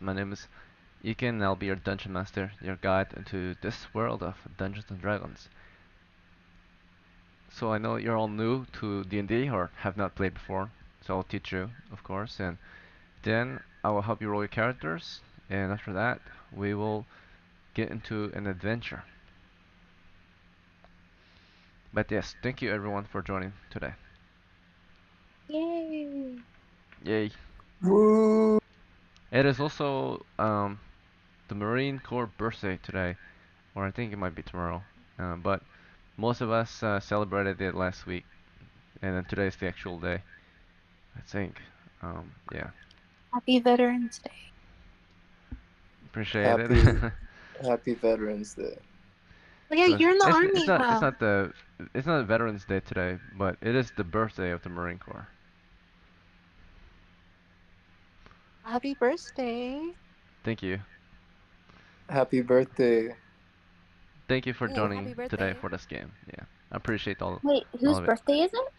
My name is Iken, and I'll be your Dungeon Master, your guide into this world of Dungeons and Dragons. So I know you're all new to D&D or have not played before, so I'll teach you, of course, and then I will help you roll your characters, and after that, we will get into an adventure. But yes, thank you everyone for joining today. Yay! Yay! Woo! It is also the Marine Corps birthday today, or I think it might be tomorrow. But most of us celebrated it last week, and then today is the actual day. I think. Yeah, Happy Veterans Day. appreciate it. Happy Happy Veterans Day. Oh yeah, So you're in the it's army. not Wow. it's not Veterans Day today, but it is the birthday of the Marine Corps. Happy birthday. Thank you. Happy birthday. Thank you for Ooh, happy joining today birthday. for this game. Yeah, I appreciate Wait, all whose of it. birthday is it?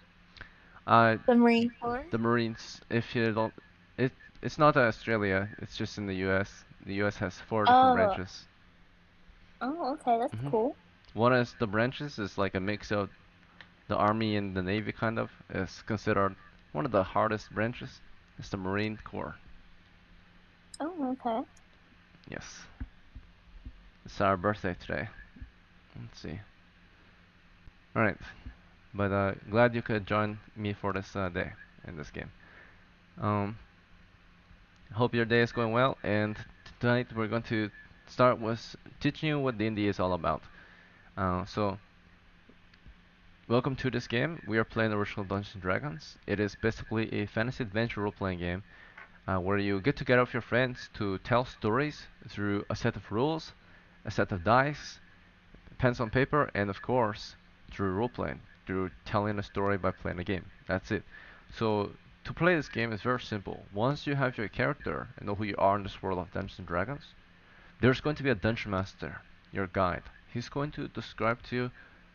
Uh, The Marine Corps. the Marines, if you don't, it it's not Australia. It's just in the U.S. The U.S. has four different Oh, branches. okay, that's hmm cool. One is the branches is like a mix of the Army and the Navy, kind of. Is considered one of the hardest branches. It's the Marine Corps. Oh, okay. Yes, it's our birthday today. Let's see. All right, but glad you could join me for this day in this game. Um, Hope your day is going well, and tonight we're going to start with teaching you what D&D is all about. So, welcome to this game. We are playing original Dungeons& and Dragons. It is basically a fantasy adventure role-playing game where you get together with your friends to tell stories through a set of rules, a set of dice, pens on paper, and of course, through role-playing, through telling a story by playing a game. That's it. So, to play this game is very simple. Once you have your character and know who you are in this world of Dungeons& and Dragons, there's going to be a Dungeon Master, your guide. He's going to describe to you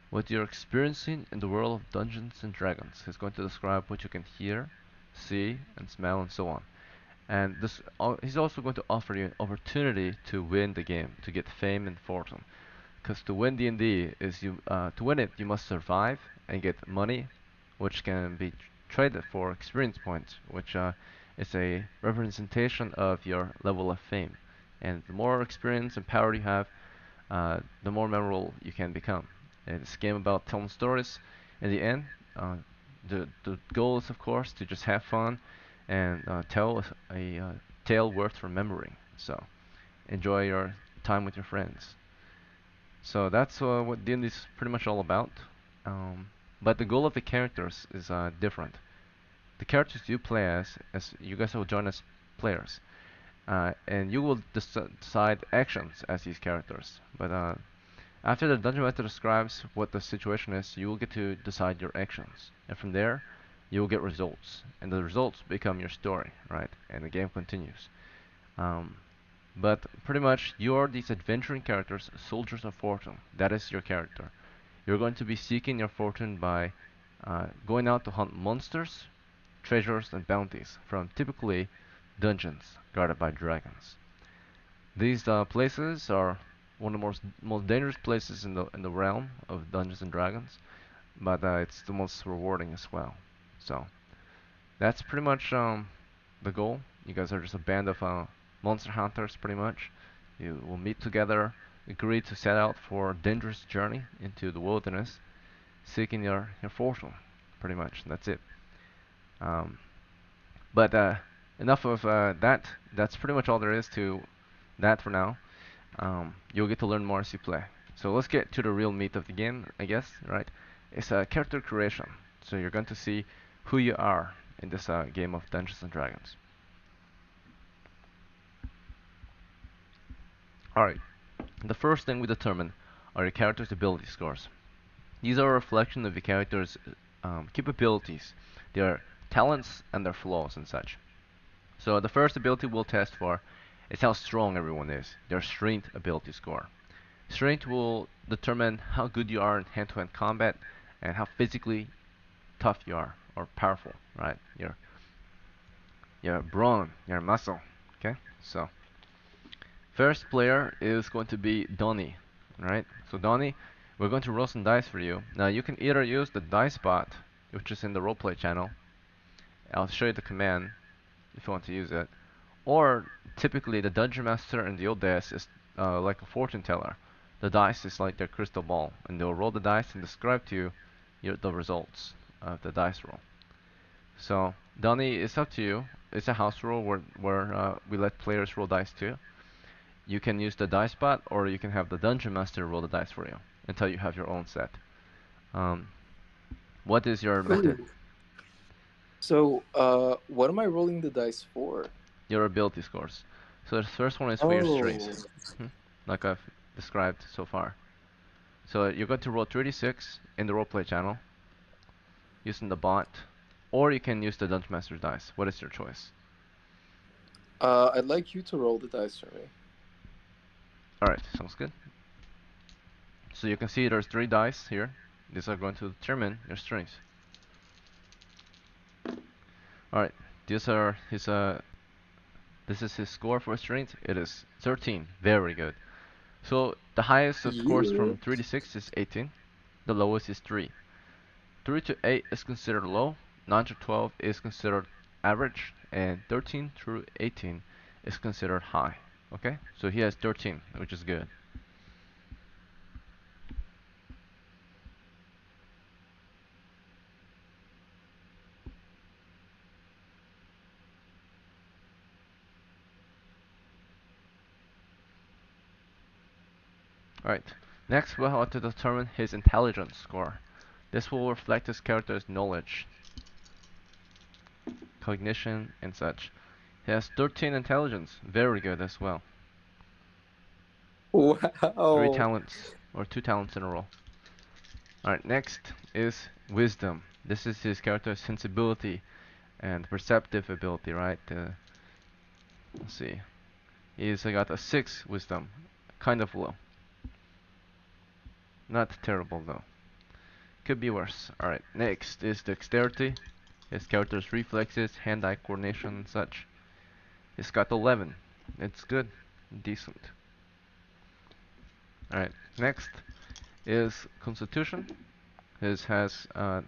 what you're experiencing in the world of Dungeons and Dragons. He's going to describe what you can hear, see, and smell, and so on. And he's also going to offer you an opportunity to win the game, to get fame and fortune. Because to win D&D is to win it you must survive and get money, which can be traded for experience points, which is a representation of your level of fame. And the more experience and power you have, the more memorable you can become. And it's a game about telling stories. In the end, the goal is of course to just have fun and tell a tale worth remembering. So enjoy your time with your friends. So that's what D&D is pretty much all about. But the goal of the characters is different. The characters you play as you guys will join as players, and you will decide actions as these characters. But after the dungeon master describes what the situation is, you will get to decide your actions, and from there, you will get results, and the results become your story, right? And the game continues. Um, but pretty much, you're these adventuring characters, soldiers of fortune. That is your character. You're going to be seeking your fortune by going out to hunt monsters, treasures, and bounties from typically dungeons guarded by dragons. These places are one of the most dangerous places in the realm of Dungeons and Dragons, but it's the most rewarding as well. So that's pretty much the goal. You guys are just a band of monster hunters, pretty much. You will meet together, agree to set out for a dangerous journey into the wilderness, seeking your fortune, pretty much. That's it. Um, but enough of that. That's pretty much all there is to that for now. You'll get to learn more as you play. So let's get to the real meat of the game, I guess, right? It's character creation. So you're going to see who you are in this game of Dungeons and Dragons. Alright, the first thing we determine are your character's ability scores. These are a reflection of your character's capabilities, their talents, and their flaws and such. So the first ability we'll test for is how strong everyone is, their strength ability score. Strength will determine how good you are in hand-to-hand combat and how physically tough you are or powerful, right? Your brawn, your muscle. Okay, so First player is going to be Donnie, right? So Donnie, we're going to roll some dice for you. Now you can either use the dice bot, which is in the roleplay channel. I'll show you the command if you want to use it. Or typically the dungeon master in the old days is like a fortune teller. The dice is like their crystal ball, and they'll roll the dice and describe to you the results of the dice roll. So Donnie, it's up to you. It's a house rule where we let players roll dice too. You can use the dice bot, or you can have the dungeon master roll the dice for you until you have your own set. Um, what is your method? Ooh. So, what am I rolling the dice for? Your ability scores. So the first one is for your Oh. strength, like I've described so far. So you're going to roll 36 in the roleplay channel using the bot, or you can use the dungeon master's dice. What is your choice? I'd like you to roll the dice for me. All right, sounds good. So you can see there's 3 dice here. These are going to determine your strength. All right, these are his this is his score for strength. It is 13. Very good. So the highest of scores Yeah. from 3 to 6 is 18. The lowest is 3. 3 to 8 is considered low. 9 to 12 is considered average, and 13 through 18 is considered high. Okay, so he has 13, which is good. Alright, next we'll have to determine his intelligence score. This will reflect his character's knowledge, cognition, and such. He has 13 intelligence, very good as well. 3 Wow. talents, or 2 talents in a row. Alright, next is wisdom. This is his character's sensibility and perceptive ability, right? Let's see. He's got a 6 wisdom, kind of low. Not terrible though. Could be worse. Alright, next is dexterity. His character's reflexes, hand-eye coordination, and such. He's got 11. It's good. Decent. Alright, next is constitution. His has a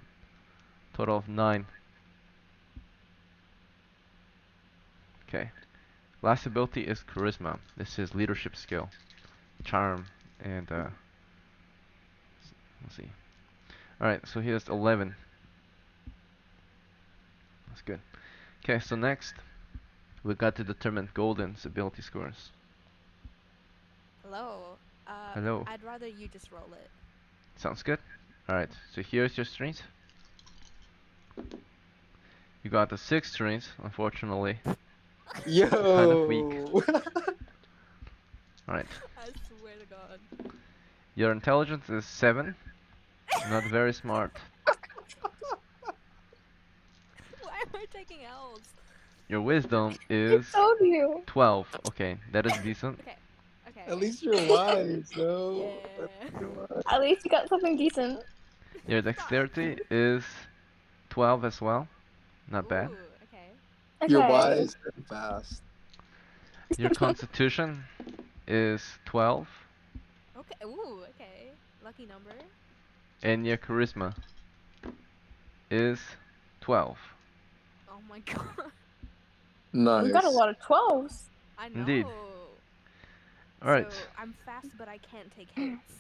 total of 9. Okay. Last ability is charisma. This is leadership skill, charm, and let's see. Alright, so he has 11. That's good. Okay, so next we got to determine Golden's ability scores. Hello. Hello. I'd rather you just roll it. Sounds good. Alright, so here's your strings. You got the 6 strings, unfortunately. Yo. Kind of weak. Alright. I swear to God. Your intelligence is 7. Not very smart. Why am I taking L's? Your wisdom I is told you. 12. Okay, that is decent. Okay. Okay. At least you're wise, no? Yeah. At least you got something decent. Your dexterity is 12 as well. Not bad. Ooh, okay. You're Okay. wise and fast. Your constitution is 12. Okay. Ooh, okay. Lucky number. And your charisma is 12. Oh my God. Nice. We got a lot of 12s. I know. Indeed. Alright. So I'm fast, but I can't take hits.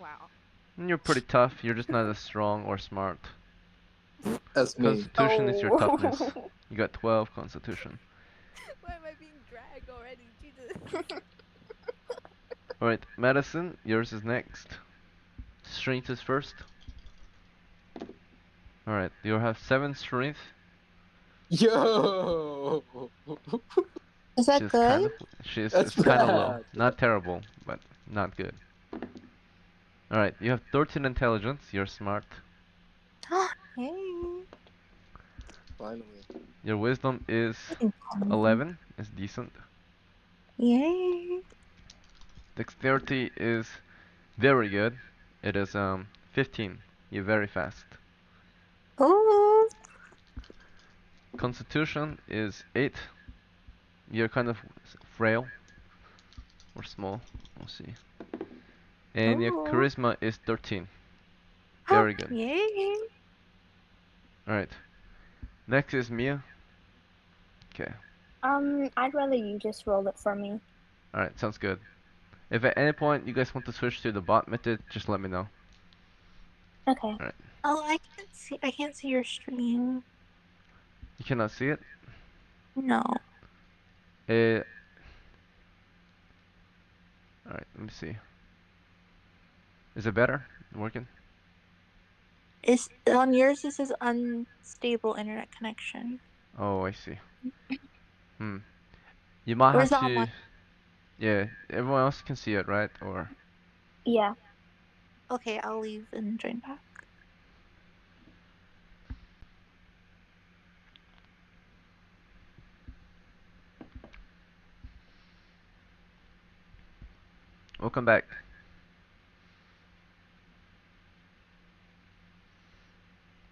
Wow. You're pretty tough. You're just not as strong or smart. That's me. Constitution is your toughness. Oh. You got 12 constitution. Why am I being dragged already? Jesus. Alright, medicine, yours is next. Strength is first. Alright, you have 7 strength. Yo. Is that She's good? kind of she's That's it's kind of low. bad. Not terrible, but not good. Alright, you have 13 intelligence, you're smart. Hey. Finally. Your wisdom is 11, is decent. Yay. Dexterity is very good. It is 15. You're very fast. Oh. Constitution is 8. You're kind of frail. or small. We'll see. And your Oh. charisma is 13. Very good. Yay. Alright. Next is Mia. Okay. I'd rather you just roll it for me. Alright, sounds good. If at any point you guys want to switch to the bot method, just let me know. Okay. Alright. Oh, I can't see your stream. You cannot see it? No. Alright, let me see. Is it better? Working? It's on yours. It says unstable internet connection. Oh, I see. You might Or is have that on to... my? Yeah, everyone else can see it, right? Or... Yeah. Okay, I'll leave and join back. Welcome back.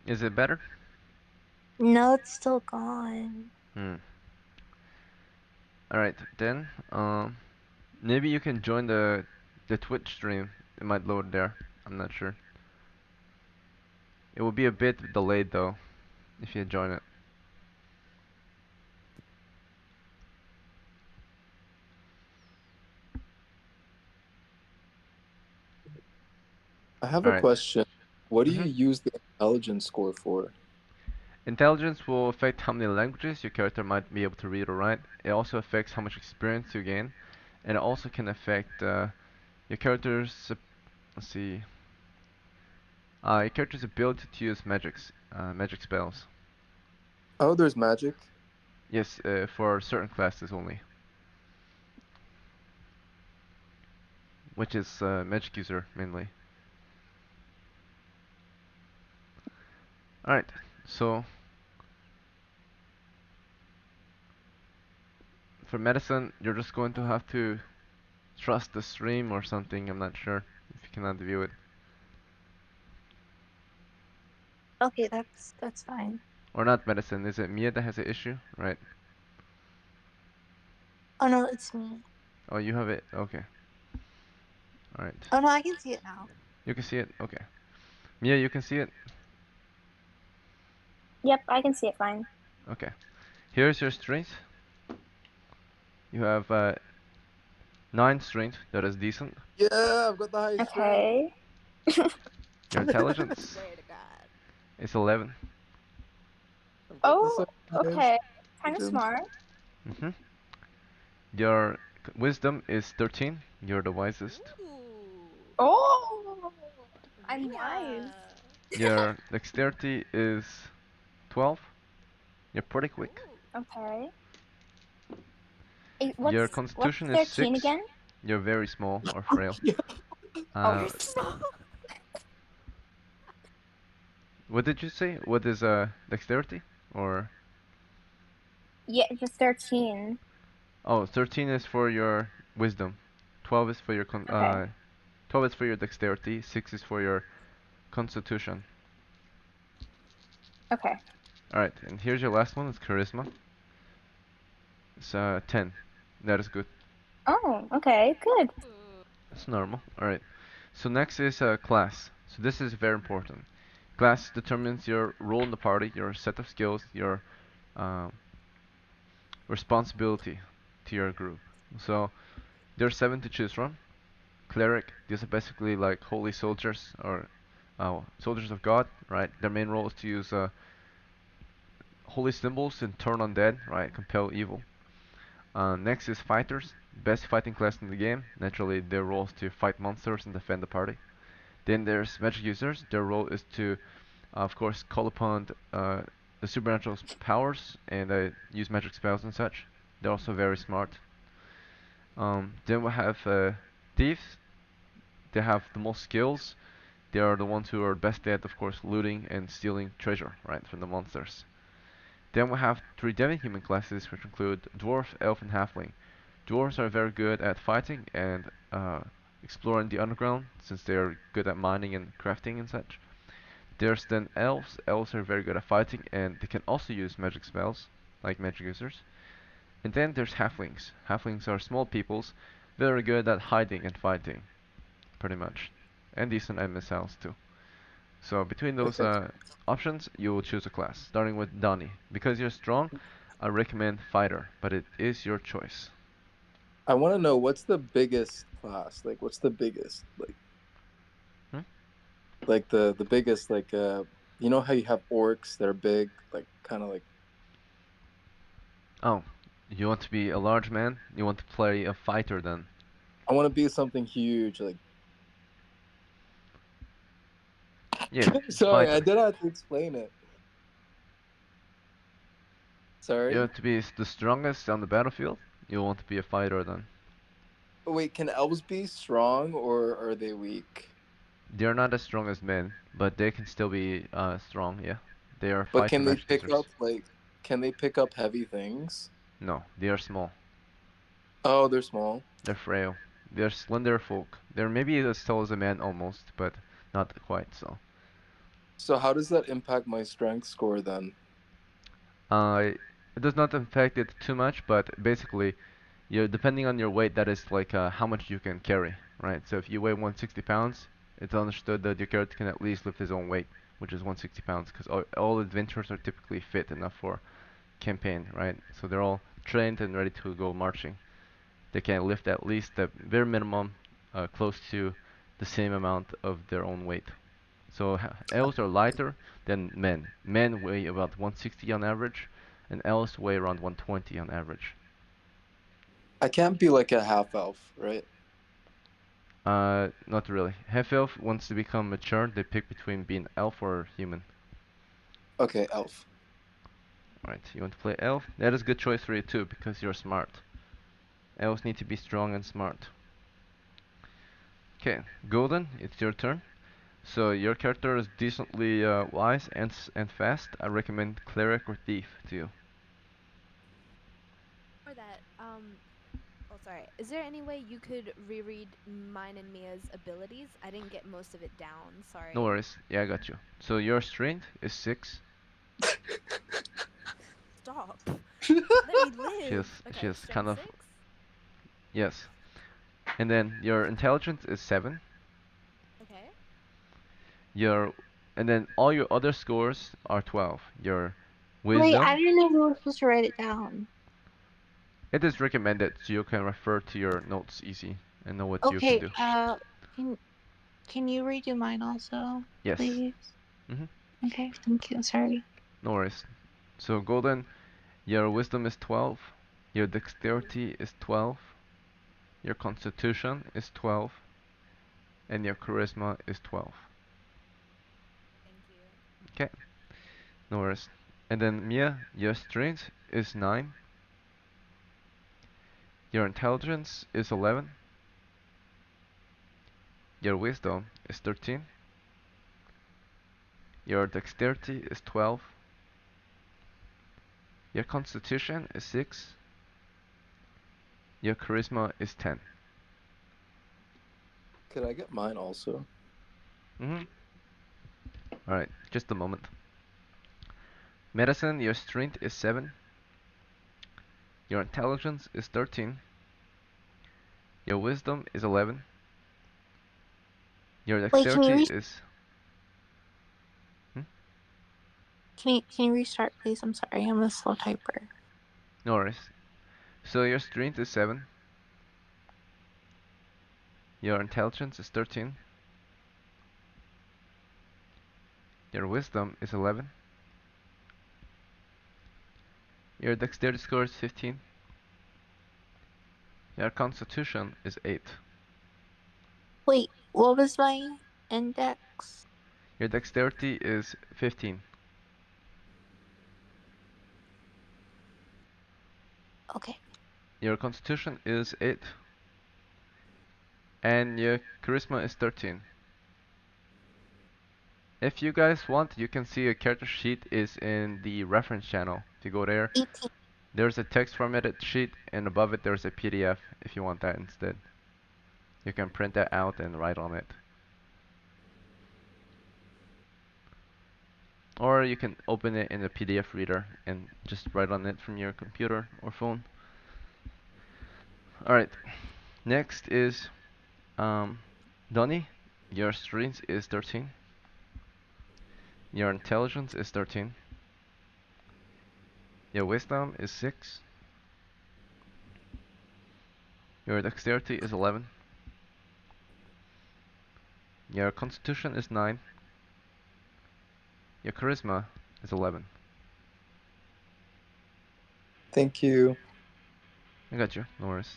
Is it better? No, it's still gone. Alright, then, maybe you can join the Twitch stream. It might load there. I'm not sure. It will be a bit delayed though, if you join it. I have a Alright. question. What do you Mhm. use the intelligence score for? Intelligence will affect how many languages your character might be able to read or write. It also affects how much experience you gain, and it also can affect your character's, let's see, your character's ability to use magic spells. Oh, there's magic. Yes, for certain classes only, which is magic user mainly. Alright, so for medicine, you're just going to have to trust the stream or something. I'm not sure if you cannot view it. Okay, that's fine. Or not medicine. Is it Mia that has an issue? Right. Oh no, it's me. Oh, you have it. Okay. Alright. Oh no, I can see it now. You can see it? Okay. Mia, you can see it? Yep, I can see it fine. Okay. Here's your strength. You have 9 strength. That is decent. Yeah, I've got the highest strength. Okay. Your intelligence Swear to God. is 11. I've got the Oh, second highest okay. Kind of intelligence. smart. Mm-hmm. Your wisdom is 13. You're the wisest. Ooh. Oh, I'm wise. Mia. Your dexterity is 12. You're pretty quick. Ooh. Okay. Your What's constitution is 13 6. again? You're very small or frail. Yeah. Oh, Uh, You're small. what did you say? What is dexterity? Or yeah, the 13. oh, 13 is for your wisdom. 12 is for your Okay. 12 is for your dexterity. 6 is for your constitution. Okay. All right, and here's your last one. It's charisma. It's 10. That is good. Oh, okay, good. Ooh. It's normal. All right. So next is class. So this is very important. Class determines your role in the party, your set of skills, your um, responsibility to your group. So there's 7 to choose from. Cleric, these are basically like holy soldiers or soldiers of God, right? Their main role is to use holy symbols and turn undead, right? Compel evil. Next is fighters, best fighting class in the game. Naturally, their role is to fight monsters and defend the party. Then there's magic users. Their role is to, of course, call upon the supernatural powers and use magic spells and such. They're also very smart. Then we have thieves. They have the most skills. They are the ones who are best at, of course, looting and stealing treasure, right, from the monsters. Then we have 3 demi-human classes, which include dwarf, elf, and halfling. Dwarves are very good at fighting and exploring the underground, since they are good at mining and crafting and such. There's then elves. Elves are very good at fighting, and they can also use magic spells, like magic users. And then there's halflings. Halflings are small peoples. very good at hiding and fighting, pretty much, and decent at missiles too. So between those Okay. options, you will choose a class, starting with Donnie. Because you're strong, I recommend fighter, but it is your choice. I want to know what's the biggest class? Like, what's the biggest? Hmm? Like the biggest you know how you have orcs that are big, like kind of like. Oh, you want to be a large man? You want to play a fighter then? I want to be something huge, like. Yeah, Sorry, I fighter. did have to explain it. You Sorry. want to be the strongest on the battlefield? You want to be a fighter then? Wait, can elves be strong or are they weak? They're not as strong as men, but they can still be strong, yeah. They are But fighter can they magic pick users. up can they pick up heavy things? No, they are small. Oh, they're small. They're frail. They're slender folk. They're maybe as tall as a man almost, but not quite so. So how does that impact my strength score then? Uh, it does not affect it too much, but basically, you depending on your weight, that is like how much you can carry, right? So if you weigh 160 pounds, it's understood that your character can at least lift his own weight, which is 160 pounds, because all adventurers are typically fit enough for campaign, right? So they're all trained and ready to go marching. They can lift at least the bare minimum, close to the same amount of their own weight. So elves are lighter than men. Men weigh about 160 on average, and elves weigh around 120 on average. I can't be like a half elf, right? Not really. Half elf, once they become mature, they pick between being elf or human. Okay, elf. Alright, you want to play elf? That is a good choice for you too, because you're smart. Elves need to be strong and smart. Okay, Golden, it's your turn. So your character is decently wise and fast. I recommend cleric or thief to you. For that, oh sorry. Is there any way you could reread mine and Mia's abilities? I didn't get most of it down. No Sorry. worries. Yeah, I got you. So your strength is 6. Stop. Let me live. She Okay, has kind strength of 6. yes. And then your intelligence is 7. Okay. Your and then all your other scores are 12. Your Wait, I wisdom, didn't know we were supposed to write it down. it is recommended so you can refer to your notes easy and know what you can Okay, do. can can you redo mine also, Yes. please? Mhm. Okay, thank you. Sorry. No worries. So Golden, your wisdom is 12. Your Ooh, dexterity is 12. Your constitution is 12. And your charisma is 12. thank you. Okay, no worries. And then Mia, your strength is 9. Your intelligence is 11. Your wisdom is 13. Your dexterity is 12. Your constitution is 6. Your charisma is 10. Could I get mine also? Mm-hmm. Alright, just a moment. Medicine, your strength is 7. Your intelligence is 13. Your wisdom is 11. Your Wait, dexterity is... Hmm? can you restart, please? I'm sorry, I'm a slow typer. No worries. So your strength is 7. Your intelligence is 13. Your wisdom is 11. Your dexterity score is 15. Your constitution is 8. Wait, what was my index? Your dexterity is 15. Okay. Your constitution is 8. And your charisma is 13. If you guys want, you can see a character sheet is in the reference channel. If you go there, 18. there's a text formatted sheet, and above it there's a PDF if you want that instead. You can print that out and write on it. Or you can open it in a PDF reader and just write on it from your computer or phone. Alright, Next is Donnie. Your strength is 13. Your intelligence is 13. Your wisdom is 6. Your dexterity is 11. Your constitution is 9. Your charisma is 11. Thank you. I got you, no worries.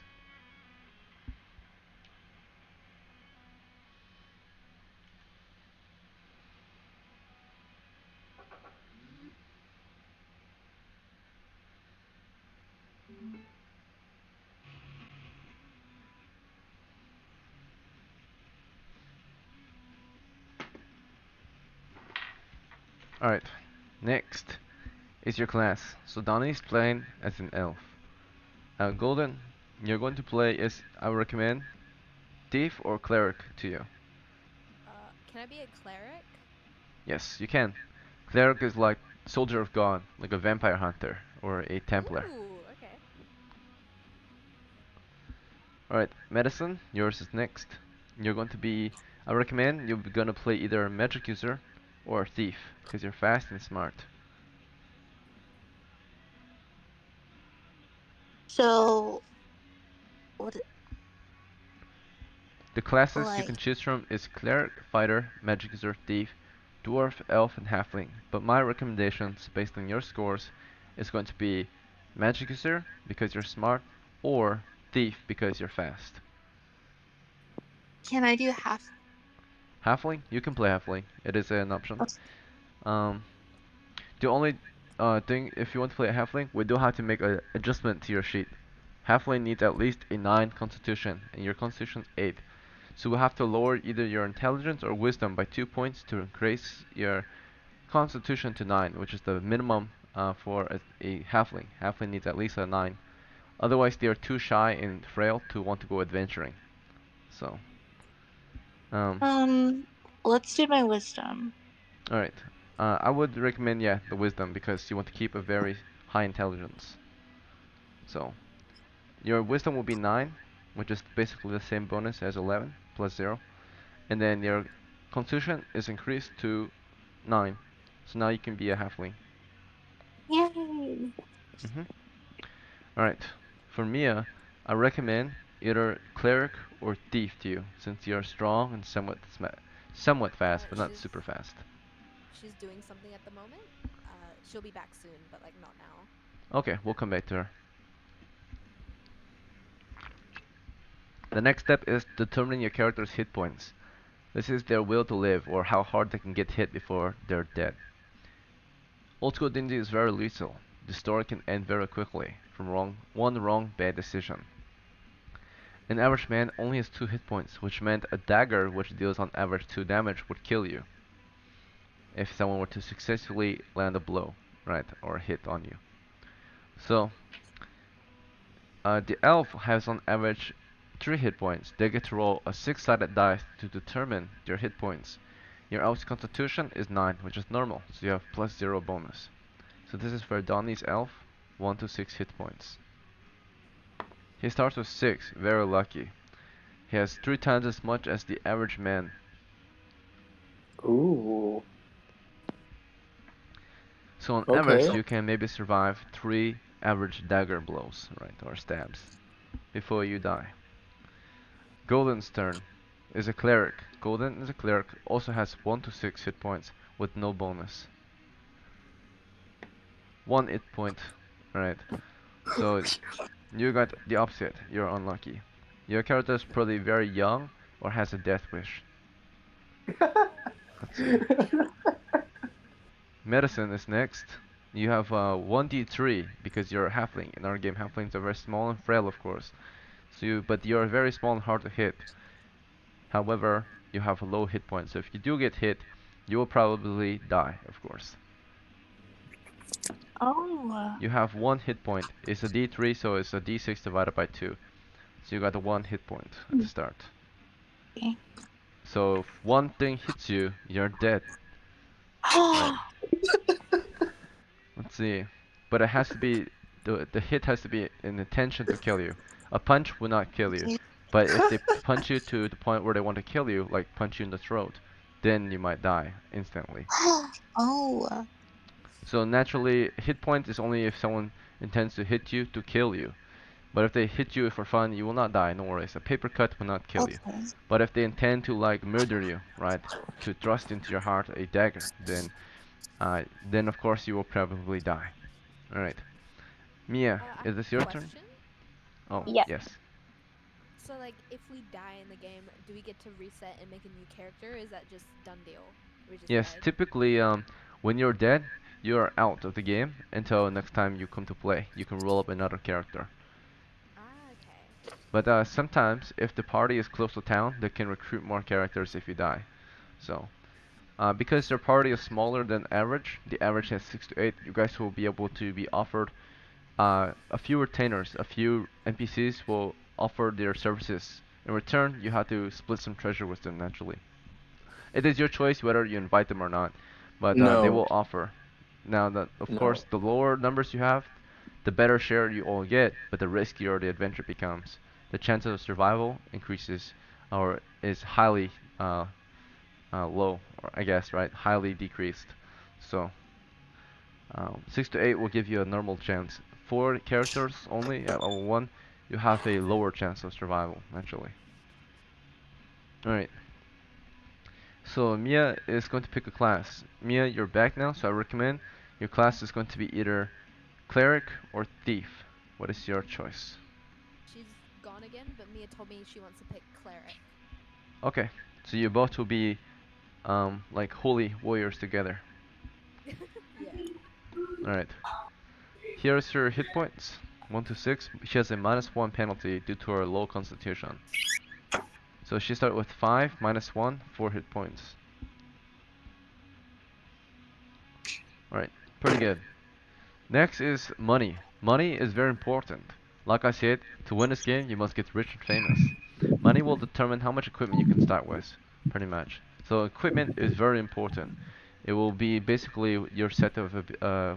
Alright, next is your class. So Donnie is playing as an elf. Golden, you're going to play as, I would recommend, thief or cleric to you. Can I be a cleric? Yes, you can. Cleric is like soldier of God, like a vampire hunter or a Templar. Ooh, okay. Alright, medicine, yours is next. You're going to be, I recommend you're going to play either a magic user or a thief, because you're fast and smart. So, what, The classes you like, can choose from is cleric, fighter, magic user, thief, dwarf, elf, and halfling. But my recommendations, based on your scores, is going to be magic user because you're smart, or thief because you're fast. can I do half? Halfling, you can play halfling. It is an option. Um, the only thing, if you want to play a halfling, we do have to make an adjustment to your sheet. Halfling needs at least a 9 constitution, and your constitution is 8. So we have to lower either your intelligence or wisdom by 2 points to increase your constitution to 9, which is the minimum for a halfling. Halfling needs at least a 9. Otherwise, they are too shy and frail to want to go adventuring. So, Let's do my wisdom. alright. I would recommend, yeah, the wisdom because you want to keep a very high intelligence. So, your wisdom will be 9, which is basically the same bonus as 11 plus 0. And then your constitution is increased to 9. So now you can be a halfling. Yay! Alright. For Mia, I recommend either cleric or thief to you, since you're strong and somewhat fast, but not super fast. She's doing something at the moment. She'll be back soon, but like not now. Okay, we'll come back to her. The next step is determining your character's hit points. This is their will to live, or how hard they can get hit before they're dead. Old school D&D is very lethal. The story can end very quickly from one wrong bad decision. An average man only has 2 hit points, which meant a dagger which deals on average 2 damage would kill you if someone were to successfully land a blow, right, or a hit on you. So, the elf has on average 3 hit points. They get to roll a 6-sided dice to determine their hit points. Your elf's constitution is 9, which is normal, so you have plus 0 bonus. So this is for Donnie's elf, 1 to 6 hit points. He starts with 6, very lucky. He has 3 times as much as the average man. Ooh. So on average, Okay. you can maybe survive 3 average dagger blows, right, or stabs, before you die. Golden's turn is a cleric. Golden is a cleric, also has 1 to 6 hit points with no bonus. 1 hit point, right. So you got the opposite, you're unlucky. Your character is probably very young or has a death wish. Let's see. Medicine is next. You have 1d3 because you're a halfling. In our game, halflings are very small and frail, of course. But you're very small and hard to hit. However, you have a low hit point, so if you do get hit, you will probably die, of course. Oh. You have 1 hit point. It's a d3, so it's a d6 divided by 2. So you got a 1 hit point at the start. Okay. So if one thing hits you, you're dead. Right. Let's see. But it has to be the hit has to be an intention to kill you. A punch will not kill you. But if they punch you to the point where they want to kill you, like punch you in the throat, then you might die instantly. Oh. So naturally, hit point is only if someone intends to hit you to kill you. But if they hit you for fun, you will not die, no worries. A paper cut will not kill you. Okay. But if they intend to like murder you, right, to thrust into your heart a dagger, then of course you will probably die. All right, Mia, I is have this a your turn? question. Oh, Yeah. yes. So like, if we die in the game, do we get to reset and make a new character? Or is that just done deal? We're just Yes, dead. typically, when you're dead, you are out of the game until next time you come to play. You can roll up another character. Ah, okay. But sometimes, if the party is close to town, they can recruit more characters if you die. So, because their party is smaller than average, the average has 6 to 8, you guys will be able to be offered a few retainers, a few NPCs will offer their services. In return, you have to split some treasure with them naturally. It is your choice whether you invite them or not, but they No, will offer. Now, of no. course, the lower numbers you have, the better share you all get, but the riskier the adventure becomes. The chance of survival increases, or is highly low, or I guess, right? Highly decreased. So, 6 to 8 will give you a normal chance. 4 characters only at level 1, you have a lower chance of survival, naturally. Alright, so Mia is going to pick a class. Mia, you're back now, so I recommend your class is going to be either cleric or thief. What is your choice? She's gone again, but Mia told me she wants to pick cleric. Okay, so you both will be like holy warriors together. Yeah. Alright, here's her hit points. 1 to 6. She has a -1 penalty due to her low constitution. So she started with 5, -1, 4 hit points. Alright, pretty good. Next is money. Money is very important. Like I said, to win this game, you must get rich and famous. Money will determine how much equipment you can start with, pretty much. So equipment is very important. It will be basically your set of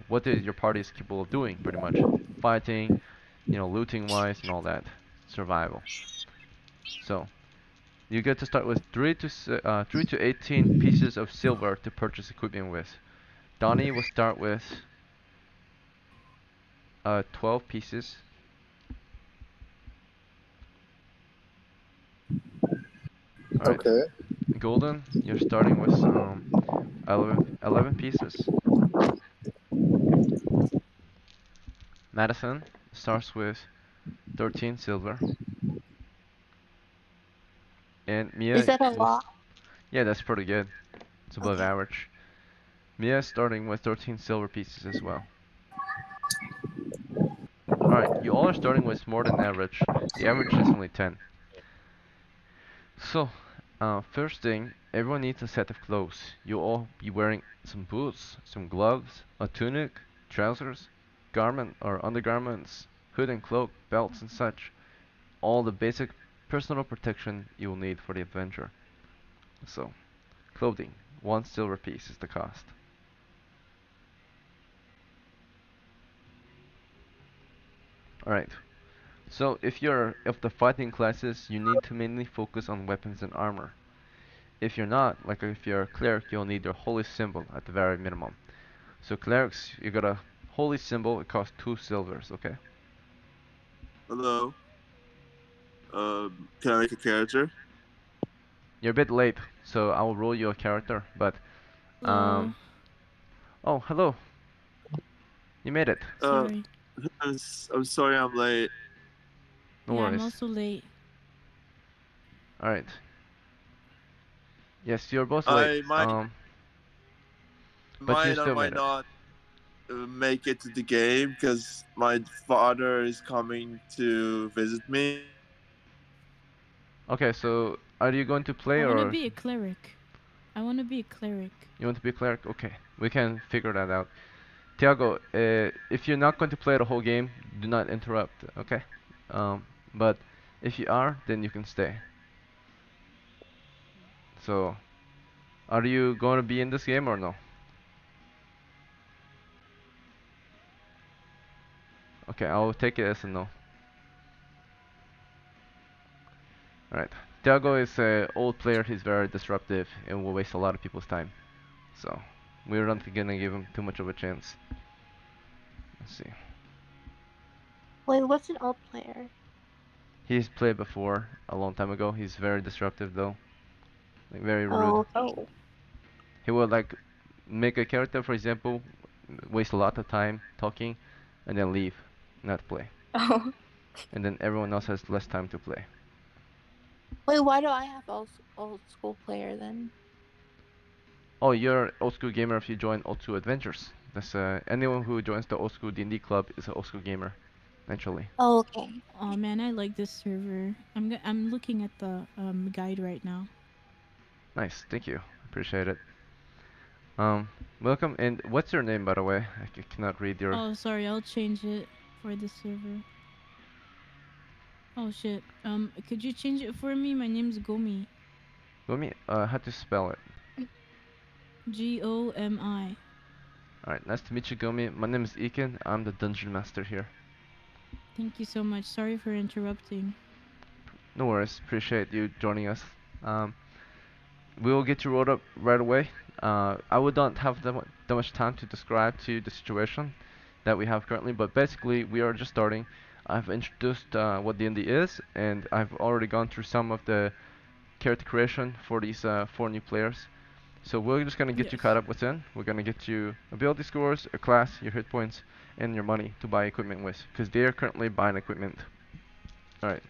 what is your party is capable of doing, pretty much. Fighting, looting wise and all that. Survival. So you get to start with 3 to 18 pieces of silver to purchase equipment with. Donnie will start with 12 pieces. All right, Okay. Golden, you're starting with 11 pieces. Madison starts with 13 silver. And Is Mia that a will, lot? yeah, that's pretty good. It's above Okay. average. Mia is starting with 13 silver pieces as well. Alright, you all are starting with more than average. The average is only 10. So, first thing, everyone needs a set of clothes. You'll all be wearing some boots, some gloves, a tunic, trousers, garment or undergarments, hood and cloak, belts and such. All the basic personal protection you will need for the adventure. So, clothing, 1 silver piece is the cost. Alright, so if you're of the fighting classes, you need to mainly focus on weapons and armor. If you're not, like if you're a cleric, you'll need your holy symbol at the very minimum. So clerics, you got a holy symbol, it costs 2 silvers, okay? Hello. Can I make a character? You're a bit late, so I will roll you a character, but Hello. um oh, hello. You made it. Uh, Sorry. I'm sorry I'm late. No Yeah, I'm worries. also late. Alright. Yes, you're both late. I might, But you or still made might it. not make it to the game because my father is coming to visit me. Okay, so are you going to play I want to or be a cleric. I want to be a cleric. you want to be a cleric? Okay, we can figure that out. Tiago, if you're not going to play the whole game, do not interrupt, okay? But if you are, then you can stay. So, are you going to be in this game or no? Okay, I'll take it as a no. Alright. Thiago is an old player, he's very disruptive and will waste a lot of people's time. So, we're not gonna give him too much of a chance. Let's see. Wait, what's an old player? He's played before, a long time ago. He's very disruptive though. Like, very rude. Oh, okay. He will like make a character, for example, waste a lot of time talking, and then leave, not play. Oh. And then everyone else has less time to play. Wait, why do I have old school player then? Oh, you're old school gamer if you join old school adventures. That's anyone who joins the old school D&D club is an old school gamer, naturally. Oh, okay. Oh man, I like this server. I'm looking at the guide right now. Nice, thank you, appreciate it. Welcome. And what's your name, by the way? I cannot read your. Oh, sorry, I'll change it for the server. Oh shit. Could you change it for me? My name's Gomi. Let me. How to spell it? Gomi. Alright, nice to meet you, Gomi. My name is Iken. I'm the dungeon master here. Thank you so much. Sorry for interrupting. No worries. Appreciate you joining us. We will get you rolled up right away. I would not have that much time to describe to you the situation that we have currently, but basically we are just starting. I've introduced what D&D is, and I've already gone through some of the character creation for these 4 new players. So we're just gonna get you caught up within. We're gonna get you ability scores, a class, your hit points, and your money to buy equipment with, because they are currently buying equipment. Alright,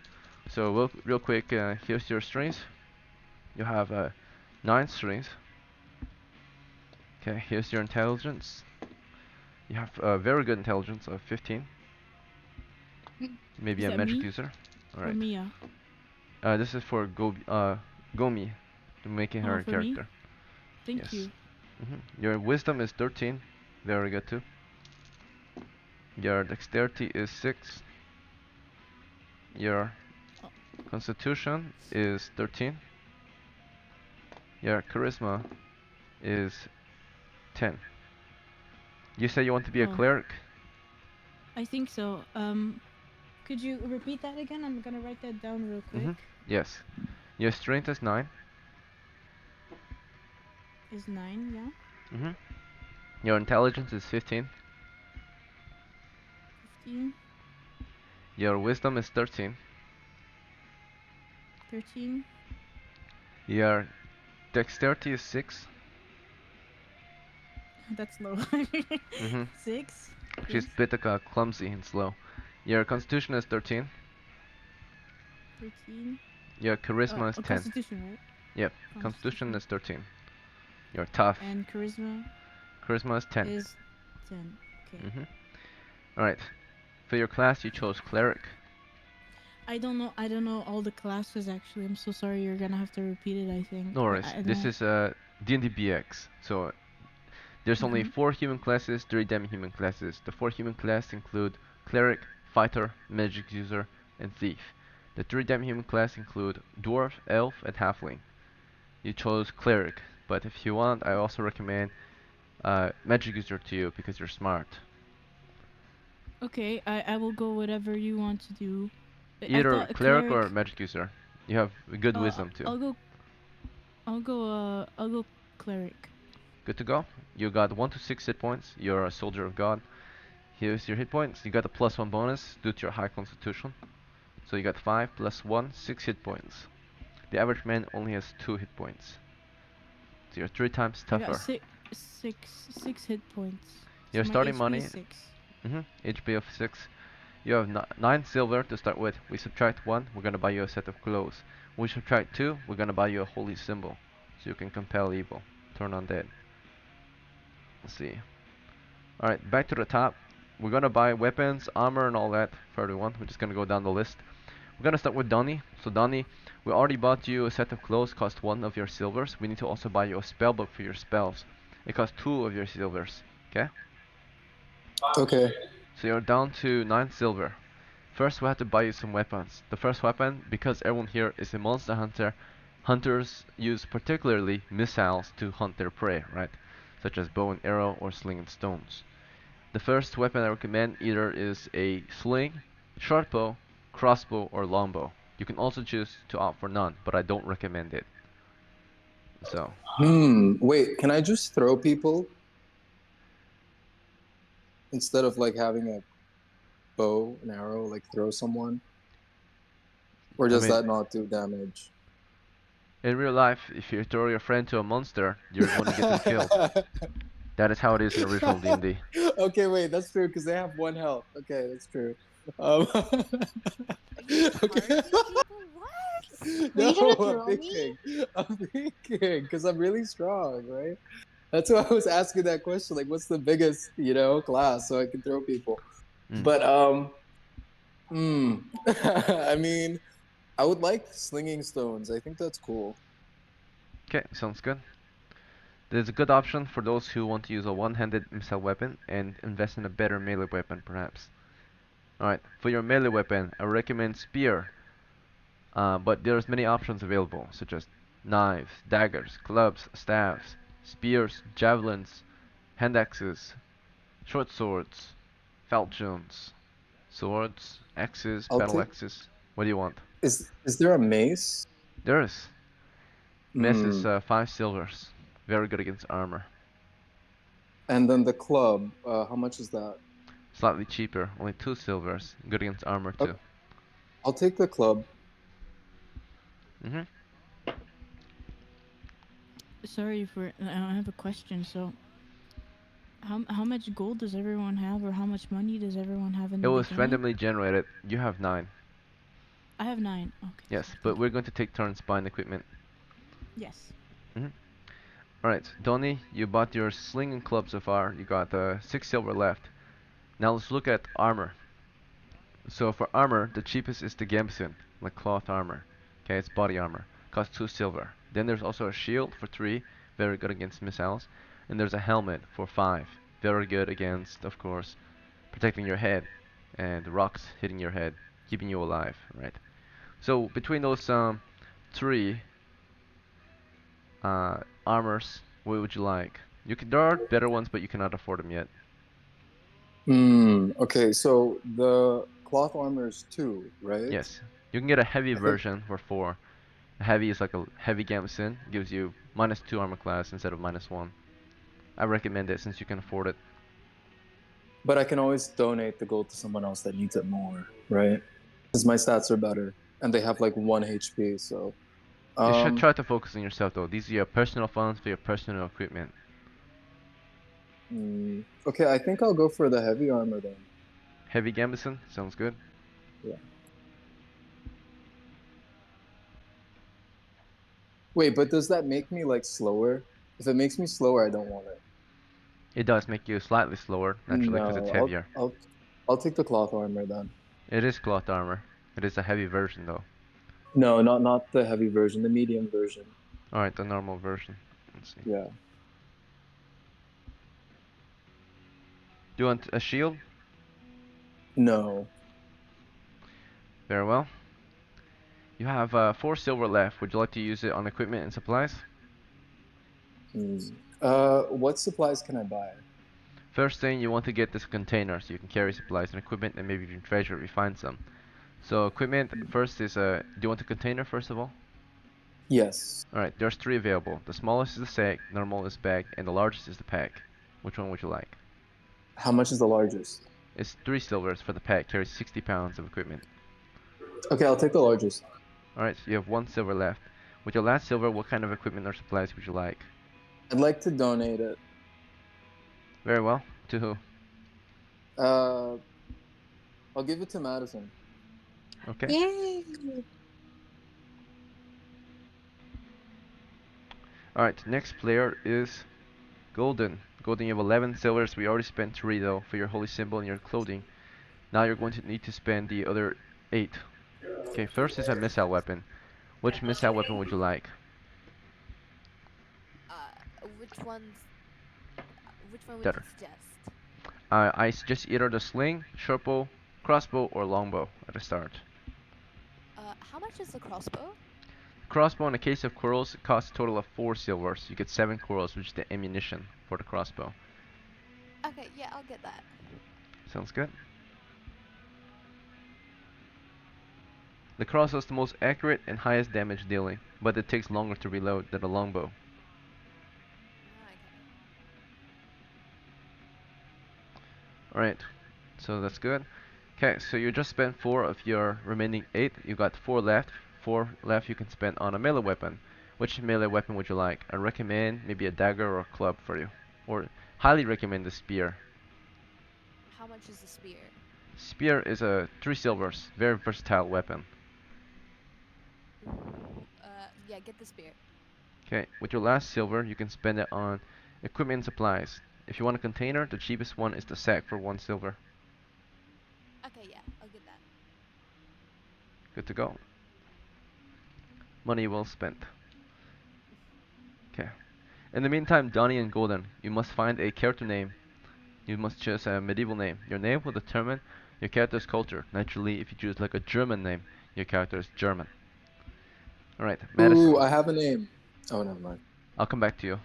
so real quick, here's your strings. You have 9 strings. Okay, here's your intelligence. You have very good intelligence of 15. Maybe Is a that magic me? user. For Alright. Mia. This is for Gomi, to making her Oh, a for me? character. Thank Yes. you. Your wisdom is 13. Very good too. Your dexterity is 6. Your Oh. constitution is 13. Your charisma is 10. You say you want to be a Oh. cleric? I think so. Could you repeat that again? I'm gonna write that down real quick. Yes. Your strength is 9. Is 9, yeah? Your intelligence is 15. 15, Your wisdom is 13. 13. Your dexterity is 6. That's low. 6. She's a bit clumsy and slow. Your constitution is 13. 13. Your charisma is 10. Constitution, right? Yep, constitution is 13. You're tough. And charisma Charisma is 10. is 10. Okay. Alright. For your class, you chose cleric. I don't know all the classes actually. I'm so sorry. You're gonna have to repeat it, I think. No worries. This is D&D BX. So there's only 4 human classes, 3 demi-human classes. The 4 human classes include cleric, fighter, magic user, and thief. The 3 demi-human classes include dwarf, elf, and halfling. You chose cleric, but if you want, I also recommend magic user to you because you're smart. Okay, I will go whatever you want to do. Either cleric or magic user. You have good wisdom too. I'll go cleric. Good to go. You got 1 to 6 hit points. You're a soldier of God. Here's your hit points. You got a +1 bonus due to your high constitution. So you got 5 + 1, 6 hit points. The average man only has 2 hit points. So you're 3 times I tougher. got six hit points. Your So my starting HP money. is 6. HP of 6. You have 9 silver to start with. We subtract 1, we're gonna buy you a set of clothes. We subtract 2, we're gonna buy you a holy symbol. So you can compel evil. Turn undead. Let's see. Alright, back to the top. We're gonna buy weapons, armor, and all that for everyone. We're just gonna go down the list. We're gonna start with Donnie. So Donnie, we already bought you a set of clothes, cost 1 of your silvers. We need to also buy you a spell book for your spells. It costs 2 of your silvers. Okay? Okay. So you're down to 9 silver. First we have to buy you some weapons. The first weapon, because everyone here is a monster hunter, hunters use particularly missiles to hunt their prey, right? Such as bow and arrow or sling and stones. The first weapon I recommend either is a sling, short bow, crossbow, or longbow. You can also choose to opt for none, but I don't recommend it. So, Wait, can I just throw people instead of like having a bow and arrow, like throw someone? Or I does mean, that not do damage? in real life, if you throw your friend to a monster, you're going to get them killed. That is how it is in original D&D. Okay, wait, that's true because they have 1 health. Okay, that's true. Um, Are you okay. charging people? What? Are you No, gonna I'm throw me? thinking. I'm thinking because I'm really strong, right? That's why I was asking that question. Like, what's the biggest, class so I can throw people? Mm. But I mean, I would like slinging stones. I think that's cool. Okay, sounds good. There's a good option for those who want to use a one-handed missile weapon and invest in a better melee weapon, perhaps. Alright, for your melee weapon, I recommend spear, but there's many options available, such as knives, daggers, clubs, staves, spears, javelins, hand axes, short swords, falchions, swords, axes, I'll battle take. axes. What do you want? Is there a mace? There is. Mace is Hmm. 5 silvers. Very good against armor. And then the club. How much is that? Slightly cheaper, only 2 silvers. Good against armor Okay, too. I'll take the club. hmm Sorry for. I have a question. So, how much gold does everyone have, or how much money does everyone have in It the was beginning? randomly generated. You have 9. I have 9. Okay. Yes, Sorry, but thank you. we're going to take turns buying equipment. Yes. hmm Alright, Donny, you bought your sling and club so far. You got 6 silver left. Now let's look at armor. So for armor, the cheapest is the gambeson, like cloth armor. Okay, it's body armor. Costs 2 silver. Then there's also a shield for 3, very good against missiles. And there's a helmet for 5, very good against, of course, protecting your head and rocks hitting your head, keeping you alive, right? So between those 3 armors, what would you like? There are better ones, but you cannot afford them yet. Okay, so the cloth armor is 2, right? Yes, you can get a heavy I think, version for 4. Heavy is like a heavy gambeson, gives you -2 armor class instead of -1. I recommend it since you can afford it. but I can always donate the gold to someone else that needs it more, right? Because my stats are better and they have like 1 HP. So, You should um, try to focus on yourself though. These are your personal funds for your personal equipment. okay, I think I'll go for the heavy armor then. Heavy gambeson, sounds good. Yeah. Wait, but does that make me like slower? If it makes me slower, I don't want it. It does make you slightly slower, naturally, because it's No, heavier. I'll take the cloth armor then. It is cloth armor. It is a heavy version though. No, not the heavy version, the medium version. Alright, the normal version. Let's see. Yeah. Do you want a shield? No. Very well. You have 4 silver left. Would you like to use it on equipment and supplies? What supplies can I buy? First thing, you want to get this container so you can carry supplies and equipment and maybe even treasure if you find some. So equipment first is do you want a container first of all? Yes. Alright, there's 3 available. The smallest is the sack, normal is bag, and the largest is the pack. Which one would you like? How much is the largest? It's 3 silvers for the pack, carries 60 pounds of equipment. Okay, I'll take the largest. Alright, so you have 1 silver left. With your last silver, what kind of equipment or supplies would you like? I'd like to donate it. Very well. To who? Uh, I'll give it to Madison. Okay. Yay! Alright, next player is Golden. Golden, you have 11 silvers. We already spent 3 though for your holy symbol and your clothing. Now you're going to need to spend the other 8. Okay, first is a missile weapon. Which missile weapon would you like? Which ones? Which one would you Better. suggest? I suggest either the sling, shortbow, crossbow, or longbow at the start. How much is the crossbow? Crossbow in a case of quarrels costs a total of 4 silvers. You get 7 quarrels, which is the ammunition for the crossbow. Okay, yeah, I'll get that. Sounds good. The crossbow is the most accurate and highest damage dealing, but it takes longer to reload than the longbow. Ah, okay. Alright, so that's good. Okay, so you just spent 4 of your remaining 8. You got 4 left. 4 left you can spend on a melee weapon. Which melee weapon would you like? I recommend maybe a dagger or a club for you. Or highly recommend the spear. How much is the spear? Spear is a 3 silvers. Very versatile weapon. Ooh, yeah, get the spear. Okay, with your last silver, you can spend it on equipment and supplies. If you want a container, the cheapest one is the sack for 1 silver. Okay, yeah, I'll get that. Good to go. Money well spent. Okay. In the meantime, Donnie and Golden, you must find a character name. You must choose a medieval name. Your name will determine your character's culture. Naturally, if you choose like a German name, your character is German. Alright, Madison. Ooh, I have a name. Oh, never mind. I'll come back to you.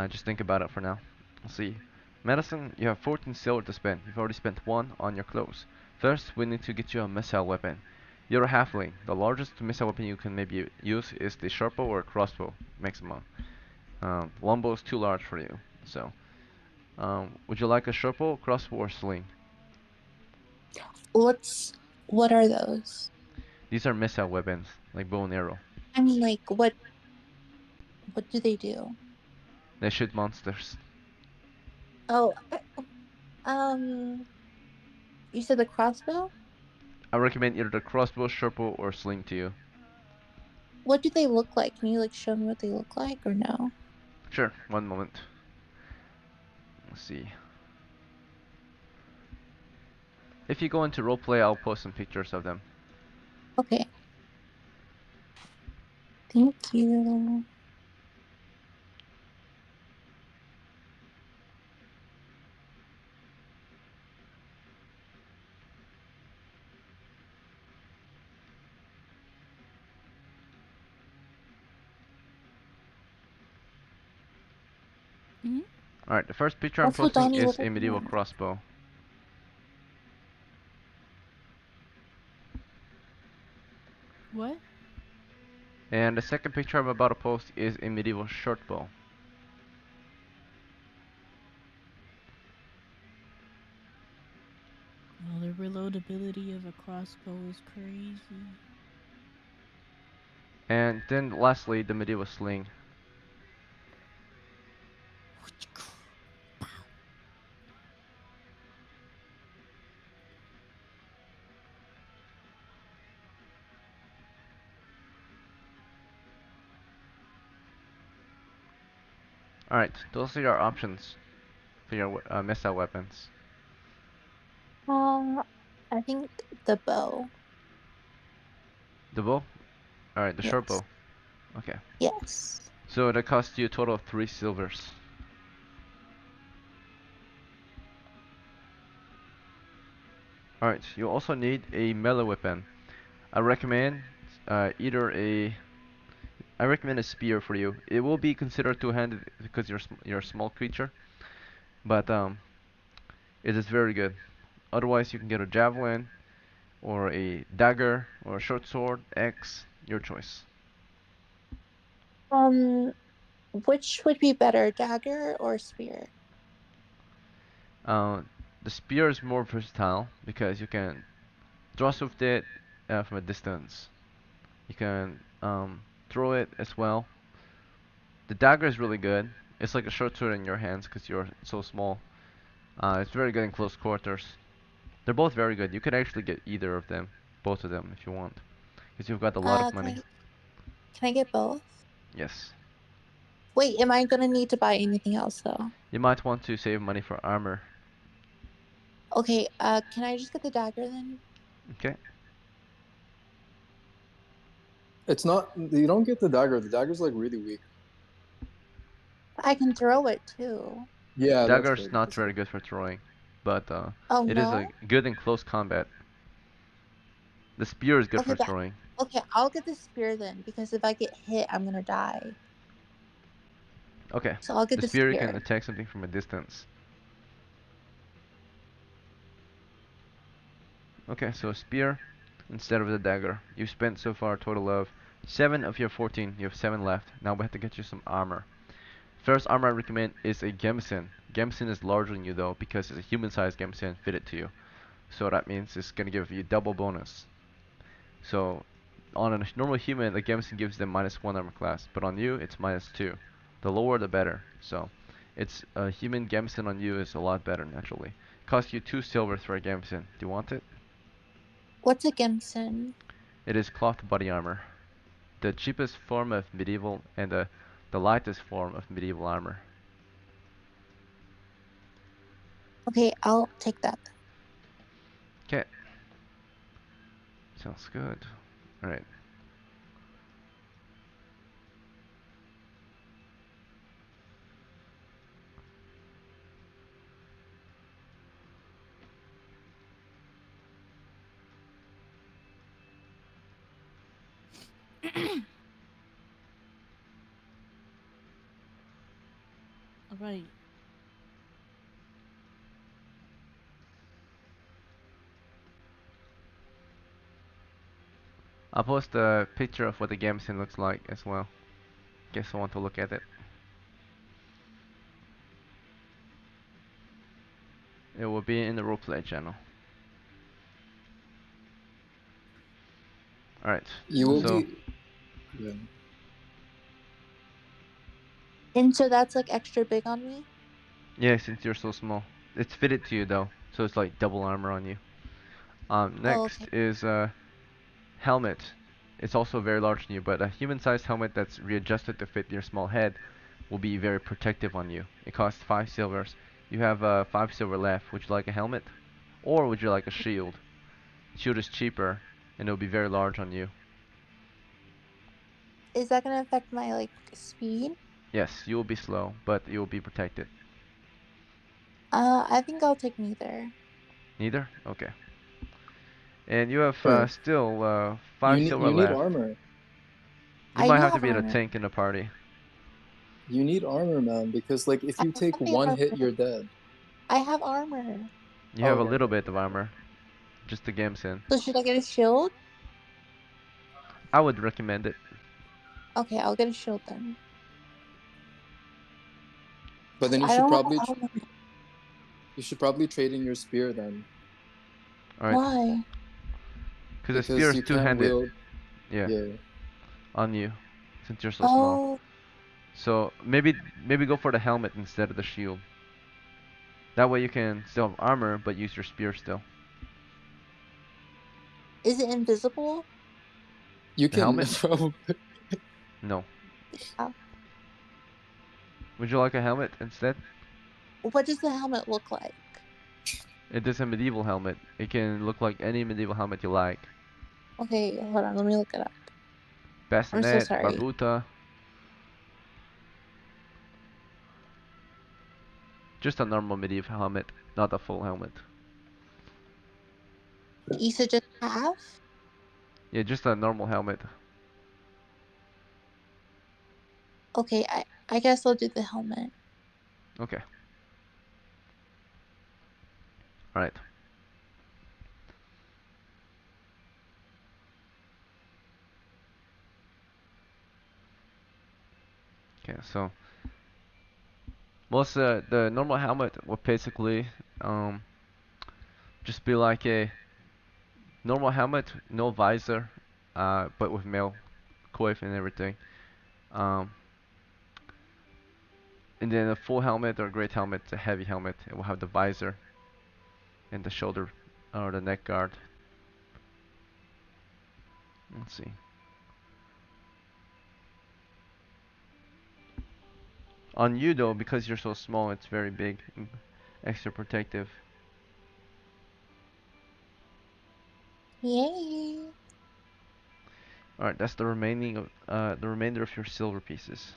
Just think about it for now. Let's see. Madison, you have 14 silver to spend. You've already spent 1 on your clothes. First, we need to get you a missile weapon. You're a halfling. The largest missile weapon you can maybe use is the sharpbow or crossbow maximum. Longbow is too large for you. So, would you like a sharpbow, crossbow, or sling? What are those? These are missile weapons, like bow and arrow. I mean, like, what do they do? They shoot monsters. Oh, um, you said the crossbow? I recommend either the crossbow, sharpbow, or sling to you. What do they look like? Can you like show me what they look like or no? Sure, one moment. Let's see. If you go into roleplay, I'll post some pictures of them. Okay. Thank you. Hmm? Alright, the first picture I'm Also, posting Donnie, is what a are medieval you? crossbow. What? And the second picture I'm about to post is a medieval shortbow. Well, the reloadability of a crossbow is crazy. And then lastly, the medieval sling. Alright, those are your options for your missile weapons. Uh, I think the bow. The bow? Alright, the short Yes. bow. Okay. Yes. So that costs you a total of 3 silvers. Alright, you also need a melee weapon. I recommend either a I recommend a spear for you. It will be considered two-handed because you're a small creature, but it is very good. Otherwise, you can get a javelin or a dagger or a short sword, axe, your choice. Um, which would be better, dagger or spear? Uh, the spear is more versatile because you can thrust with it from a distance. You can throw it as well. The dagger is really good. It's like a short sword in your hands because you're so small. It's very good in close quarters. They're both very good. You could actually get either of them, both of them, if you want, because you've got a lot of Can money. I get both? Yes. Wait, am I gonna need to buy anything else though? You might want to save money for armor. Okay, can I just get the dagger then? Okay. It's not. You don't get the dagger. The dagger's like really weak. I can throw it too. Yeah, that's Dagger's good. not That's very good. good for throwing, but Oh it is no? a good in close combat. The spear is good Okay, for but throwing. okay, I'll get the spear then because if I get hit, I'm gonna die. Okay. So I'll get The the spear can spear. attack something from a distance. Okay, so a spear. instead of the dagger. You've spent so far a total of 7 of your 14. You have 7 left. Now we have to get you some armor. First armor I recommend is a Gemson. Gemson is larger than you though because it's a human-sized Gemson fitted to you. So that means it's gonna give you double bonus. So on a normal human, a Gemson gives them -1 armor class, but on you it's -2. The lower the better. So it's a human Gemson on you is a lot better naturally. Costs you 2 silver for a Gemson. Do you want it? What's a Gimson? It is cloth body armor. The cheapest form of medieval and the lightest form of medieval armor. Okay, I'll take that. Okay. Sounds good. Alright. Alright. I'll post a picture of what the Gamson looks like as well. In case I want to look at it. It will be in the roleplay channel. Alright. You will So be. Yeah. And so that's like extra big on me? yeah, since you're so small. It's fitted to you though, so it's like double armor on you. Oh, Next okay. is helmet. It's also very large on you, but a human-sized helmet that's readjusted to fit your small head will be very protective on you. It costs 5 silvers. You have 5 silver left. Would you like a helmet? Or would you like a shield? Shield is cheaper, and it'll be very large on you. Is that gonna affect my like speed? Yes, you will be slow, but you will be protected. I think I'll take neither. Neither? Okay. And you have Sure. still You 5 need silver you need left. armor. You I might do have to have be the armor. tank in the party. You need armor, man, because like if I you take have the one hit, armor. you're dead. I have armor. You Oh, have a okay, little okay, bit okay, of okay. armor, just the Gamson. So should I get a shield? I would recommend it. Okay, I'll get a shield then. But then I don't have a helmet. you should probably trade in your spear then, Alright. Why? Because the spear because is you can't two-handed. wield. Yeah, Yeah. on you, since you're so small. Oh, So maybe go for the helmet instead of the shield. That way you can still have armor, but use your spear still. is it invisible? You The can helmet? probably. No. Yeah. Would you like a helmet instead? What does the helmet look like? It is a medieval helmet. It can look like any medieval helmet you like. Okay, hold on, let me look it up. I'm so Bassinet, sorry. barbuta. Just a normal medieval helmet, not a full helmet. You said just half? Yeah, just a normal helmet. Okay, I guess I'll do the helmet. Okay. Alright. Okay, so most the normal helmet will basically just be like a normal helmet, no visor, but with male coif and everything. Um, and then a full helmet or a great helmet, a heavy helmet, it will have the visor and the shoulder or the neck guard. Let's see. On you though, because you're so small, it's very big, and extra protective. Yay! All right, that's the remainder of your silver pieces.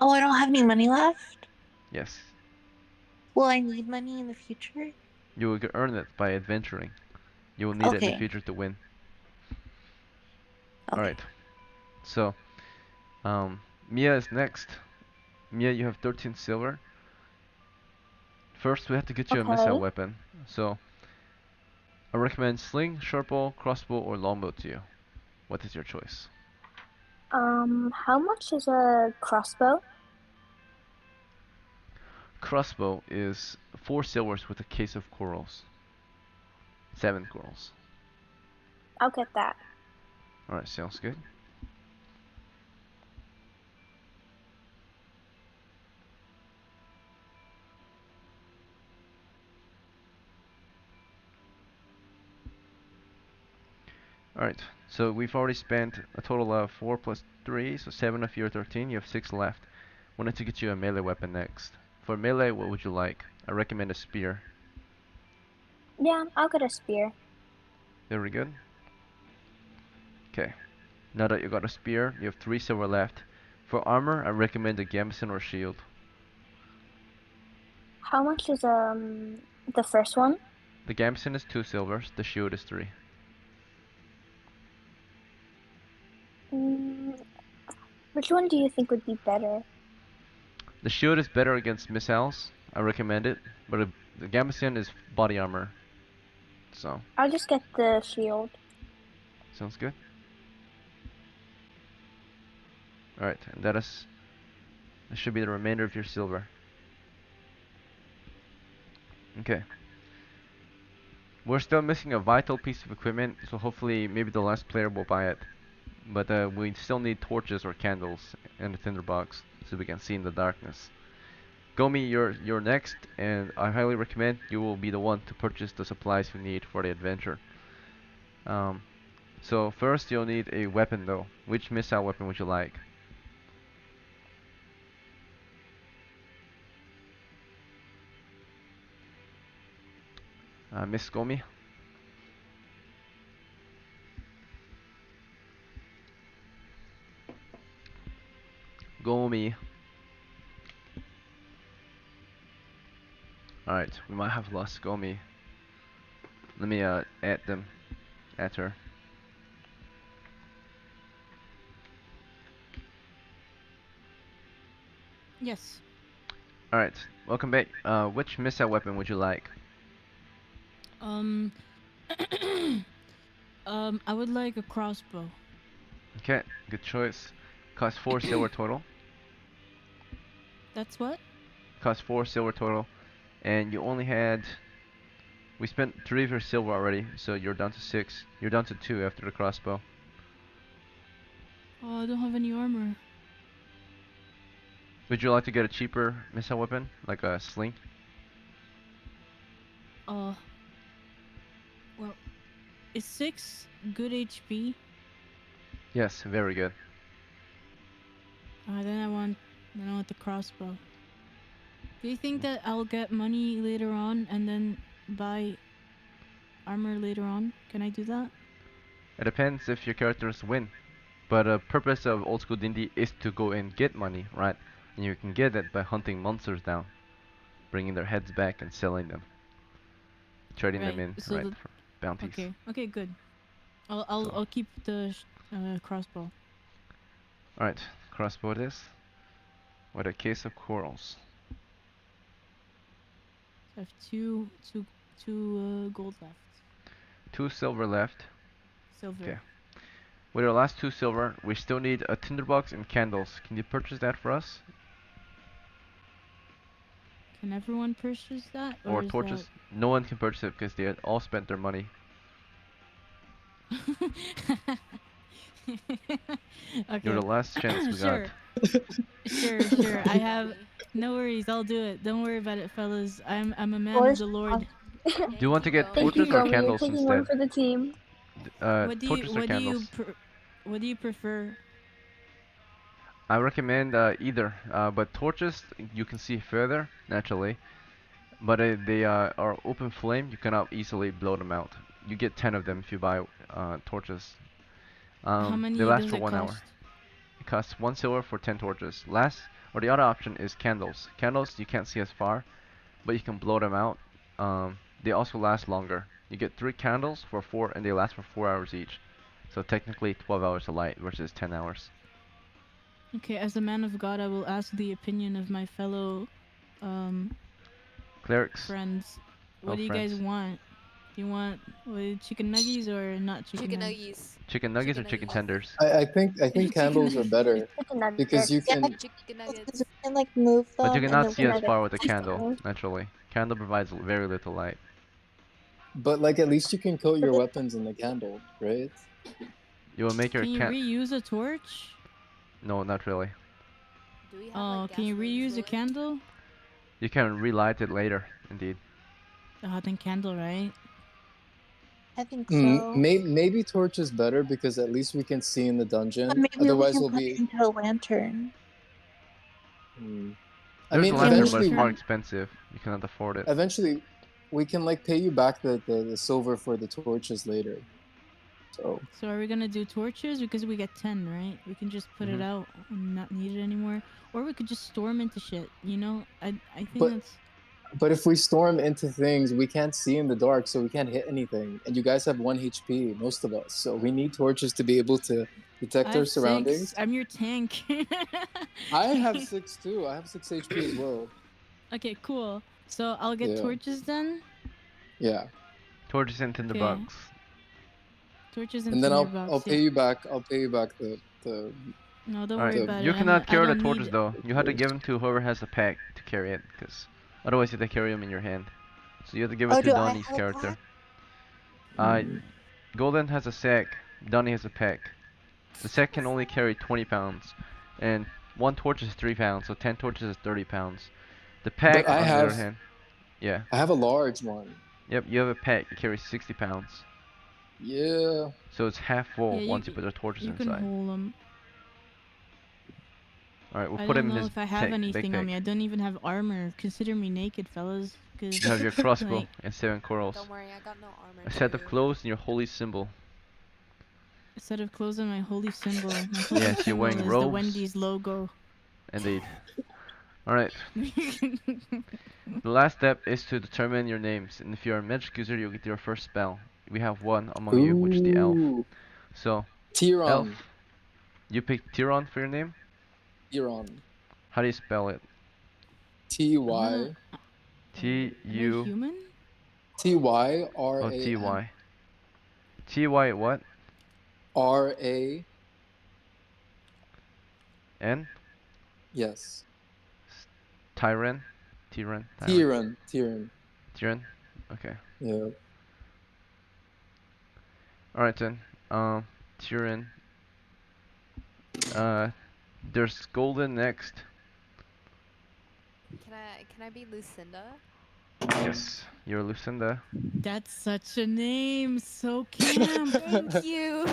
Oh, I don't have any money left? Yes, Will I need money in the future? you will earn it by adventuring. You will need it in the Okay, future to win. All okay. right. So, Mia is next. Mia, you have 13 silver. First, we have to get you a missile Okay. weapon. So, I recommend sling, shortbow, crossbow, or longbow to you. What is your choice? How much is a crossbow? Crossbow is 4 silvers with a case of corals. 7 corals. I'll get that. Alright, sounds good. Alright, so we've already spent a total of 4 plus 3, so 7 of your 13. You have 6 left. Wanted to get you a melee weapon next. For melee, what would you like? I recommend a spear. Yeah, I'll get a spear. Very good. Okay, now that you got a spear, you have 3 silver left. For armor, I recommend a gambeson or shield. How much is the first one? The gambeson is 2 silvers, the shield is 3. Which one do you think would be better? The shield is better against missiles, I recommend it, but the gambeson is body armor. So, I'll just get the shield. sounds good. Alright, and that should be the remainder of your silver. Okay. We're still missing a vital piece of equipment, so hopefully maybe the last player will buy it. But we still need torches or candles and a tinderbox so we can see in the darkness. Gomi, you're next, and I highly recommend you will be the one to purchase the supplies you need for the adventure. So first you'll need a weapon though. Which missile weapon would you like? Miss Gomi? Gomi. Alright, we might have lost Gomi. Let me add her. Yes. Alright, welcome back. Which missile weapon would you like? I would like a crossbow. Okay, good choice. Cost 4 silver total. That's what? Cost 4 silver total. And you only had... We spent 3 of your silver already, so you're down to 6. You're down to 2 after the crossbow. Oh, I don't have any armor. Would you like to get a cheaper missile weapon, like a sling? Well, is 6 good HP? Yes, very good. Then I want the crossbow. Do you think that I'll get money later on and then buy armor later on? Can I do that? It depends if your characters win. But the purpose of old school D&D is to go and get money, right? And you can get it by hunting monsters down, bringing their heads back and selling them, trading them in, so right, for bounties. Okay, good. So- I'll keep the crossbow. Alright, crossbow it is, with a case of corals. I have two gold left. 2 silver left. Silver. Okay. With our last 2 silver, we still need a tinderbox and candles. Can you purchase that for us? Can everyone purchase that? Or is torches? No one can purchase it because they had all spent their money. Okay. You're the last chance we Sure. got. Sure. I have no worries. I'll do it. Don't worry about it, fellas. I'm a man of Course. the Lord. Do you want to get Thank you, torches or Gomi. You're candles taking one instead? for the team. Torches or candles? What do you prefer? I recommend either, but torches you can see further naturally, but they are open flame. You cannot easily blow them out. You get 10 of them if you buy torches. How many They last does for it 1 cost? hour. It costs 1 silver for 10 torches. The other option is candles. Candles you can't see as far, but you can blow them out. They also last longer. You get 3 candles for 4, and they last for 4 hours each. So technically 12 hours of light versus 10 hours. Okay, as a man of God, I will ask the opinion of my fellow Clerics. friends. Oh, What do you guys friends. want? You want chicken nuggies or not chicken, Chicken nuggets? nuggies. Chicken nuggets or chicken nuggets. tenders? I think candles are better Chicken nuggets. because you Yeah, can. Chicken because nuggets. we can like move But you them and cannot then see we as can far with a see candle, them. naturally. Candle provides very little light. But like at least you can coat your weapons in the candle, right? You will make your Can you reuse a torch? No, not really. Do we have Oh, like can you gasoline reuse a fluid? candle? You can relight it later, indeed. Oh, then candle, right? I think so. Maybe torch is better because at least we can see in the But dungeon. maybe we Otherwise, can we'll put it be. into a lantern. I There's mean, a Can we lantern, but it's more eventually, have expensive. You cannot afford it. eventually, we can like pay you back the silver for the torches later. So So are we gonna do torches because we get 10, right? We can just put it Mhm. out and not need it anymore, or we could just storm into shit. You know, I think But- that's. But if we storm into things, we can't see in the dark, so we can't hit anything. And you guys have 1 HP, most of us. So we need torches to be able to detect I our have 6. surroundings. I'm your tank. I have 6 too. I have 6 HP as well. Okay, cool. So I'll get Yeah. torches then. Yeah. Torches and Okay. tinderbox. Torches and And then tinderbox. I'll pay you back. I'll pay you back the No, don't Alright, worry the- about you it. cannot I carry the don't torches need. though. You have to give them to whoever has the pack to carry it, because otherwise you have to carry them in your hand. So you have to give it Oh, to do I Donnie's have a character. pack? Golden has a sack, Donnie has a pack. The sack can only carry 20 pounds, and one torch is 3 pounds, so 10 torches is 30 pounds. The pack, But I on the other have hand, yeah, I have a large one. yep, you have a pack, it carries 60 pounds. Yeah. So it's half full Yeah, once you put the torches you can inside. hold them. Alright, we'll I put don't him in know his if I have big anything on pack. me. I don't even have armor. Consider me naked, fellas. Cause You have your crossbow like, and 7 corals. Don't worry, I got no armor. A set of too. clothes and your holy symbol. a set of clothes and my holy symbol. My holy Yes, you're symbol wearing is the robes. Wendy's logo. Indeed. Alright, the last step is to determine your names, and if you're a magic user, you'll get your first spell. We have one among you, which is the elf. Ooh. So, Tyron. elf, you picked Tyron for your name? Tyron. How do you spell it? Ty. T Am I U human? Tyran. oh T Y. T Y what? Ra. N? Yes. Tyran? Tyran? Tyran. Tyran? Okay. Yeah. Alright then. Tyran. There's Golden next. Can I be Lucinda? Yes. You're Lucinda. That's such a name. So camp. Thank you.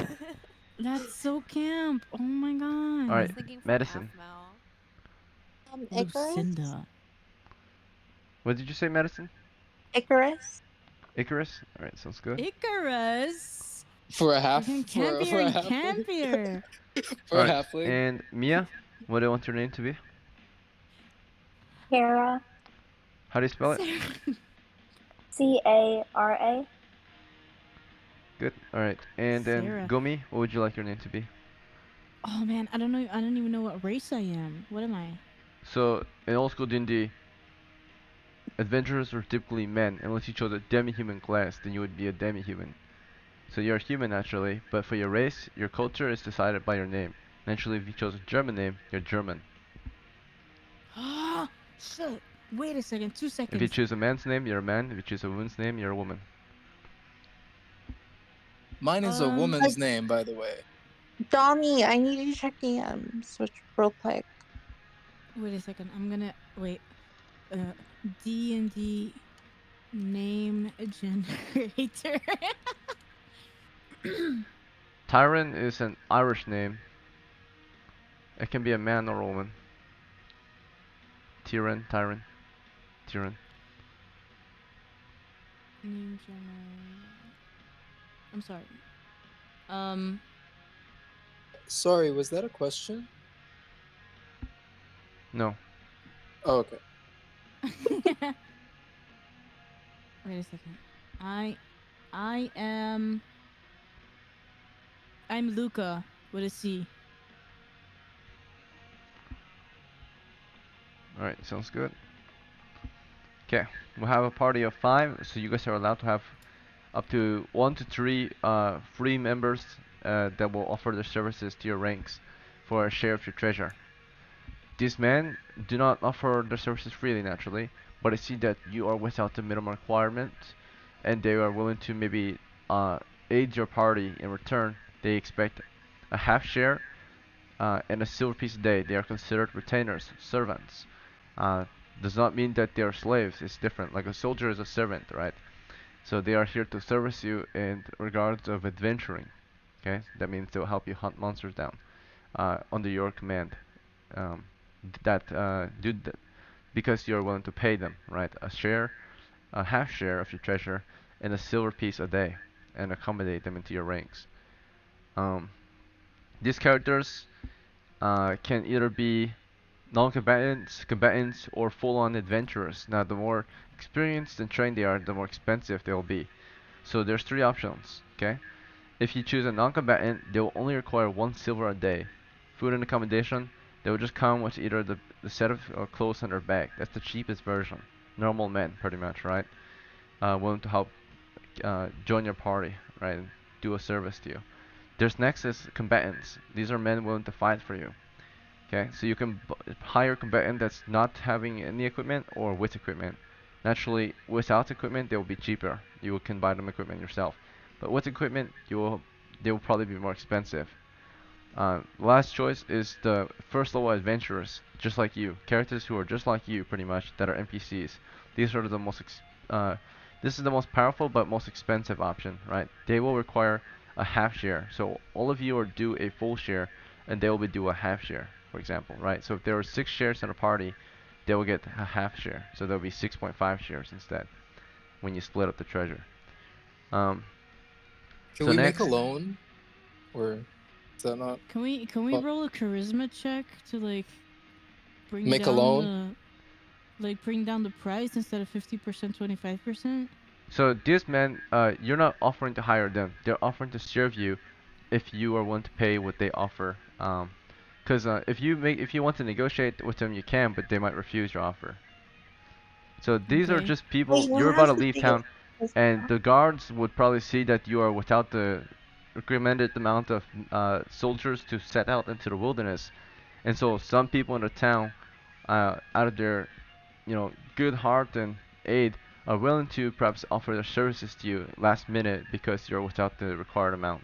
That's so camp. Oh my god. I was Alright, thinking from Madison. Aphmau. Icarus? Lucinda. What did you say, Madison? Icarus? Icarus? Alright, sounds good. Icarus. For a half. Fucking For campier a and halfling. campier. For a Alright, halfling. and Mia? What do you want your name to be? Kara. How do you spell it? Cara. Good. Alright, and then Sarah. Gumi, what would you like your name to be? Oh man, I don't know. I don't even know what race I am. What am I? So, in old school D&D, adventurers were typically men. Unless you chose a demi-human class, then you would be a demi-human. So you're a human naturally, but for your race, your culture is decided by your name. Naturally, if you chose a German name, you're German. Ah, shit. Wait a second. 2 seconds. If you choose a man's name, you're a man. If you choose a woman's name, you're a woman. Mine is a woman's name, by the way. Donnie, I need you to check the switch real quick. Wait a second. I'm gonna wait. D&D name generator. Tyron is an Irish name. It can be a man or a woman. Tyron. Name generator. I'm sorry. Sorry, was that a question? No. Oh, okay. Wait a second. I'm Luca with a C. Alright, sounds good. Okay, we'll have a party of 5, so you guys are allowed to have up to 1 to 3 free members that will offer their services to your ranks for a share of your treasure. These men do not offer their services freely, naturally, but I see that you are without the minimum requirement, and they are willing to maybe aid your party in return. They expect a half share and a silver piece a day. They are considered retainers, servants. Does not mean that they are slaves. It's different. Like a soldier is a servant, right? So they are here to service you in regards of adventuring. Okay, that means they'll help you hunt monsters down under your command. Um, because you're willing to pay them, right? A half share of your treasure, and a silver piece a day, and accommodate them into your ranks. Um, these characters can either be non-combatants, combatants, or full-on adventurers. Now, the more experienced and trained they are, the more expensive they will be. So there's 3 options, okay? If you choose a non-combatant, they will only require 1 silver a day. Food and accommodation, they will just come with either the set of clothes and their bag. That's the cheapest version. Normal men, pretty much, right? Willing to help join your party, right? And do a service to you. There's next is combatants. These are men willing to fight for you. Okay, so you can hire a combatant that's not having any equipment or with equipment. Naturally, without equipment, they will be cheaper. You can buy them equipment yourself. But with equipment, they will probably be more expensive. Last choice is the first level adventurers, just like you. Characters who are just like you, pretty much, that are NPCs. These are the most this is the most powerful but most expensive option, right? They will require a half share. So all of you are due a full share, and they will be due a half share, for example, right? So if there are 6 shares in a party, they will get a half share. So there'll be 6.5 shares instead when you split up the treasure. Can So we make next, a loan? Or is that not Can we Oh. roll a charisma check to like bring Make a down loan? bring down the price instead of 50%, 25%? so these men, you're not offering to hire them. They're offering to serve you if you are willing to pay what they offer. Because if you want to negotiate with them, you can, but they might refuse your offer. So these are Okay. just Wait, people. who You're about has to to leave do town, this? and the guards would probably see that you are without the recommended amount of soldiers to set out into the wilderness, and so some people in the town, out of their, good heart and aid, are willing to perhaps offer their services to you last minute because you're without the required amount.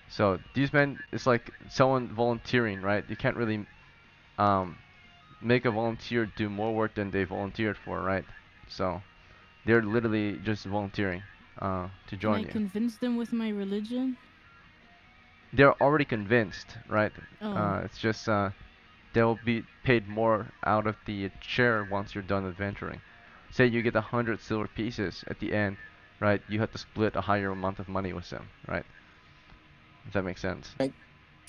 So these men, it's like someone volunteering, right? You can't really um, make a volunteer do more work than they volunteered for, right? So they're literally just volunteering to Can join I you. convince them with my religion? They're already convinced, right? Oh. It's just they'll be paid more out of the share once you're done adventuring. Say you get 100 silver pieces at the end, right? You have to split a higher amount of money with them, right? If that makes sense.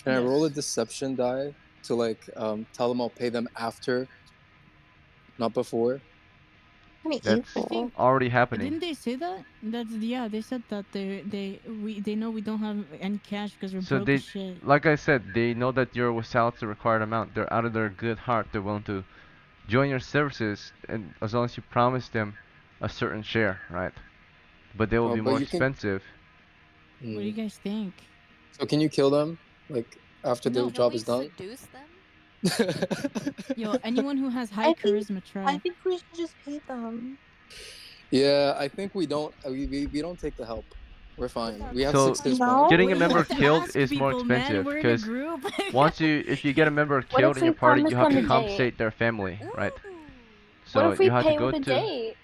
Can I roll a Yes. deception die to like tell them I'll pay them after, not before? Kind of That's I evil. think already happening. didn't they say that? They said that they know we don't have any cash because we're So broke as they, shit. like I said, they know that you're without the required amount. They're out of their good heart. They're willing to join your services, and as long as you promise them a certain share, right? But they will Oh, be but more you can. expensive. What do you guys think? So can you kill them like after the No. Can job we is done? seduce them? Yo, anyone who has high charisma, I try. think we should just pay them. Yeah, I think we don't. We don't take the help. We're With fine. our We have So 6 hit No? points. getting a We member have to killed ask is more people, man. expensive We're in a because group. if you get a member What killed if in we your party, promise you have them to a date? compensate their family, right? Ooh. What So if we you have to pay go with a to date?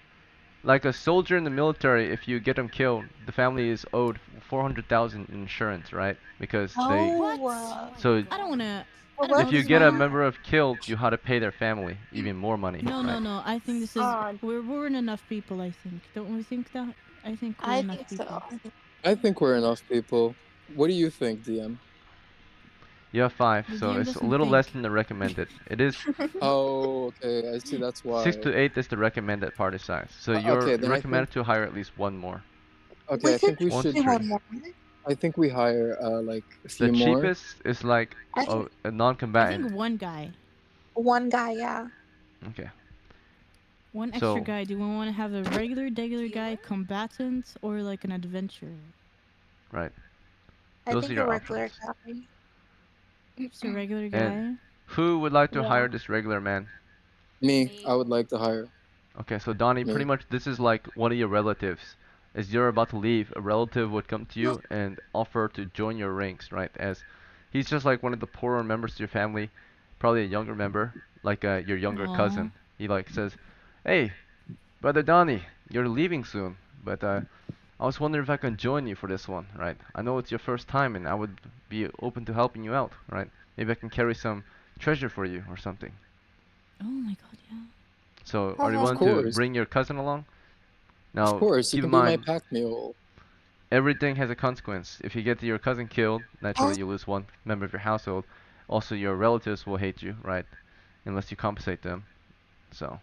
like a soldier in the military. If you get them killed, the family is owed 400,000 in insurance, right? Because they. No. What? Oh my So I don't wanna. Well, I don't what know. if if you This get a one. member of killed, you have to pay their family even more money, No, right? no. I think this is. Uh, We're enough people. I think. Don't we think that? I think we're I enough think people. so. I think we're enough people. What do you think, DM? You have 5, The so DM it's a doesn't little less think. than the recommended. It is Oh, okay. I see. That's 6 why. to 8 is the recommended party size. So you're Okay, then I think. recommended to hire at least one more. Okay, We I could think we 1 to should. do 3. one more. I think we hire like a The few more. cheapest is like I a I non-combatant. think one guy. one guy, yeah. Okay. One extra So guy. Do we want to have a regular guy, combatant, or like an adventurer? right, I those are think a your regular options. guy. Just a regular And guy. who would like to Yeah. hire this regular man? Me, I would like to hire Okay, so Donnie, pretty me. much this is like one of your relatives. As you're about to leave, a relative would come to you and offer to join your ranks, right? As he's just like one of the poorer members of your family, probably a younger member, like your younger Aw. cousin. He like says, "Hey, brother Donnie, you're leaving soon, but I was wondering if I can join you for this one, right? I know it's your first time, and I would be open to helping you out, right? Maybe I can carry some treasure for you or something." Oh my god, yeah. So, are you Of willing Uh-huh. to course, bring your cousin along? of Now, course. You keep in can be my mind, pack mule. everything has a consequence. If you get your cousin killed, naturally you lose one member of your household. Also, your relatives will hate you, right? Unless you compensate them. So,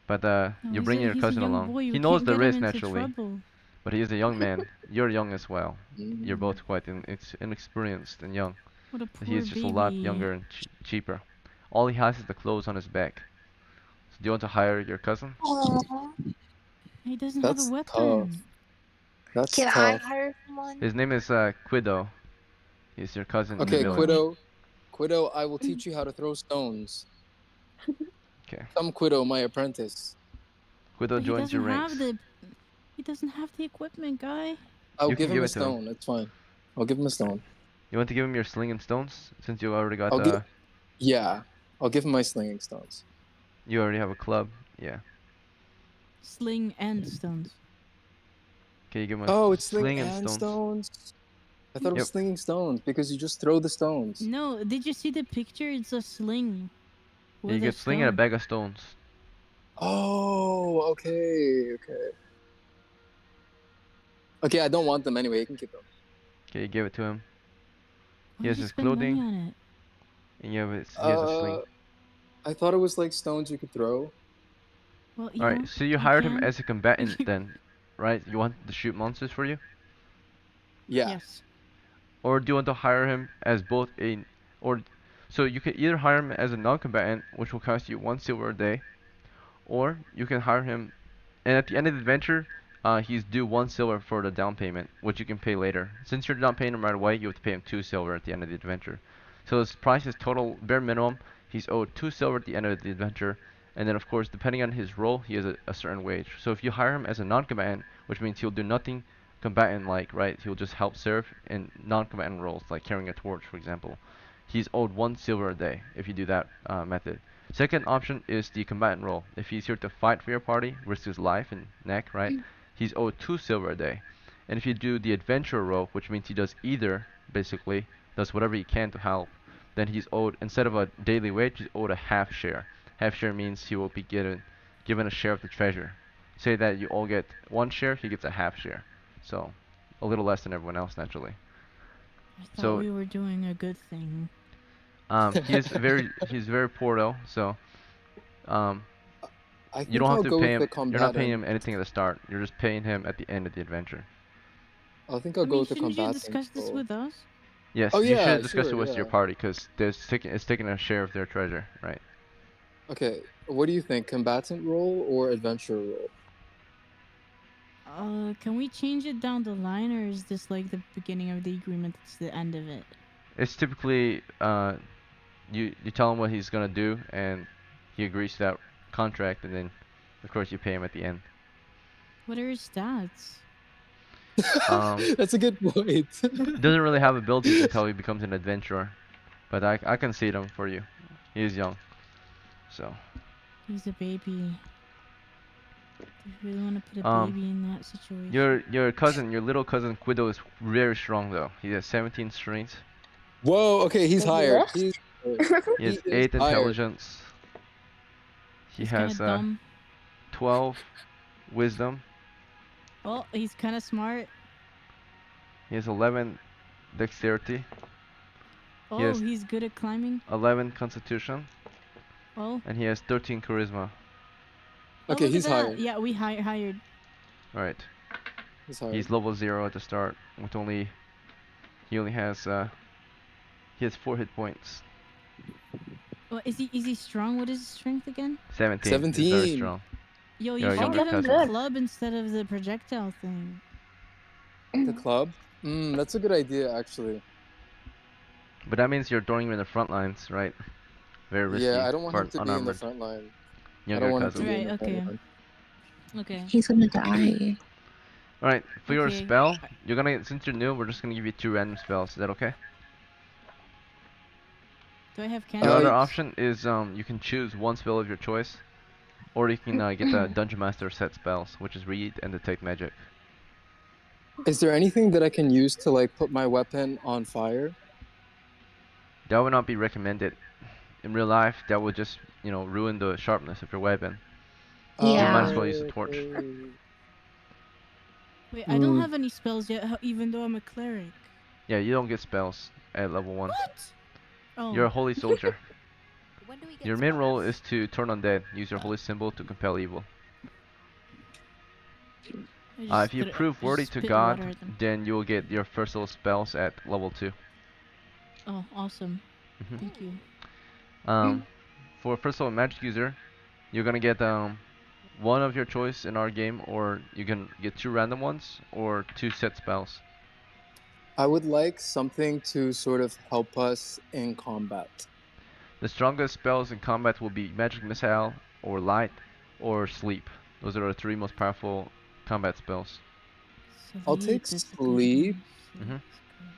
but No, you bring your he's a cousin young along. boy. He We knows can't the get him risk into naturally, trouble. but he is a young man. You're young as well. You're Mm. both quite inexperienced and young. What a He poor is just a lot baby. younger and cheaper. All he has is the clothes on his back. So, do you want to hire your cousin? Aw. He doesn't have a That's tough. weapon. That's Can I tough. hire someone? His name is Quido. He's your cousin in the Okay, village. Mm. Quido, I will teach you how to throw stones. Okay. Come, Quido, my apprentice. Quido But he joins your doesn't have ranks. the equipment, guy. I'll You give can him give a it to him. stone. It's fine. I'll give him a stone. You want to give him your sling and stones since you already got I'll get. Yeah, I'll give him my slinging stones. you already have a club. Yeah. Sling and stones. Okay, you give him a Oh, it's sling sling and and stones. stones. I thought it was Yep. slinging stones because you just throw the stones. No, did you see the picture? It's a sling And you with a get sling and a stone. bag of stones. Oh, okay. Okay, I don't want them anyway. You can keep them. Okay, you give it to him. Why He did has you his spend money clothing, on it? and he has a Uh, sling. I thought it was like stones you could throw. Well, All right. yeah, So you you hired him can. as a combatant then, right? You want to shoot monsters for you, Yeah. Yes. or do you want to hire him as both a, or, so you can either hire him as a non-combatant, which will cost you 1 silver a day, or you can hire him, and at the end of the adventure, he's due 1 silver for the down payment, which you can pay later. Since you're not paying him right away, you have to pay him 2 silver at the end of the adventure. So his price is total bare minimum. He's owed 2 silver at the end of the adventure, and then of course, depending on his role, he has a certain wage. So if you hire him as a non-combatant, which means he'll do nothing combatant-like, right? He'll just help serve in non-combatant roles, like carrying a torch, for example. He's owed 1 silver a day if you do that method. Second option is the combatant role. If he's here to fight for your party, risk his life and neck, right? He's owed 2 silver a day. And if you do the adventurer role, which means he does either, basically, does whatever he can to help, then he's owed, instead of a daily wage, he's owed a half share. Half share means he will be given a share of the treasure. Say that you all get 1 share, he gets a half share. So, a little less than everyone else, naturally. I thought So, we were doing a good thing. he's very poor though, so um, I you don't think have I'll to go pay with him. the You're not paying him combatant. anything at the start. You're just paying him at the end of the adventure. I think I'll I go mean, with the shouldn't you combatant discuss this role. with us? Yes, Oh you yeah, should discuss it sure, with your yeah. party because it's taking a share of their treasure, right? Okay, what do you think? Combatant role or adventurer role? Can we change it down the line, or is this like the beginning of the agreement? It's the end of it. It's typically you tell him what he's gonna do and he agrees to that contract, and then of course you pay him at the end. What are his stats? That's a good point. He doesn't really have abilities until he becomes an adventurer, but I can see them for you. He is young, so He's a baby. Do you really want to put a um. baby in that situation? Your little cousin Quido is very strong though. He has 17 strength. Whoa, okay, he's Does he hired. lift? He's hired. He He has is 8 hired. intelligence. He He's kind has of dumb. 12 wisdom. Well, he's kind of smart. He has 11 dexterity. He Oh, has he's good at climbing. 11 constitution, Oh, and he has 13 charisma. oh, Okay, look at he's that. hired. Yeah, we hired. Right. He's hired. He's level 0 at the start with only he only has he has 4 hit points. What is he strong? What is his strength again? 17. He's very 17. strong. Yo, Your you should younger give him the cousin. club instead of the projectile thing. The club? That's a good idea, actually. But that means you're throwing him in the front lines, right? Very risky Yeah, I don't want for him an to be in the unarmored front line. I younger don't want him to cousin. be in Right. the front Okay. line. Okay. He's gonna die. Alright, for your Okay. spell, you're gonna, since you're new, we're just gonna give you 2 random spells. Is that okay? Do I have Your candy? other option is you can choose one spell of your choice, or you can get the Dungeon Master set spells, which is read and detect magic. Is there anything that I can use to like put my weapon on fire? That would not be recommended. In real life, that would just, ruin the sharpness of your weapon. So you might Yeah. as well use a torch. Okay. Wait, I don't Hmm. have any spells yet, even though I'm a cleric. Yeah, you don't get spells at level 1. What? Oh. You're a holy soldier. When do we get Your main role spells? is to turn undead. Use your holy symbol to compel evil. If you prove worthy to God, then you will get your first level spells at level 2. Oh, awesome. Mhm. Thank you. For first level magic user, you're gonna get one of your choice in our game, or you can get 2 random ones, or 2 set spells. I would like something to sort of help us in combat. The strongest spells in combat will be magic missile, or light, or sleep. Those are the 3 most powerful combat spells. I'll take Sleep is a good sleep. one. Mhm. Sleep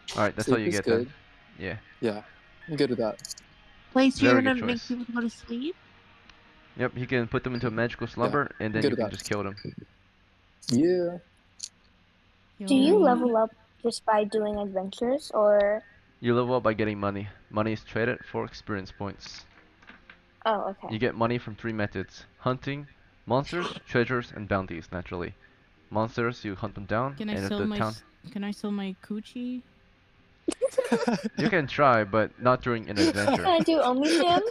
is Alright, that's all Sleep you is get good. then. Yeah, Yeah, I'm good with that. Wait, so you're very good gonna make choice. people go to sleep? Yep, you can put them into a magical Yeah, slumber, and I'm then good you with can that. just kill them. Yeah. good. Do you Yo. level up just by doing adventures, or? You level up by getting money. Money is traded for experience points. Oh, okay. You get money from 3 methods: hunting, monsters, treasures, and bounties, naturally. Monsters, you hunt them down, Can I and if sell the my town... Can I sell my coochie? You can try, but not during an adventure. Can I do OnlyFans?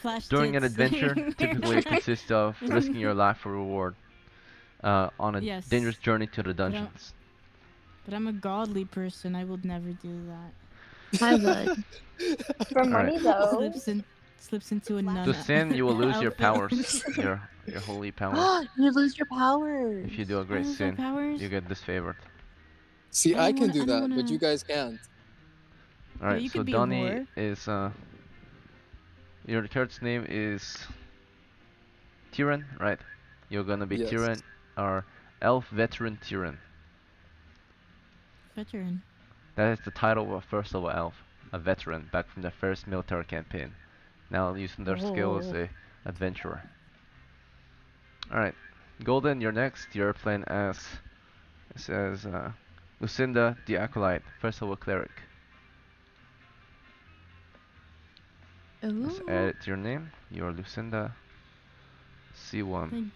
Flash During an tits. adventure, typically it consists of risking your life for reward on a Yes. dangerous journey to the dungeons. But I'm a godly person. I would never do that. I would. For Alright. money, though. Slips into a Flash. To nun sin, you will lose your outfit. powers, your holy powers. You lose your powers. If you do a I great lose my sin, powers. you get disfavored. See, I I don't can wanna. do I don't that, but wanna. you guys can't. Alright, you so could be a Donnie whore. is your character's name is Tyran, right? You're gonna be Yes. Tyran, or Elf Veteran Tyran. Veteran. That is the title of a first level elf, a veteran back from their first military campaign. Now using their skill as Oh. a adventurer. Alright, Golden, you're next. You're playing as, it says, Lucinda the Acolyte, first level cleric. Let's add Ooh. it to your name. You're Lucinda C1. Like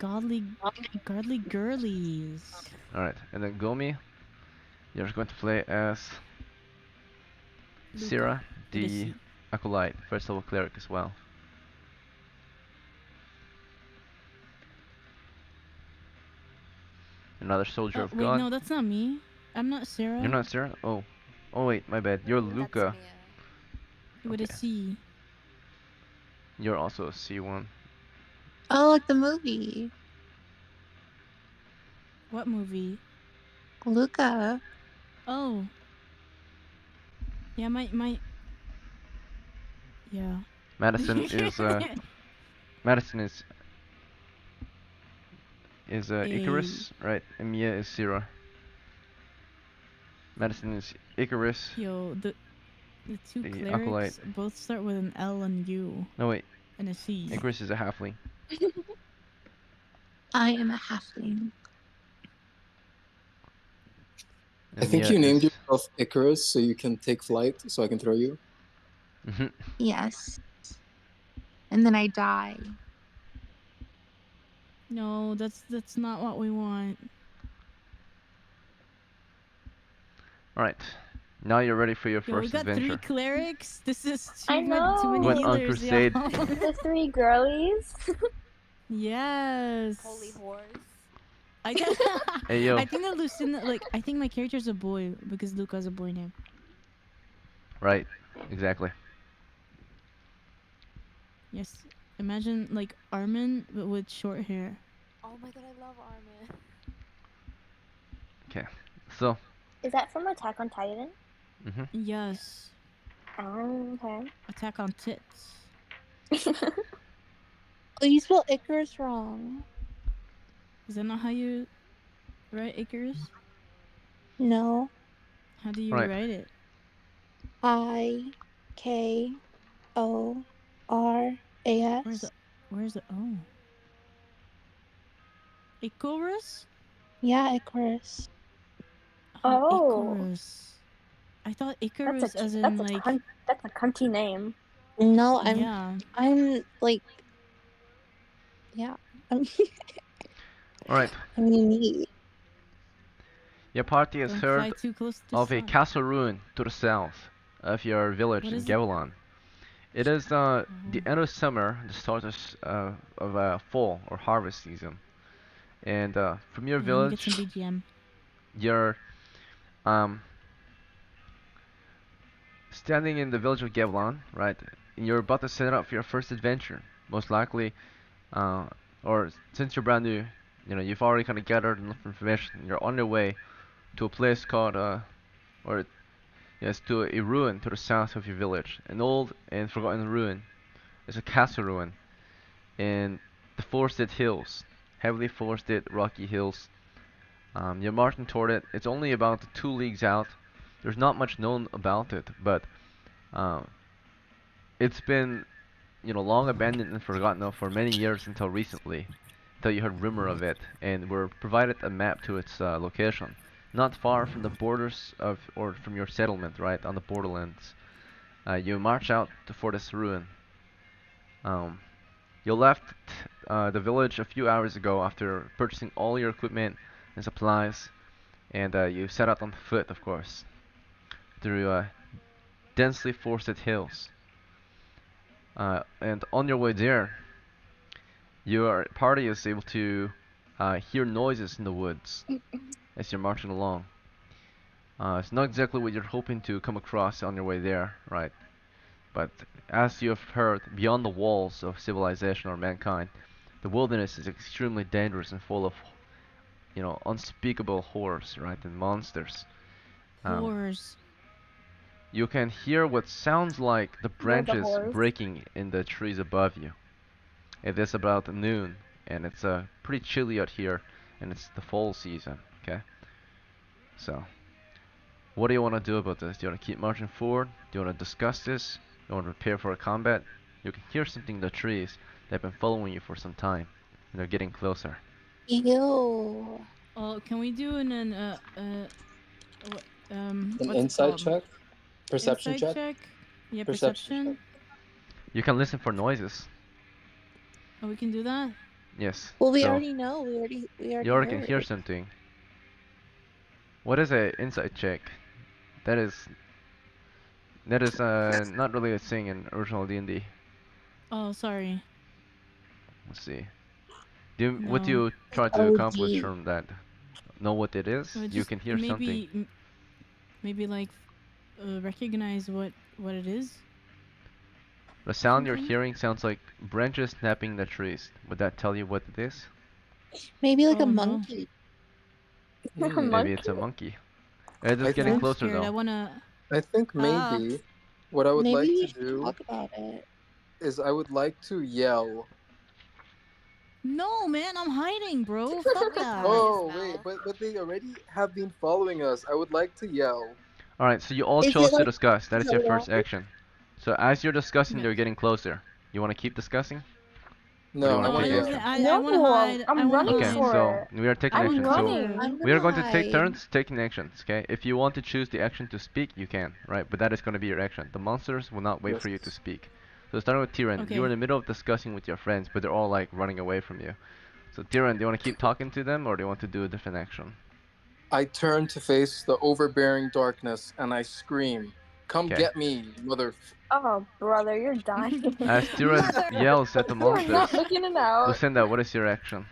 godly girlies. Alright, and then Gomi, you're going to play as Luca. Syrah With a the C. Acolyte, first level cleric as well. Another soldier of Wait, God. no, that's not me. I'm not Sarah. You're not Syrah? Oh wait, my bad. You're That's Luca. Mia. With Okay. a C. You're also a C1. Oh, like the movie. What movie? Luca. Oh. Yeah, my. Yeah. Madison is Madison is Icarus, right? And Mia is Syrah. Madison is Icarus. Yo, the two The clerics acolyte. both start with an L and U No wait, and a C. Icarus is a halfling. I am a halfling. And I think Mia you named is... yourself Icarus so you can take flight so I can throw you. Mhm. Yes. And then I die. No, that's not what we want. Alright. Now you're ready for your Yo, we first got 3 adventure. clerics. This is I too many Went on healers, crusade. y'all. The 3 girlies. Yes. Holy whores. I Hey yo, I think that Lucinda, I think my character's a boy because Luca's a boy name. Right. Exactly. Yes. Imagine like Armin but with short hair. Oh my god, I love Armin. Okay. So. Is that from Attack on Titan? Mhm. Yes. Oh, okay. Attack on tits. Oh, you spelled Icarus wrong. Is that not how you write Icarus? No. How do you Right. write it? Ikors. Where's the O? Icarus? Yeah, Icarus. Oh, Oh, Icarus. I thought that's a Icarus as in that's a like that's a cunty name. No, yeah. I'm like, yeah, I'm, All right. I'm unique. Your party has Don't fly heard too close to the of a sun. castle ruin to the south of your village What in is it? Gavilan. It is Oh. the end of summer, the start of fall or harvest season. And from your Yeah, let me get some village, BGM. you're um, standing in the village of Gavilan, right? And you're about to set out for your first adventure. Most likely, uh, or since you're brand new, you've already kind of gathered enough information. You're on your way to a place called, or yes, to a ruin to the south of your village. An old and forgotten ruin. It's a castle ruin in the forested hills, heavily forested rocky hills. You're marching toward it. It's only about 2 leagues out. There's not much known about it, but uh, it's been, long abandoned and forgotten of for many years until recently, until you heard rumor of it, and were provided a map to its location, not far from the borders of, or from your settlement, right on the borderlands. You march out for this ruin. Um, you left the village a few hours ago after purchasing all your equipment and supplies, and you set out on foot, of course, through densely forested hills. And on your way there, your party is able to hear noises in the woods as you're marching along. It's not exactly what you're hoping to come across on your way there, right? But as you have heard, beyond the walls of civilization or mankind, the wilderness is extremely dangerous and full of, unspeakable horrors, right, and monsters. Um, Whores. you can hear what sounds like the They're the branches whores. breaking in the trees above you. It is about noon, and it's pretty chilly out here, and it's the fall season, okay? So, what do you want to do about this? Do you want to keep marching forward? Do you want to discuss this? Do you want to prepare for a combat? You can hear something in the trees. They've been following you for some time, and they're getting closer. Ew. Oh, can we do what An what's it insight called? check, perception Insight check, check? Yeah, perception check. perception. You can listen for noises. Oh, we can do that. Yes. Well, we So already know. We you already already can hear heard. something. What is a insight check? That is not really a thing in original D&D. Oh, sorry. Let's see. What do No. you try to accomplish OG. from that? Know what it is? You Just can hear something. maybe like recognize what it is. The sound you're something? hearing sounds like branches snapping in the trees. Would that tell you what it is? Maybe like a Oh no. monkey. A Hmm. Maybe monkey? it's a monkey. It is I getting think I'm closer scared. I though. wanna. I think Ah. maybe what I would Maybe like to we should do talk about it. is I would like to yell. No, man, I'm hiding, bro. Fuck that. Oh wait, Mouth. but they already have been following us. I would like to yell. Alright, so you all Is it chose to like discuss. That is your first Hawaii? action. So as you're discussing, Yeah. they're getting closer. You want to keep discussing? Or do you No, I want No, to want I to take don't yell. think. action? I No, wanna hide. I I'm wanna running Okay, hide. so for it. we are taking I I'm want action. So running. cover. we are going to take hide. turns taking actions, okay? If you want to choose the action to speak, you can, right? But that is going to be your action. The monsters will not wait Yes. for you to speak. So starting with Tyrion, you're Okay. in the middle of discussing with your friends, but they're all like running away from you. So Tyrion, do you want to keep talking to them, or do you want to do a different action? I turn to face the overbearing darkness and I scream, "Come Okay. get me, mother!" Oh, brother, you're dying. As Tyrion Mother, yells at the you are not monsters, making it out. Lucinda, what is your action?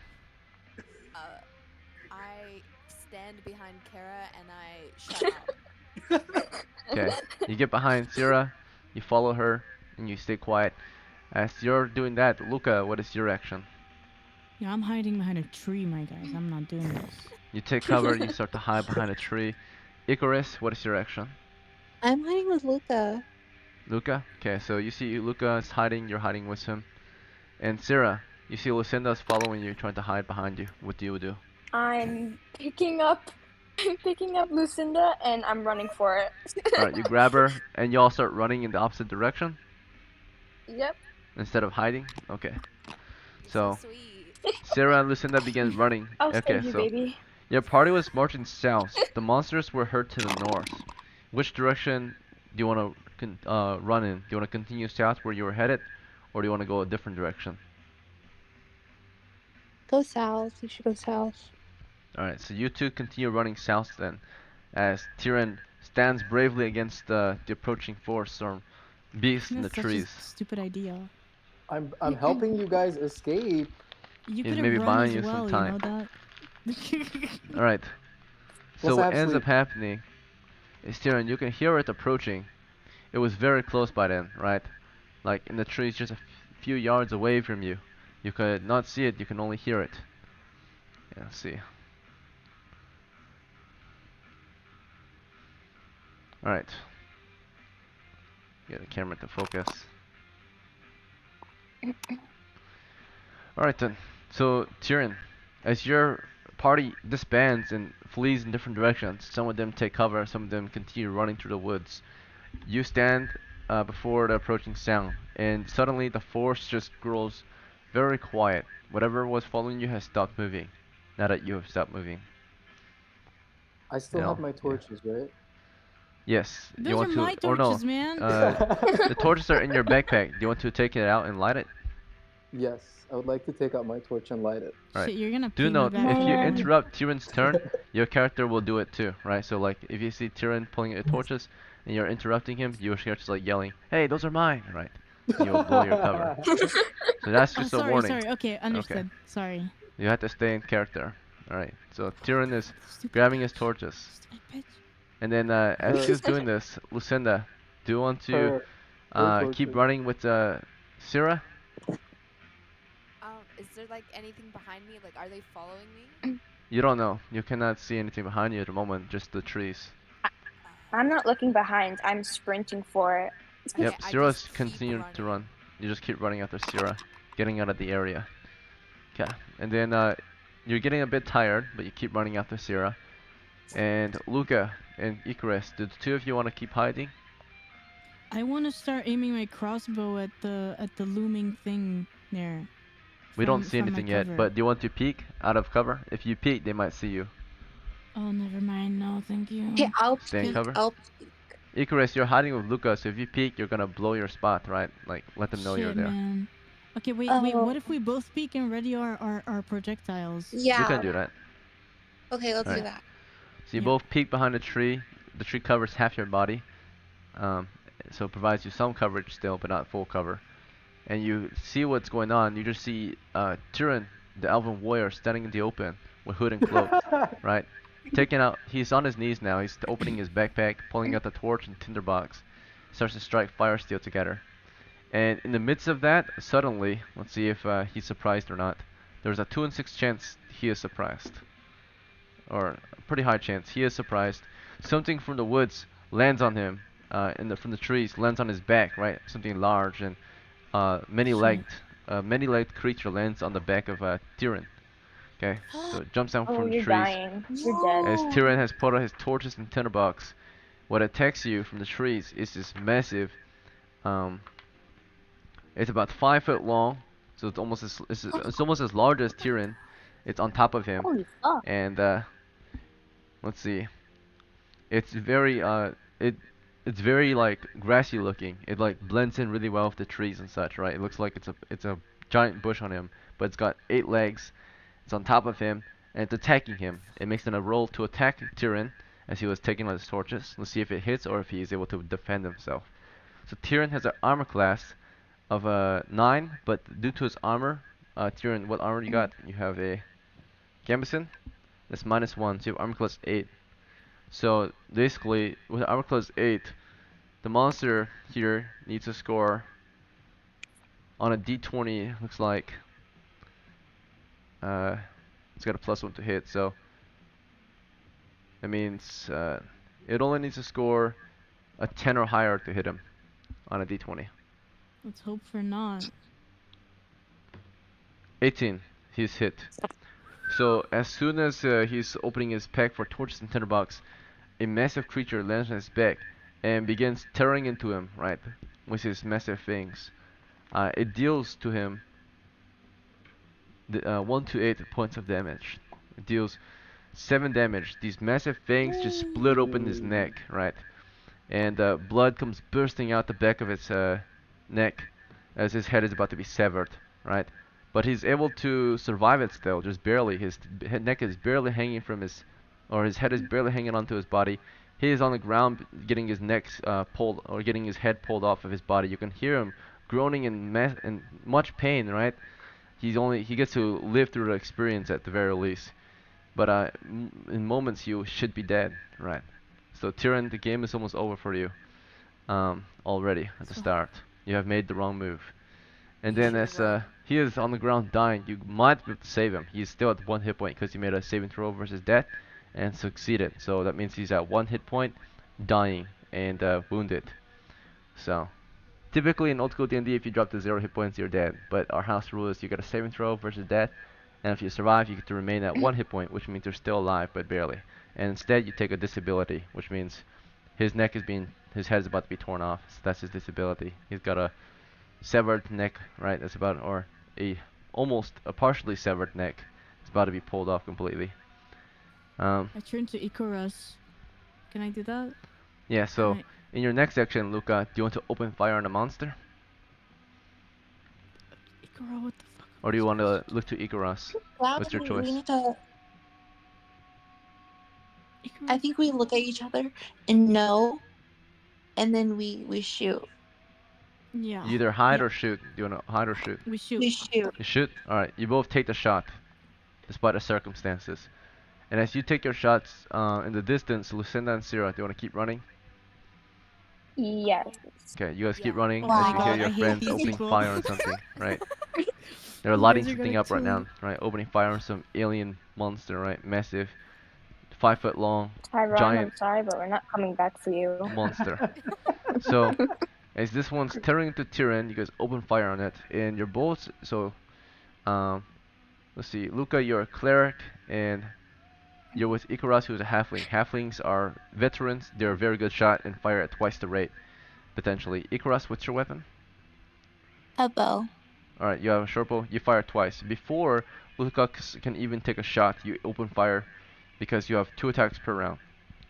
I stand behind Kara and I shout out. Okay. You get behind Sierra, you follow her, and you stay quiet. As you're doing that, Luca, what is your action? Yeah, I'm hiding behind a tree, my guys. I'm not doing this. You take cover, you start to hide behind a tree. Icarus, what is your action? I'm hiding with Luca. Luca? Okay, so you see Luca is hiding, you're hiding with him. And Sierra, you see Lucinda's following you, trying to hide behind you. What do you do? I'm picking up Lucinda and I'm running for it. Alright, you grab her, and you all start running in the opposite direction Yep. instead of hiding? Okay. You're so So, sweet. Sarah and Lucinda began running. I'll Okay, save you, so baby. your party was marching south. The monsters were heard to the north. Which direction do you want to run in? Do you want to continue south where you were headed, or do you want to go a different direction? Go south. You should go south. Alright, so you two continue running south then, as Tyrion stands bravely against the approaching force or beasts in the That's such trees. a stupid idea. I'm helping you guys escape. You He's could maybe have run buying as you some well, you time. know that? Alright, so What's what ends actually up happening is Tyrion, you can hear it approaching. It was very close by then, right? Like in the trees just a few yards away from you. You could not see it, you can only hear it. Yeah, let's see. Alright. Get the camera to focus. Alright then. So, Tyrion, as your party disbands and flees in different directions, some of them take cover, some of them continue running through the woods. You stand before the approaching sound, and suddenly the forest just grows very quiet. Whatever was following you has stopped moving. Now that you have stopped moving. I still You have know, my yeah. torches, right? Yes. You Those are want to, my or no? torches, man. The torches are in your backpack. Do you want to take it out and light it? Yes, I would like to take out my torch and light it. Right. Shit, you're gonna Do pee me note, back if you here. Man. interrupt Tyrion's turn, your character will do it too, right? So like, if you see Tyrion pulling out torches and you're interrupting him, your character's like yelling, "Hey, those are mine!" Right? And you'll blow your cover. So that's Oh, just a sorry, warning. sorry. Okay, understood. Sorry. You have to stay in character. All right. So Tyrion is Stupid grabbing his bitch. torches, Stupid bitch. and then as Her- she's doing this, Lucinda, do you want to her keep torches. running with Syrah? Is there like anything behind me? Like, are they following me? You don't know. You cannot see anything behind you at the moment, just the trees. I'm not looking behind. I'm sprinting for it. Yep, Okay, I Syrah's just keep continuing to running. run. You just keep running after Syrah, getting out of the area. Okay, and then you're getting a bit tired, but you keep running after Syrah. And Luca and Icarus, do the two of you want to keep hiding? I want to start aiming my crossbow at the looming thing there. We don't from- see from my anything yet, cover. but do you want to peek out of cover? If you peek, they might see you. Oh, never mind. No, thank you. Okay, I'll Stay in peek. cover? I'll Icarus, you're hiding with Luca, so if you peek, you're gonna blow your spot, right? Like, let them know you're Shit, there. man. Okay, wait. Oh. What if we both peek and ready our projectiles? Yeah. You can do that. Okay, let's do Alright. that. So you Yeah. both peek behind a tree. The tree covers half your body, so it provides you some coverage still, but not full cover. And you see what's going on. You just see Tyrion, the elven warrior, standing in the open with hood and cloak, right? Taking out. He's on his knees now. He's opening his backpack, pulling out the torch and tinderbox. Starts to strike fire steel together. And in the midst of that, suddenly, let's see if he's surprised or not. There's a 2 in 6 chance he is surprised, or a pretty high chance he is surprised. Something from the woods lands on him, from the trees, lands on his back, right? Something large and many-legged creature lands on the back of Tyrion. Okay, so it jumps down Oh, from the you're trees. dying. You're dead. As Tyrion has put out his torches and tinderbox, what attacks you from the trees is this massive. It's about 5 foot long, so it's almost as large as Tyrion. It's on top of him, Holy fuck. and let's see. It's very it's very like grassy looking. It like blends in really well with the trees and such, right? It looks like it's a giant bush on him, but it's got 8 legs. It's on top of him, and it's attacking him. It makes it a roll to attack Tyrion as he was taking out his torches. Let's see if it hits or if he is able to defend himself. So Tyrion has an armor class of 9, but due to his armor, Tyrion, what armor you got? You have a gambeson. That's -1, so you have armor class 8. So basically, with armor class 8, the monster here needs to score on a D20. Looks like it's got a +1 to hit, so that means it only needs to score a 10 or higher to hit him on a D20. Let's hope for not. 18. He's hit. So as soon as he's opening his pack for torches and tinderbox, a massive creature lands on his back and begins tearing into him, right, with his massive fangs. It deals to him 1 to 8 points of damage. It deals 7 damage. These massive fangs just split open his neck, right, and blood comes bursting out the back of his neck as his head is about to be severed, right. But he's able to survive it still, just barely. His neck is barely hanging from his, or his head is barely hanging onto his body. He is on the ground, getting his neck pulled, or getting his head pulled off of his body. You can hear him groaning in much pain, right? He gets to live through the experience at the very least. But in moments you should be dead, right? So Tyrion, the game is almost over for you. Already at the start, you have made the wrong move. And then as he is on the ground dying, you might be able to save him. He's still at 1 hit point because he made a saving throw versus death and succeeded. So that means he's at 1 hit point, dying and wounded. So typically in old school D&D, if you drop to 0 hit points, you're dead. But our house rule is you get a saving throw versus death, and if you survive, you get to remain at 1 hit point, which means you're still alive but barely. And instead, you take a disability, which means his his head is about to be torn off. So that's his disability. He's got a severed neck, right? That's about, or almost a partially severed neck. It's about to be pulled off completely. I turn to Icarus. Can I do that? Yeah, so Can in your next action, Luca, do you want to open fire on a monster? Icarus, what the fuck? Or do you want to look to Icarus? What's your We choice? need to. Icarus? I think we look at each other and know, and then we shoot. Yeah. You either hide Yeah. or shoot. Do you want to hide or shoot? We shoot. We shoot. You shoot? Alright, you both take the shot, despite the circumstances. And as you take your shots in the distance, Lucinda and Sierra, do you want to keep running? Yes. Okay, you guys keep Yeah. running Oh my as you hear God, your I hate friends these opening people. fire on something, right? They're You lighting guys are something gonna up right now, kill right? Opening fire on some alien monster, right? Massive, 5 foot long, Tyrone, giant I'm sorry, but we're not coming back for you. monster. So, as this one's tearing into Tyrion, you guys open fire on it, and you're both, so, let's see, Luca, you're a cleric, and you're with Icarus, who's a halfling. Halflings are veterans, they're a very good shot and fire at twice the rate, potentially. Icarus, what's your weapon? A bow. Alright, you have a short bow, you fire twice. Before Luca can even take a shot, you open fire because you have 2 attacks per round.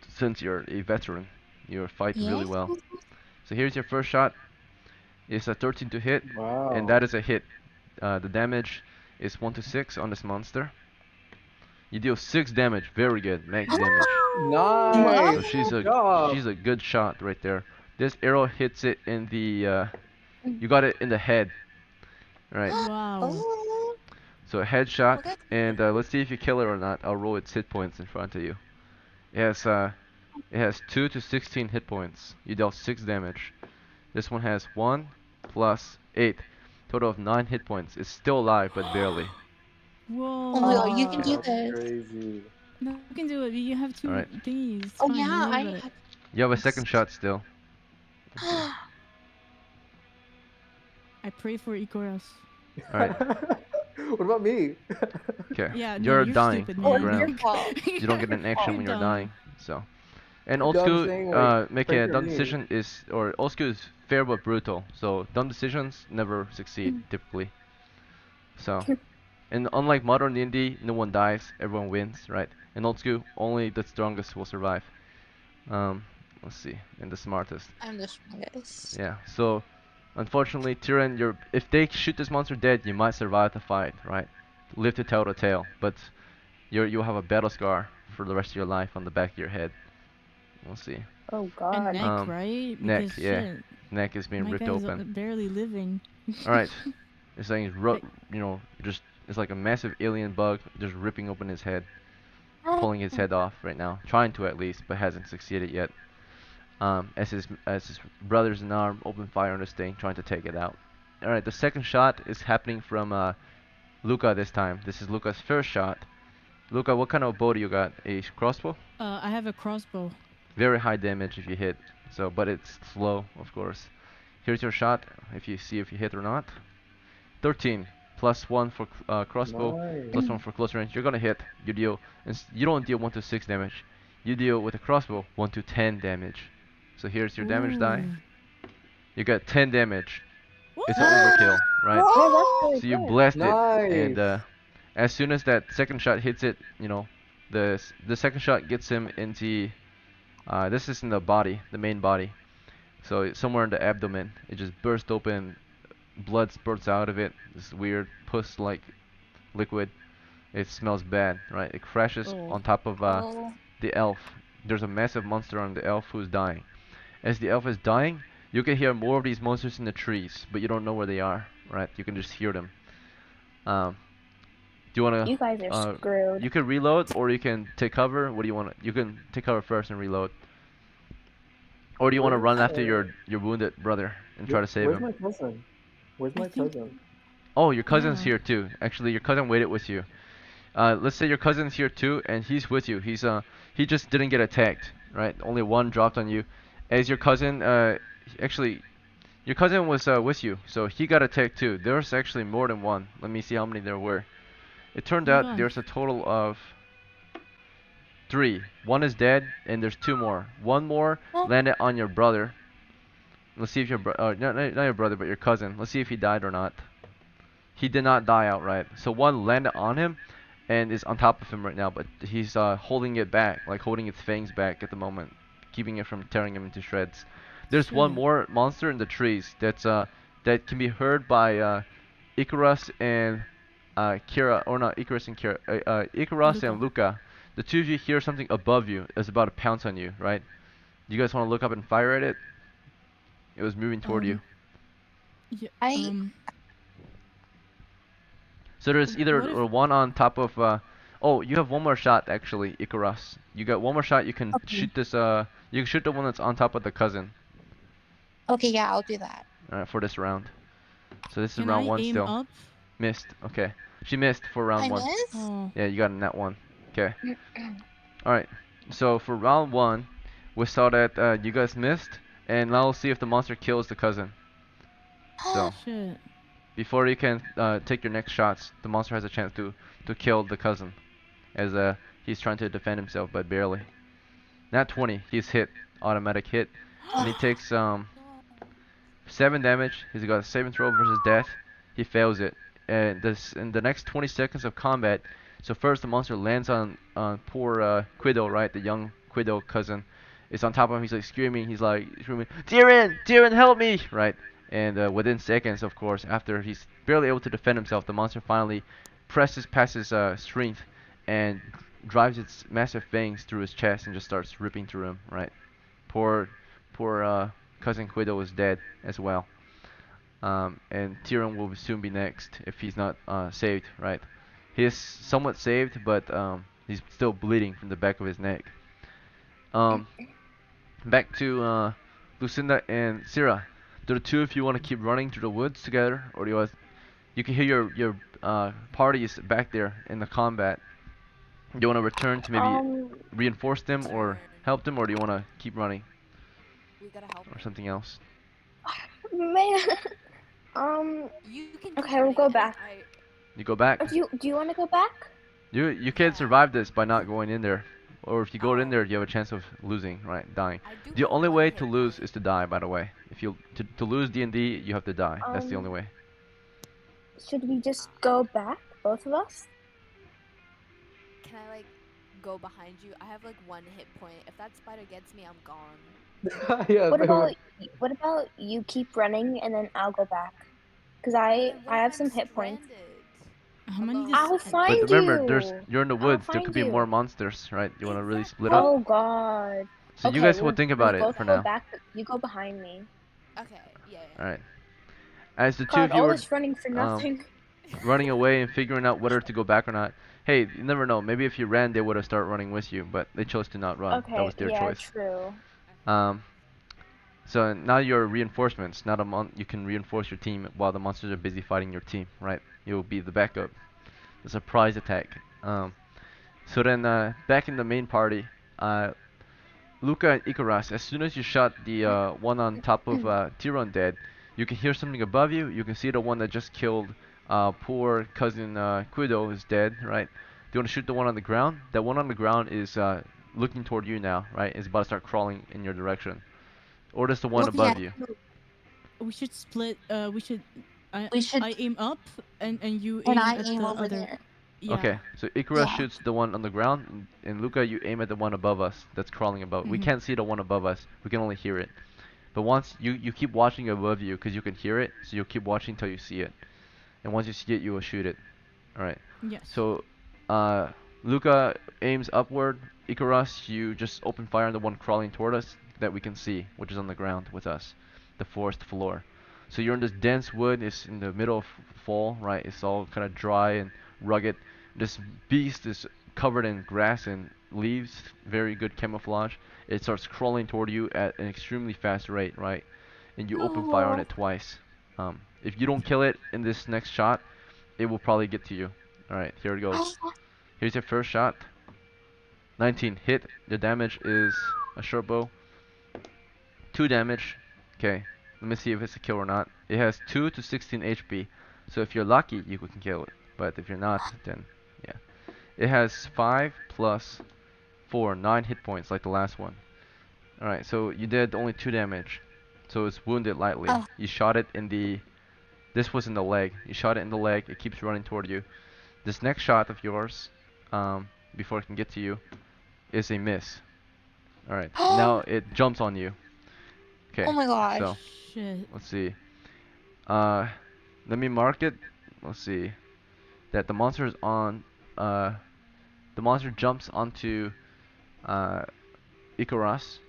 Since you're a veteran, you fight really well. So here's your first shot. It's a 13 to hit, Wow. and that is a hit. The damage is 1 to 6 on this monster. You deal 6 damage, very good, max damage. Nice. So she's Good job. a good shot right there. This arrow hits it in the you got it in the head. Right. Wow. Oh. So a headshot, Okay. and let's see if you kill it or not. I'll roll its hit points in front of you. It has 2 to 16 hit points. You dealt 6 damage. This one has 1 plus 8, total of 9 hit points. It's still alive, but barely. Whoa. Oh my God, you can do That's this. crazy. No, you can do it. You have 2 Alright. thingies. It's Oh fine, yeah, don't worry I about it. have. You have a second shot still. I pray for Icarus. Alright. What about me? Okay. Yeah, no, you're you're dying stupid, on man. the It's your ground. fault. You don't get an action You're when you're dumb. dying. So, and old No, I'm school, saying, like, making pray a for dumb me. decision is, or old school is fair but brutal. So dumb decisions never succeed typically. So, and unlike modern D&D, no one dies, everyone wins, right? In old school, only the strongest will survive. Let's see, and the smartest. I'm the strongest. Yeah. So, unfortunately, Tyrion, if they shoot this monster dead, you might survive the fight, right? Live to tell the tale, but you'll have a battle scar for the rest of your life on the back of your head. We'll see. Oh And God. neck, right? Neck, Because yeah. shit, Neck is being my ripped guy's open. barely living. All right. It's like Like- it's like a massive alien bug just ripping open his head, pulling his head off right now, trying to at least, but hasn't succeeded yet. as his brothers in arm open fire on this thing, trying to take it out. All right, the second shot is happening from Luca this time. This is Luca's first shot. Luca, what kind of bow do you got? A crossbow? I have a crossbow. Very high damage if you hit. So, but it's slow, of course. Here's your shot. If you see if you hit or not. 13 plus 1 for crossbow, plus 1 for close range. You're gonna hit. You deal. You don't deal 1 to 6 damage. You deal with a crossbow 1 to 10 damage. So here's your damage die. You got 10 damage. It's an overkill, right? Oh, that's really So you good. blast it, Nice. and as soon as that second shot hits it, you know, the second shot gets him into. This is in the body, the main body. So somewhere in the abdomen, it just burst open. Blood spurts out of it. This weird pus-like liquid. It smells bad, right? It crashes on top of Oh. the elf. There's a massive monster on the elf who's dying. As the elf is dying, you can hear more of these monsters in the trees, but you don't know where they are, right? You can just hear them. Do you wanna? You guys are screwed. You can reload, or you can take cover. What do you want? You can take cover first and reload. Or do you want to run after your wounded brother and try to save Where's him? my cousin? Where's my cousin? Oh, your cousin's Yeah. here too. Actually, your cousin waited with you. Let's say your cousin's here too, and he's with you. He just didn't get attacked, right? Only one dropped on you. As your cousin, actually, your cousin was with you, so he got attacked too. There's actually more than one. Let me see how many there were. It turned Oh my out God. there's a total of 3. One is dead, and there's 2 more. One more landed on your brother. Let's see if your not your brother, but your cousin. Let's see if he died or not. He did not die outright. So one landed on him, and is on top of him right now, but he's holding it back, like holding its fangs back at the moment, keeping it from tearing him into shreds. There's one Shit. more monster in the trees that can be heard by Icarus and Kira, or not Icarus and Kira, Icarus and Luca. The two of you hear something above you is about to pounce on you, right? You guys want to look up and fire at it? It was moving toward you. Yeah, I- So there's either what if- one on top of. Oh, you have one more shot actually, Icarus. You got one more shot. You can Okay. shoot this. You can shoot the one that's on top of the cousin. Okay, yeah, I'll do that. For this round. So this is Can round I 1 aim still. up? Missed. Okay. She missed for round I 1. missed? Oh. Yeah, you got a net 1. Okay. All right. So for round 1, we saw that you guys missed, and now we'll see if the monster kills the cousin. So Shit. before you can take your next shots, the monster has a chance to kill the cousin, as he's trying to defend himself, but barely. Nat 20, he's hit, automatic hit, and he takes 7 damage. He's got a saving throw versus death. He fails it, and this in the next 20 seconds of combat. So first the monster lands on poor Quiddle, right, the young Quiddle cousin. It's on top of him. He's like screaming. He's like screaming, Tyrion, Tyrion, help me, right? And within seconds, of course, after he's barely able to defend himself, the monster finally presses past his strength and drives its massive fangs through his chest and just starts ripping through him, right? Poor cousin Quiddle is dead as well. And Tyrion will soon be next if he's not saved, right? He is somewhat saved, but he's still bleeding from the back of his neck. Back to Lucinda and Syrah. Do the two of you want to keep running through the woods together, or do you want? You can hear your parties back there in the combat. Do you want to return to maybe reinforce them or help them, or do you want to keep running We gotta help. or something else? Man. You can. Okay, we'll go back. You go back. Do you want to go back? You can't survive this by not going in there, or if you go in there, you have a chance of losing, right? Dying. The only way to lose is to die. By the way, if you to lose D&D, you have to die. That's the only way. Should we just go back, both of us? Can I like go behind you? I have like 1 hit point. If that spider gets me, I'm gone. Yeah, What about you keep running and then I'll go back? Cause I What if have I'm some hit points. stranded? How many Alone? does- I'll find But remember, you. you're in the I'll woods. There could find be you. more monsters, right? You want to really split up. Oh God. So you guys will think about we it both for go now. Back, you go behind me. Okay. Yeah. All right. As the two God, of you all were this running for nothing. running away and figuring out whether to go back or not. Hey, you never know. Maybe if you ran, they would have started running with you, but they chose to not run. Okay, That was their yeah, choice. true. So now you're reinforcements. Now you can reinforce your team while the monsters are busy fighting your team, right? You'll be the backup, the surprise attack. So then back in the main party, Luca and Ikaras, as soon as you shot the one on top of Tyron dead, you can hear something above you. You can see the one that just killed poor cousin Quido is dead, right? Do you want to shoot the one on the ground? That one on the ground is looking toward you now, right? It's about to start crawling in your direction. Or does the one Looking above at you? We should split. We should. I We should, I aim up, and you and aim I at aim the over other. there. Yeah. Okay, so Ikaras Yeah. shoots the one on the ground, and Luca, you aim at the one above us that's crawling above. We can't see the one above us. We can only hear it. But once you keep watching above you because you can hear it, so you'll keep watching until you see it. And once you see it, you will shoot it. All right. Yes. So, Luca aims upward. Ikaras, you just open fire on the one crawling toward us that we can see, which is on the ground with us, the forest floor. So you're in this dense wood. It's in the middle of fall, right? It's all kind of dry and rugged. This beast is covered in grass and leaves, very good camouflage. It starts crawling toward you at an extremely fast rate, right? And you open fire on No. it twice. If you don't kill it in this next shot, it will probably get to you. Alright, here it goes. Here's your first shot. 19 hit. The damage is a short bow. 2 damage. Okay, let me see if it's a kill or not. It has 2 to 16 HP. So if you're lucky, you can kill it. But if you're not, then yeah. It has 5 plus 4, 9 hit points like the last one. Alright, so you did only 2 damage. So it's wounded lightly. Oh. You shot it in the... This was in the leg. You shot it in the leg. It keeps running toward you. This next shot of yours, before it can get to you, is a miss. Alright, now it jumps on you. Okay, Oh my gosh. so Shit. let's see. Let me mark it. Let's see. That the monster is on. The monster jumps onto Ikaras,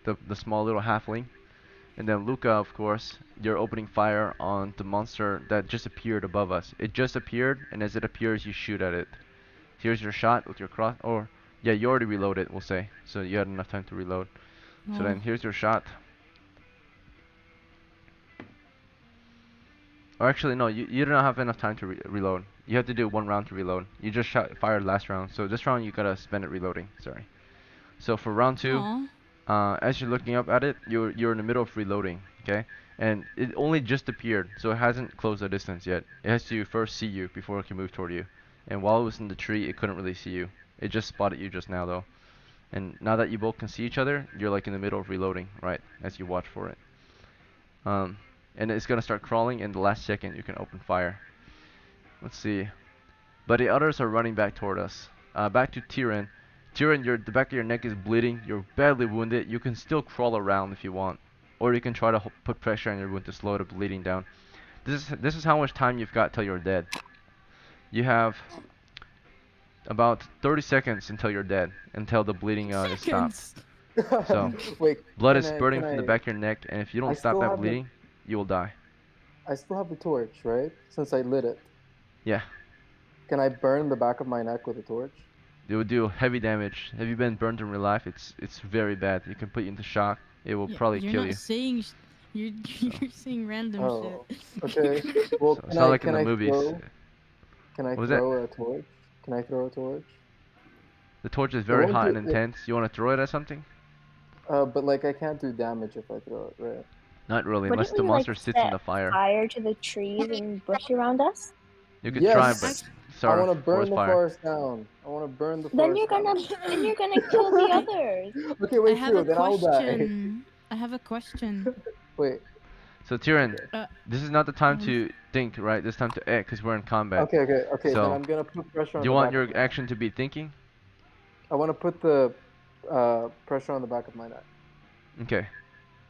the small little halfling, and then Luca, of course. You're opening fire on the monster that just appeared above us. It just appeared, and as it appears, you shoot at it. Here's your shot with your cross. Or yeah, you already reloaded. We'll say, so you had enough time to reload. So then here's your shot. Or actually, no, you don't have enough time to reload. You have to do 1 round to reload. You just fired last round, so this round you gotta spend it reloading. Sorry. So for round 2, as you're looking up at it, you're in the middle of reloading, okay? And it only just appeared, so it hasn't closed the distance yet. It has to first see you before it can move toward you. And while it was in the tree, it couldn't really see you. It just spotted you just now, though. And now that you both can see each other, you're like in the middle of reloading, right? As you watch for it. And it's gonna start crawling, and the last second you can open fire. Let's see. But the others are running back toward us. Back to Tyrion. Tyrion, the back of your neck is bleeding. You're badly wounded. You can still crawl around if you want, or you can try to put pressure on your wound to slow the bleeding down. This is how much time you've got till you're dead. You have about 30 seconds until you're dead, until the bleeding is stopped. So Wait, blood is spurting from the back of your neck, and if you I don't stop still that have the- bleeding, you will die. I still have the torch, right? Since I lit it. Yeah. Can I burn the back of my neck with a torch? It will do heavy damage. Have you been burned in real life? It's very bad. It can put you into shock. It will probably you're kill not you. saying you're saying random Oh, shit. okay. Well, So it's not like in the movies. Can I What was that? throw a torch? Can I throw a torch? The torch is very won't hot do and it- intense. You want to throw it at something? But like I can't do damage if I throw it, right? Not really, Wouldn't unless the we, monster like, sits in set the fire. fire to the trees and brush around us? You could Yes. try, but I start want a to burn forest the fire. forest down. I want to burn the Then forest you're down. gonna kill the others. Okay, I wait, have true. a Then I'll die. question. I have a question. Wait. So Tyrion, Uh, this is not the time to think, right? This time to act, because we're in combat. Okay. So, Then I'm gonna put pressure on. Do you the want back your of my neck. action to be thinking? I want to put the pressure on the back of my neck. Okay.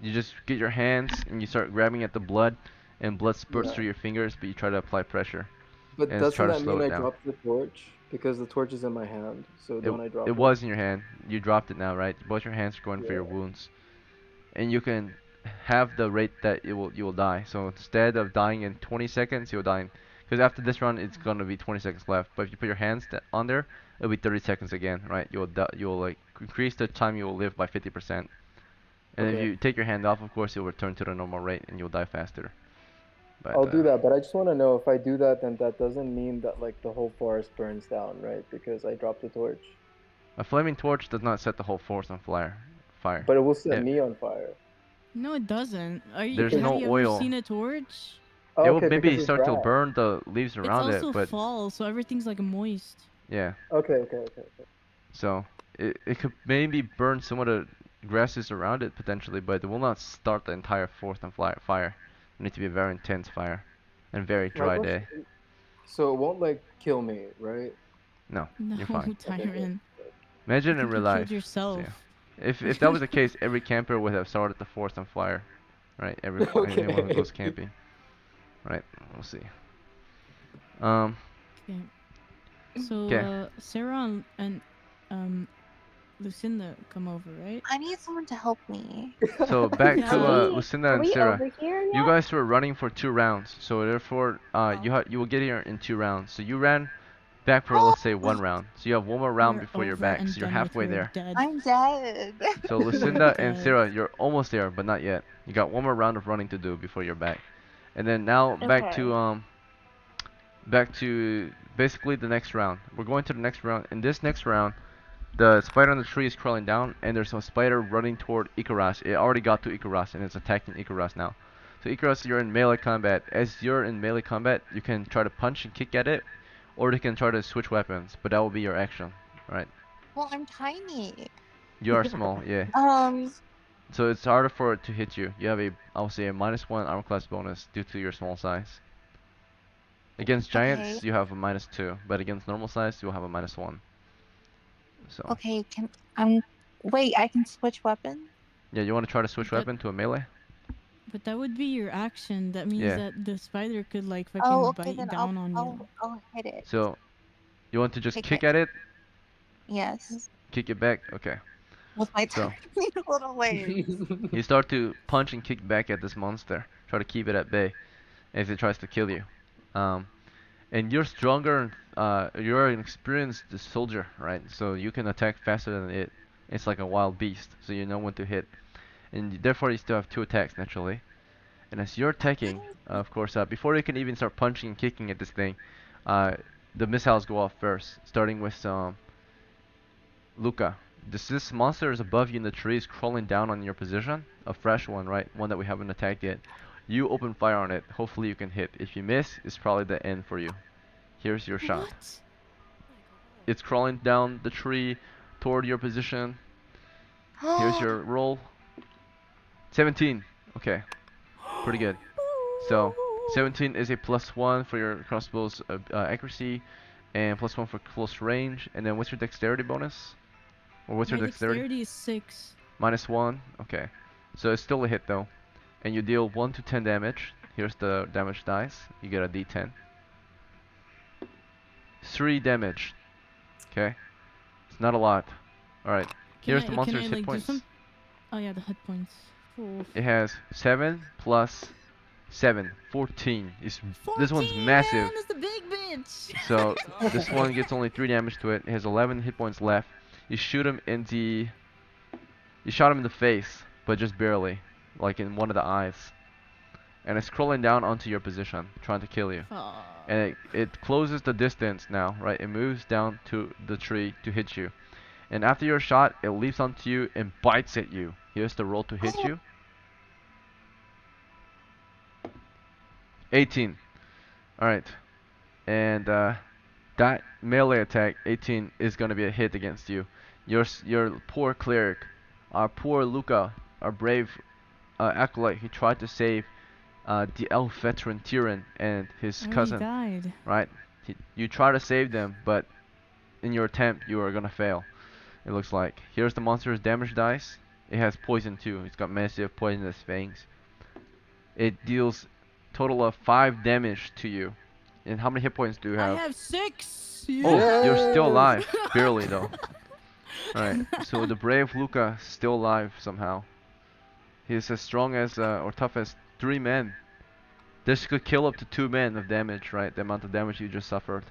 You just get your hands and you start grabbing at the blood, and blood spurts Yeah. through your fingers, but you try to apply pressure. But And doesn't try to that slow mean it I down. dropped the torch? Because the torch is in my hand. So don't I drop it? It was in your hand. You dropped it now, right? Both your hands are going for your Yeah. wounds, and you can have the rate that you will die. So instead of dying in 20 seconds, you'll die in, because after this run it's gonna be 20 seconds left. But if you put your hands on there, it'll be 30 seconds again, right? You'll like increase the time you will live by 50%, And if Okay. you take your hand off, of course, you'll return to the normal rate and you'll die faster. But I'll do that, but I just want to know if I do that, then that doesn't mean that like the whole forest burns down, right? Because I dropped the torch. a flaming torch does not set the whole forest on fire. But it will set Yeah, me on fire. No, it doesn't. There's Have no you ever oil. seen a torch? Oh, It will okay, because maybe it's start to grass. burn the leaves It's around it, also but fall, so everything's like moist. yeah. Okay. So it could maybe burn some of the grasses around it potentially, but it will not start the entire forest on fire. It needs to be a very intense fire and very My dry question, day. so it won't like kill me, right? No, No, you're fine. Tyron. Imagine I in think real you killed life. So, yourself. yeah. If that was the case, every camper would have started the forest on fire, right? Anyone who Okay. goes camping, right? We'll see. Um, Okay. So, okay. Sarah and Lucinda come over, right? I need someone to help me. So back Yeah. to Are Lucinda are and we Sarah. over here yet? You guys were running for 2 rounds, so therefore you will get here in 2 rounds. So you ran back for let's say 1 round. So you have one more round We're before you're over back. and So you're done with halfway her there. dead. I'm dead. So You're Lucinda and dead. Sarah, you're almost there, but not yet. You got one more round of running to do before you're back. And then now back to basically the next round. We're going to the next round. In this next round, the spider on the tree is crawling down, and there's a spider running toward Ikaras. It already got to Ikaras, and it's attacking Ikaras now. So Ikaras, you're in melee combat. As you're in melee combat, you can try to punch and kick at it, or you can try to switch weapons, but that will be your action, right? Well, I'm tiny. You are small, yeah. So it's harder for it to hit you. You have I would say a -1 armor class bonus due to your small size. Against giants, Okay. you have a -2, but against normal size, you'll have a -1. So Okay, wait, I can switch weapon? yeah, you want to try to switch That- weapon to a melee? But that would be your action. That means Yeah. that the spider could like Oh, fucking okay, bite then down on you. I'll hit it. So you want to just Kick kick it. at it? Yes. Kick it back? Okay. With my So- tiny little legs. You start to punch and kick back at this monster. Try to keep it at bay as it tries to kill you. And you're stronger, you're an experienced soldier, right? So you can attack faster than it. It's like a wild beast, so you know when to hit. And therefore you still have 2 attacks naturally. And as you're attacking, of course, before you can even start punching and kicking at this thing, the missiles go off first, starting with Luca. This monster is above you in the trees, crawling down on your position. A fresh one, right? One that we haven't attacked yet. You open fire on it. Hopefully you can hit. If you miss, it's probably the end for you. Here's your shot. What? It's crawling down the tree toward your position. Here's your roll. 17. Okay. Pretty good. So 17 is a +1 for your crossbow's accuracy, and +1 for close range. And then what's your dexterity bonus? Or what's My your dexterity? dexterity is 6. -1. Okay. So it's still a hit though. And you deal 1 to 10 damage. Here's the damage dice. You get a D10. 3 damage. Okay. It's not a lot. Alright. Here's the monster's hit like, do points. some... Oh yeah, the hit points. Oof. It has 7 plus 7. 14. This one's 14, massive. Man, that's the big bitch. So this one gets only 3 damage to it. It has 11 hit points left. You shoot him in the... You shot him in the face, but just barely. Like in one of the eyes. And it's crawling down onto your position, trying to kill you. Aw. And it closes the distance now, right? It moves down to the tree to hit you. And after your shot, it leaps onto you and bites at you. Here's the roll to hit you. 18. Alright. And that melee attack, 18, is going to be a hit against you. Your poor cleric, our poor Luca, our brave acolyte, he tried to save the elf veteran Tyrion and his Oh, he cousin, died. right? You try to save them, but in your attempt, you are going to fail. It looks like. Here's the monster's damage dice. It has poison too. It's got massive poisonous fangs. It deals total of 5 damage to you. And how many hit points do you I have? have 6. Oh, you're still Yes. alive. Barely though. Alright, so the brave Luca is still alive somehow. He's as strong as, or tough as 3 men. This could kill up to 2 men of damage, right? The amount of damage you just suffered.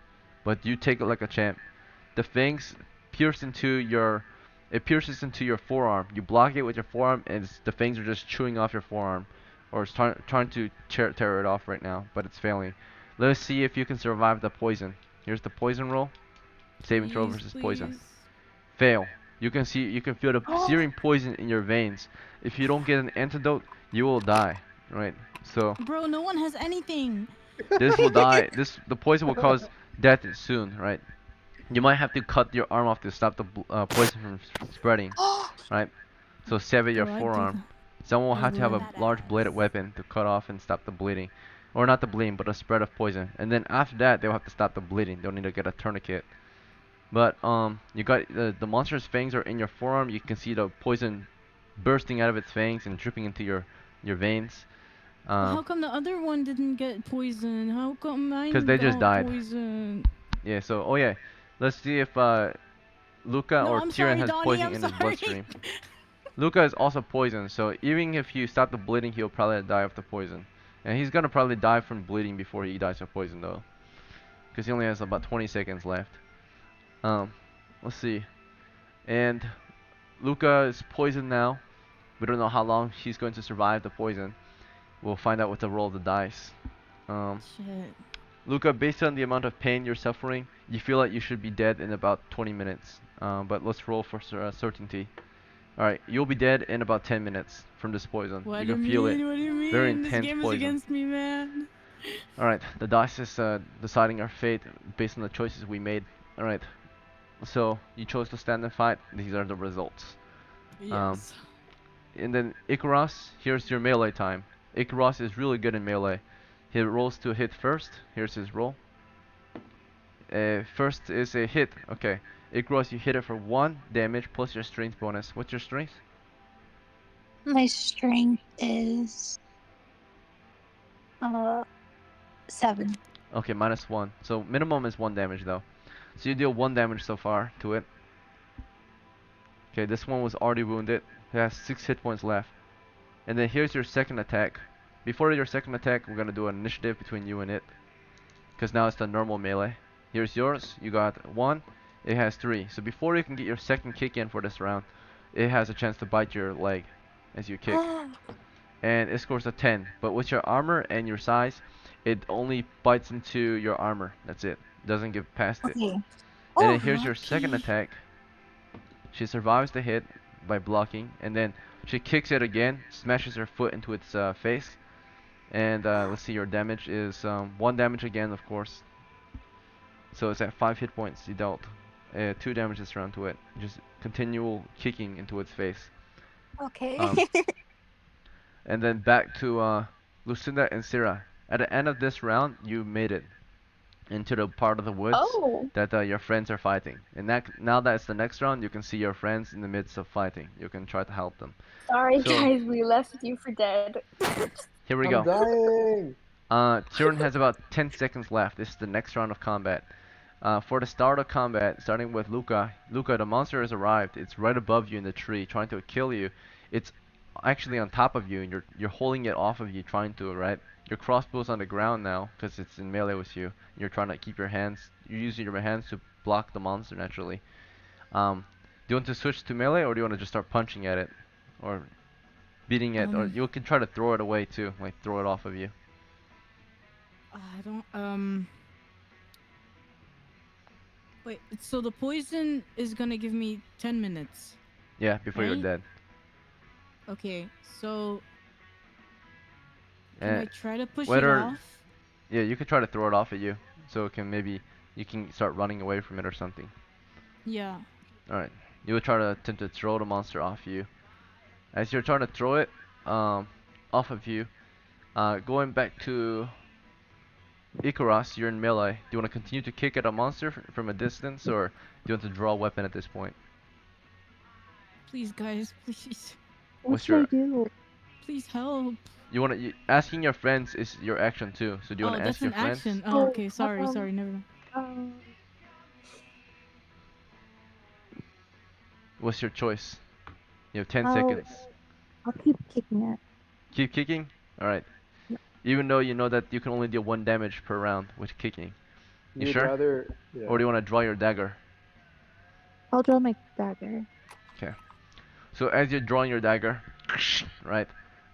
But you take it like a champ. The fangs pierce into your It pierces into your forearm. You block it with your forearm, and the fangs are just chewing off your forearm, or it's trying to tear it off right now, but it's failing. Let's see if you can survive the poison. Here's the poison roll. Saving throw Please, versus poison. please. Fail. You can feel the searing poison in your veins. If you don't get an antidote, you will die. Right. So Bro, no one has anything. this will die. The poison will cause death soon. Right. You might have to cut your arm off to stop the poison from spreading. Right. So sever your Bro, I'd do forearm. that. Someone will I have to have a would. large bladed weapon to cut off and stop the bleeding. Or not the bleeding, but the spread of poison. And then after that, they'll have to stop the bleeding. They'll need to get a tourniquet. But you got the monster's fangs are in your forearm. You can see the poison bursting out of its fangs and dripping into your veins. But how come the other one didn't get poisoned? How come mine They just got died. poisoned? Yeah. So yeah, let's see if Luca No, or I'm Tyrion sorry, has Donnie, poison I'm in his sorry. bloodstream. Luca is also poisoned, so even if you stop the bleeding, he'll probably die of the poison. And he's gonna probably die from bleeding before he dies of poison though, because he only has about 20 seconds left. Let's see. And Luca is poisoned now. We don't know how long he's going to survive the poison. We'll find out with the roll of the dice. Shit. Luca, based on the amount of pain you're suffering, you feel like you should be dead in about 20 minutes. But let's roll for certainty. Alright, you'll be dead in about 10 minutes from this poison. What You do can you feel mean? it. What do you mean? Very This intense game is poison. against me, man. Alright, the dice is deciding our fate based on the choices we made. Alright, so you chose to stand and fight. These are the results. Yes. And then Icaros, here's your melee time. Icaros is really good in melee. He rolls to hit first. Here's his roll. First is a hit. Okay. Icaros, you hit it for 1 damage plus your strength bonus. What's your strength? My strength is 7. Okay, -1. So minimum is 1 damage though. So you deal 1 damage so far to it. Okay, this one was already wounded. It has 6 hit points left. And then here's your second attack. Before your second attack, we're gonna do an initiative between you and it, because now it's the normal melee. Here's yours. You got 1. It has 3. So before you can get your second kick in for this round, it has a chance to bite your leg as you kick. And it scores a 10. But with your armor and your size, it only bites into your armor. That's it. Doesn't get past it. Okay. And Oh, then here's your second lucky. attack. She survives the hit by blocking, and then she kicks it again, smashes her foot into its face. And let's see, your damage is 1 damage again, of course. So it's at 5 hit points you dealt. 2 damage this round to it. Just continual kicking into its face. okay. And then back to Lucinda and Sarah. At the end of this round, you made it into the part of the woods Oh. that your friends are fighting. And now that it's the next round, you can see your friends in the midst of fighting. You can try to help them. Sorry, So- guys, we left you for dead. Here we I'm go. dying. Tyrion has about 10 seconds left. This is the next round of combat. For the start of combat, starting with Luca. Luca, the monster has arrived. It's right above you in the tree, trying to kill you. It's actually on top of you, and you're holding it off of you, trying to, right? Your crossbow's on the ground now, because it's in melee with you. You're trying to keep your hands. You're using your hands to block the monster naturally. Do you want to switch to melee, or do you want to just start punching at it, or beating it, or you can try to throw it away too, like throw it off of you. I don't. Wait, so the poison is gonna give me 10 minutes. Yeah, before you're Right? dead. Okay, so can I And try to push it whether- off? yeah, you can try to throw it off at you, so it can maybe you can start running away from it or something. Yeah. All right, you will try to attempt to throw the monster off you. As you're trying to throw it off of you, going back to Icaros, you're in melee. Do you want to continue to kick at a monster from a distance, or do you want to draw a weapon at this point? Please, guys, please. What What's should your- I do? Please help. You want to asking your friends is your action too. So do you Oh, want to that's ask your an friends? action. Oh, okay, sorry, um, sorry, never mind. Um, What's your choice? You have 10 I'll- seconds. I'll keep kicking it. Keep kicking? Alright. Even though you know that you can only deal 1 damage per round with kicking. You You'd sure? rather, yeah. Or do you want to draw your dagger? I'll draw my dagger. So as you're drawing your dagger, right,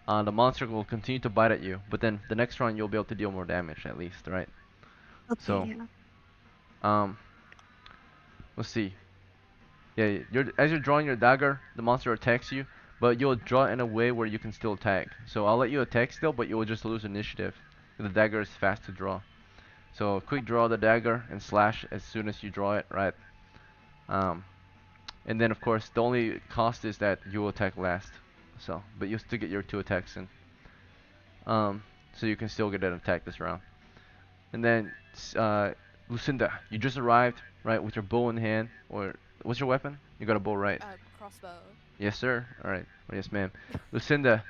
the monster will continue to bite at you, but then the next round you'll be able to deal more damage at least, right? Okay, So, yeah. let's see. Yeah, as you're drawing your dagger, the monster attacks you, but you'll draw it in a way where you can still attack. So I'll let you attack still, but you will just lose initiative. The dagger is fast to draw. So quick draw the dagger and slash as soon as you draw it, right? And then of course the only cost is that you will attack last. So, but you'll still get your 2 attacks in. So you can still get an attack this round. And then Lucinda, you just arrived, right, with your bow in hand, or what's your weapon? You got a bow, right? Crossbow. Yes, sir. All right. Oh, yes, ma'am. Lucinda,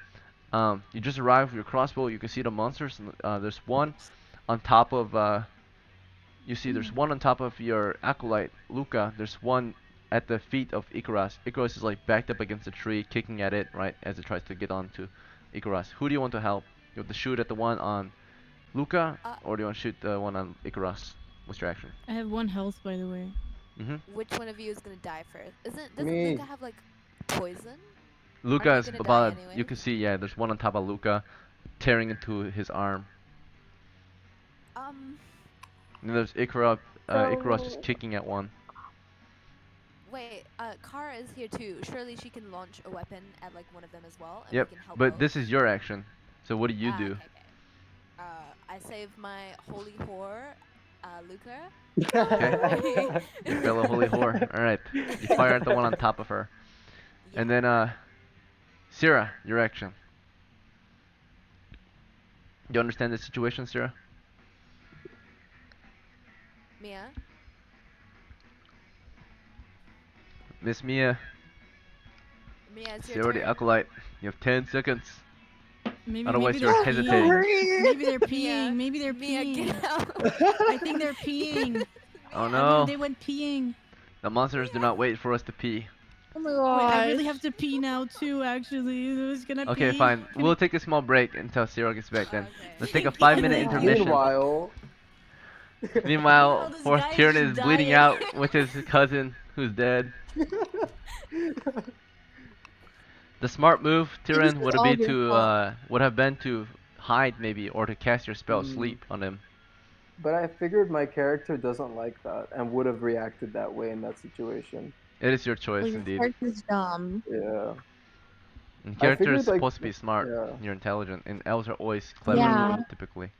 you just arrived with your crossbow. You can see the monsters. There's one on top of. You see, there's one on top of your acolyte, Luca. There's one at the feet of Icarus. Icarus is like backed up against a tree, kicking at it, right, as it tries to get onto Icarus. Who do you want to help? You want to shoot at the one on Luca, or do you want to shoot the one on Icarus? What's your action? I have 1 health, by the way. Which one of you is gonna die first? Doesn't Me. Luca have like poison? Luca Aren't is you gonna about. die You can see, yeah, there's one on top of Luca, tearing into his arm. And there's Icarus just kicking at one. Wait, Kara is here too. Surely she can launch a weapon at like one of them as well, and Yep, we can help but both. this is your action. So what do you do? Okay. I save my holy whore, Luca. Okay. Your fellow holy whore. All right. You fire at the one on top of her, Yeah. and then Sierra, your action. You understand the situation, Sierra? Mia. Miss Mia, Mia, it's your Sierra the turn. acolyte. You have 10 seconds. Maybe Otherwise, they're you're hesitating. peeing. Maybe they're Mia, peeing. Maybe they're Mia, peeing. get out. I think they're peeing. Oh no! They went peeing. The monsters do not wait for us to pee. Oh my Wait, god. I really have to pee now too. Actually, who's gonna pee? Okay, fine. Can We'll take a small break until Sierra gets back then. Okay. Let's take a Thank 5-minute you. intermission. Meanwhile, Meanwhile, this fourth guy Tyrion is is bleeding dying. out with his cousin who's dead. The smart move, Tyrion, would all be your to fault. would have been to hide maybe, or to cast your spell sleep on him. but I figured my character doesn't like that and would have reacted that way in that situation. It is your choice, Well, your indeed. character's dumb. Yeah. And I character is figured, like, supposed to be smart. yeah. You're intelligent, and elves are always clever, Yeah. typically.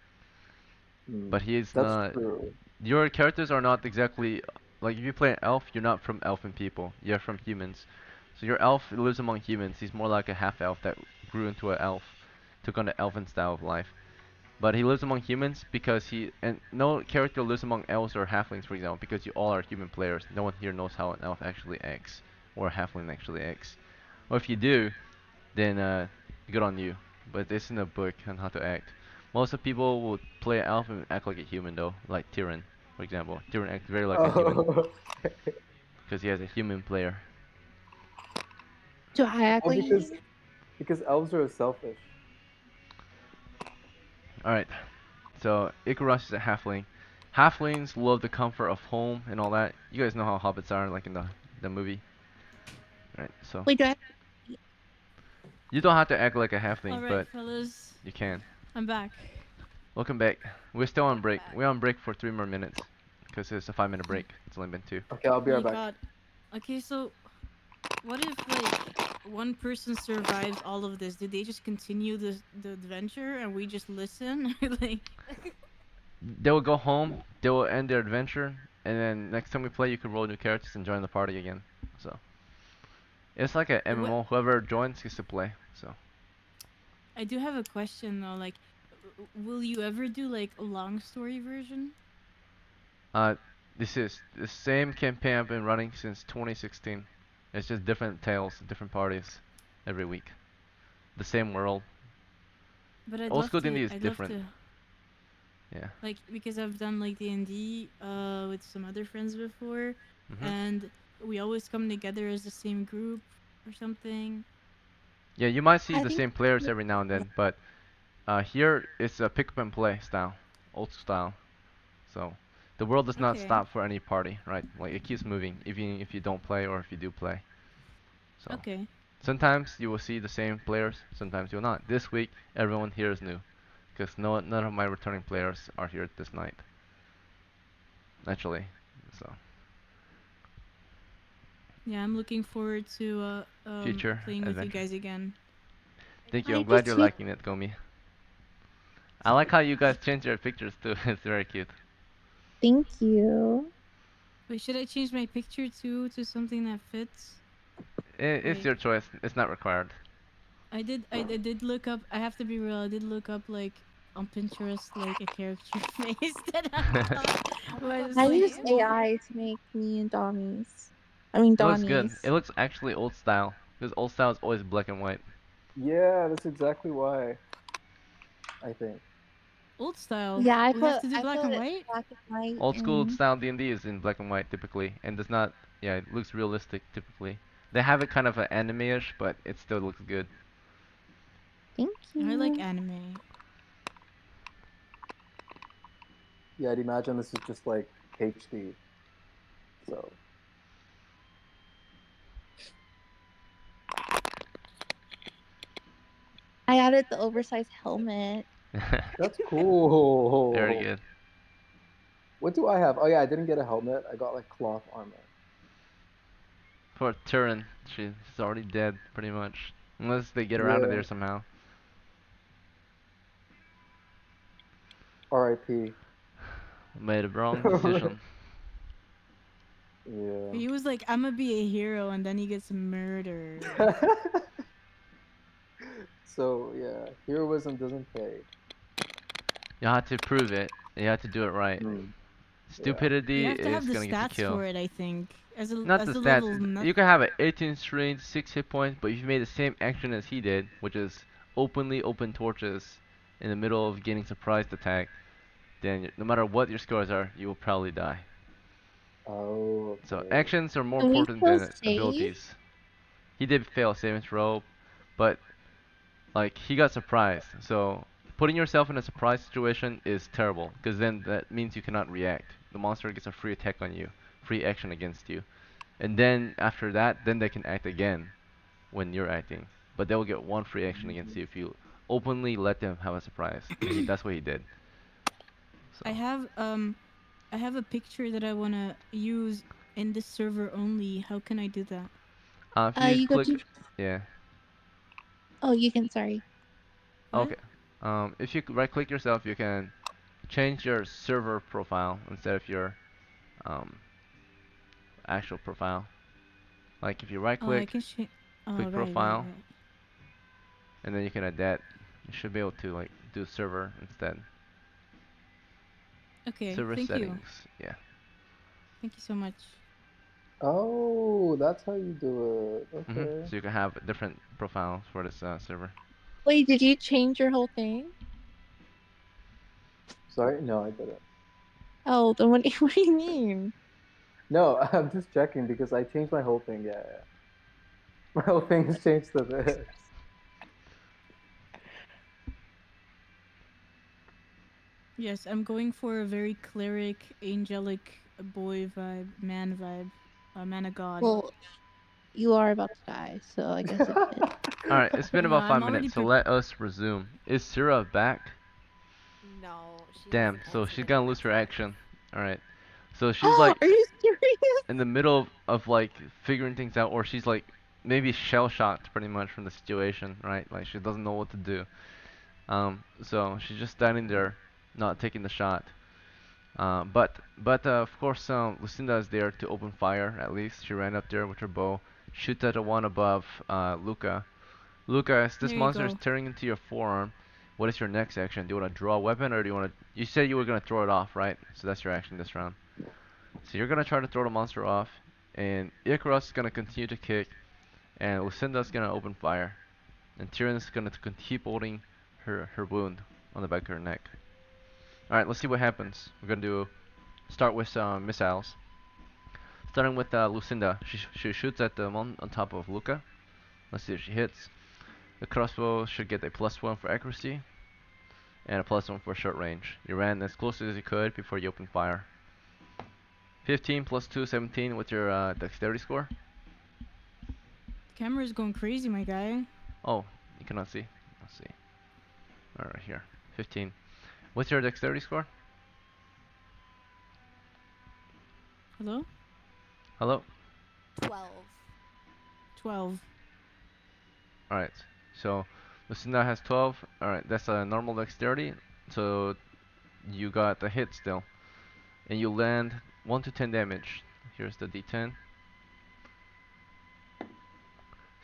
Hmm. But he's That's not. true. Your characters are not exactly like if you play an elf, you're not from elfin people. You're from humans. So your elf lives among humans. He's more like a half elf that grew into an elf, took on the elfin style of life. But he lives among humans because no character lives among elves or halflings, for example, because you all are human players. No one here knows how an elf actually acts or a halfling actually acts. Or if you do, then good on you. But it's in a book on how to act. Most of people will play an elf and act like a human though, like Tyrion, for example. Tyrion acts very like a human Oh. because he has a human player. Do I act Well, like because elves are selfish. Alright, so Icarus is a halfling. Halflings love the comfort of home and all that. You guys know how hobbits are, like in the movie. Alright, so Wait, do I? you don't have to act like a halfling, All right, but fellas, you can. I'm back. Welcome back. We're still on Welcome break. back. We're on break for 3 more minutes because it's a 5-minute break. It's only been 2. Okay, I'll be Oh right my back. god. Okay, so what if like one person survives all of this? Do they just continue the adventure and we just listen? Like, They will go home, they will end their adventure, and then next time we play, you can roll new characters and join the party again. So it's like a And what- MMO. Whoever joins gets to play. So I do have a question though. Like, will you ever do like a long story version? this is the same campaign I've been running since 2016. It's just different tales, different parties every week. The same world. But I'd Old love school to. D&D is I'd different. love to. Yeah. Like, because I've done like D&D with some other friends before, Mhm. and we always come together as the same group or something. Yeah, you might see I the think- same players every now and then, but here it's a pick up and play style, old style. So the world does not Okay. stop for any party, right? Like it keeps moving, even if you don't play or if you do play. So Okay. Sometimes you will see the same players, sometimes you'll not. This week, everyone here is new, because none of my returning players are here this night. Actually, so Yeah, I'm looking forward to future playing with you adventure. guys again. Thank you. I I'm do glad you're too. liking it, Gomi. I like how you guys change your pictures too. It's very cute. Thank you. Wait, should I change my picture too to something that fits? It's Wait, your choice. It's not required. I did look up. I have to be real. I did look up like on Pinterest like a character face that I thought Oh my god, was I like use same. AI to make me and Donnie's. I mean It looks good. It Donnie's. looks actually old style, because old style is always black and white. Yeah, that's exactly why. I think. old style. Yeah, We have to do I black put and it white. black and white Old school and style D&D is in black and white typically, and does not. Yeah, it looks realistic typically. They have it kind of anime-ish, but it still looks good. thank I like you. anime. Yeah, I'd imagine this is just like HD. So I added the oversized helmet. that's cool. Very good. What do I have? Oh yeah, I didn't get a helmet. I got like cloth armor. Poor Turin, she's already dead pretty much, unless they get her out of Yeah. there somehow. R.I.P. Made a wrong decision. Yeah. He was like, "I'm gonna be a hero," and then he gets murdered. So yeah, heroism doesn't pay. You have to prove it. You have to do it right. Mm, yeah. You Stupidity have to have is the gonna get you stats killed. for it, I think. Not As the a stats. level not. You can have an 18 strength, 6 hit points, but if you made the same action as he did, which is openly open torches in the middle of getting surprised attack, then no matter what your scores are, you will probably die. Oh, So okay. actions are more Can we important still than save? abilities. He did fail saving throw, but like he got surprised. So putting yourself in a surprise situation is terrible because then that means you cannot react. The monster gets a free attack on you, free action against you, and then after that, then they can act again when you're acting. But they will get one free action against you if you openly let them have a surprise, and that's what he did. I So have a picture that I wanna use in this server only. How can I do that? if you You go click, to. yeah, Oh, you can. Sorry. What? okay. If you right click yourself, you can change your server profile instead of your um, actual profile. Like if you right Oh, I click, can change. Oh, click right. profile, and then you can add that. You should be able to like do server instead. Okay, Server thank you. settings, yeah. Thank you so much. Oh, that's how you do it. Okay. So you can have different profiles for this server. Wait, did you change your whole thing? Sorry? No, I didn't. Oh, then what? What do you mean? No, I'm just checking because I changed my whole thing. Yeah, yeah. My whole thing has changed to this. Yes, I'm going for a very cleric, angelic boy vibe, man vibe, man of God. Well, you are about to die, so I guess it fits. Alright, it's been Yeah, about I'm 5 already minutes, so pre- let us resume. Is Syrah back? No, she Damn, hasn't so answered she's any gonna lose her messages. action. Alright. So she's Oh, like are you serious? in the middle of like figuring things out, or she's like maybe shell shocked pretty much from the situation, right? Like she doesn't know what to do. So she's just standing there, not taking the shot. But of course, Lucinda is there to open fire. At least she ran up there with her bow, shoots at the one above Luca. Luca, as this There you monster is go. tearing into your forearm, what is your next action? Do you want to draw a weapon, or do you want to? You said you were gonna throw it off, right? So that's your action this round. So you're gonna try to throw the monster off, and Icarus is gonna continue to kick, and Lucinda's gonna open fire, and Tyrion's gonna keep holding her wound on the back of her neck. All right, let's see what happens. We're gonna start with missiles. Starting with Lucinda, she shoots at the one on top of Luca. Let's see if she hits. The crossbow should get a +1 for accuracy and a +1 for short range. You ran as close as you could before you opened fire. 15 +2, 17 with your dexterity score. Camera's going crazy, my guy. Oh, you cannot see. Let's see. Alright, here. 15. What's your dexterity score? Hello? Hello? 12. 12. Alright. So, Lucinda has 12. Alright, that's a normal dexterity. So, you got a hit still. And you land 1 to 10 damage. Here's the d10.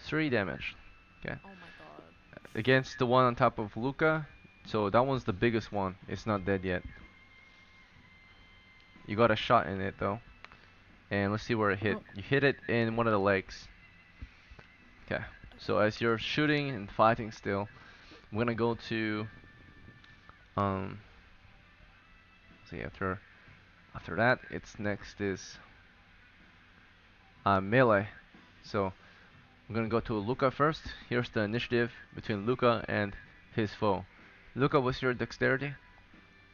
3 damage. Okay. Oh my god. Against the one on top of Luca. So that one's the biggest one. It's not dead yet. You got a shot in it though. And let's see where it hit. Oh. You hit it in one of the legs. Okay. So as you're shooting and fighting still, I'm gonna go to see after that it's next is melee. So I'm gonna go to Luca first. Here's the initiative between Luca and his foe. Luca, what's your dexterity?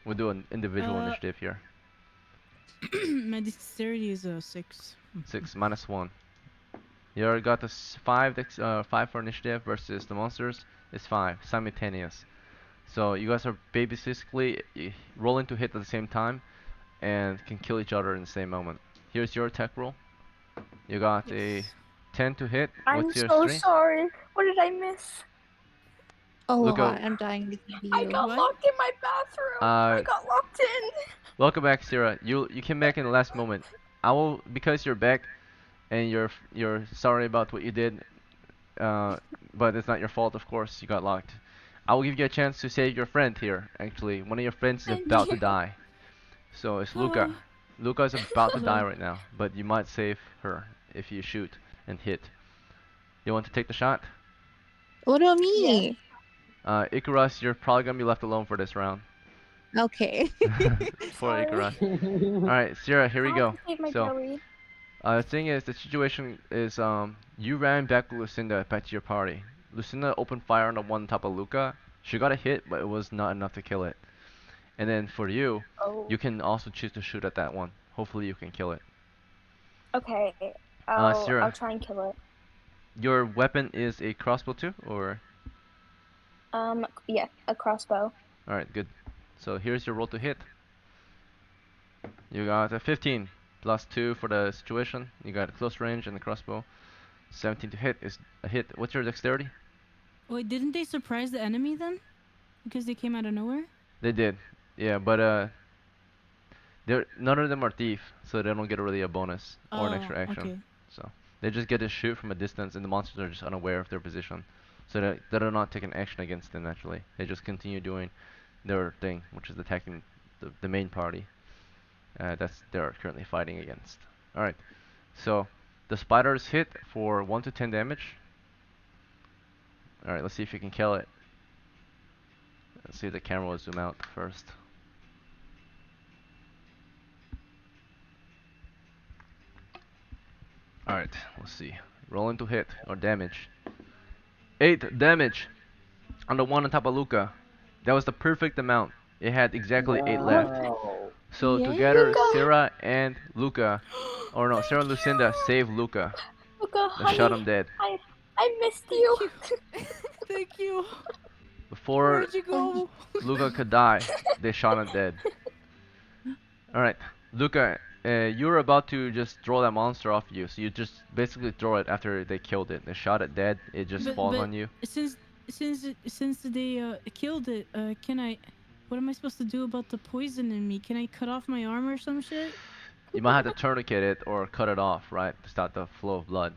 We'll do an individual initiative here. My dexterity is a 6. 6 minus 1. You already got this 5 for initiative versus the monsters is 5 simultaneous. So you guys are basically rolling to hit at the same time and can kill each other in the same moment. Here's your attack roll. You got a Yes. 10 to hit. I'm What's your so strength? sorry. What did I miss? A Look lot. out. I'm dying to see I you. got What? locked in my bathroom. I Uh, got locked in. Welcome back, Sarah. You came back in the last moment. I will, because you're back and you're sorry about what you did. But it's not your fault, of course. You got locked. I will give you a chance to save your friend here. Actually, one of your friends is Thank about to you. die. So it's Luca. Luca is about to die Hello. right now, but you might save her if you shoot and hit. You want to take the shot? What about Yes. me? Icarus, you're probably gonna be left alone for this round. Okay. Poor Sorry. Icarus. Alright, Sierra, here we I have go. to save my So, Joey. the thing is, the situation is, you ran back with Lucinda back to your party. Lucinda opened fire on the one on top of Luca. She got a hit, but it was not enough to kill it. And then for you, Oh. you can also choose to shoot at that one. Hopefully you can kill it. Okay. I'll Sierra, try and kill it. your weapon is a crossbow too, or? Yeah, a crossbow. Alright, good. So here's your roll to hit. You got a 15 plus 2 for the situation. You got a close range and the crossbow. 17 to hit is a hit. What's your dexterity? Wait, didn't they surprise the enemy then? Because they came out of nowhere? They did. Yeah, but none of them are thief, so they don't get really a bonus or an extra action. Okay. So they just get to shoot from a distance, and the monsters are just unaware of their position, so that they're not taking action against them naturally. They just continue doing their thing, which is attacking the main party. That's they're currently fighting against. All right. So the spiders hit for 1 to 10 damage. All right. Let's see if you can kill it. Let's see if the camera will zoom out first. Alright, let's see. Rolling to hit or damage. 8 damage on the one on top of Luca. That was the perfect amount. It had exactly 8 left. Wow. So Yay, together, Luca. Sarah and Luca, or no, Sarah and Lucinda saved Luca. Luca, They honey, shot him dead. I missed you. Thank you. Before Where'd you go? Luca could die, they shot him dead. Alright, Luca, you were about to just throw that monster off you, so you just basically throw it after they killed it. They shot it dead, it just falls on you. Since they killed it, can I? What am I supposed to do about the poison in me? Can I cut off my arm or some shit? You might have to tourniquet it or cut it off, right, to stop the flow of blood.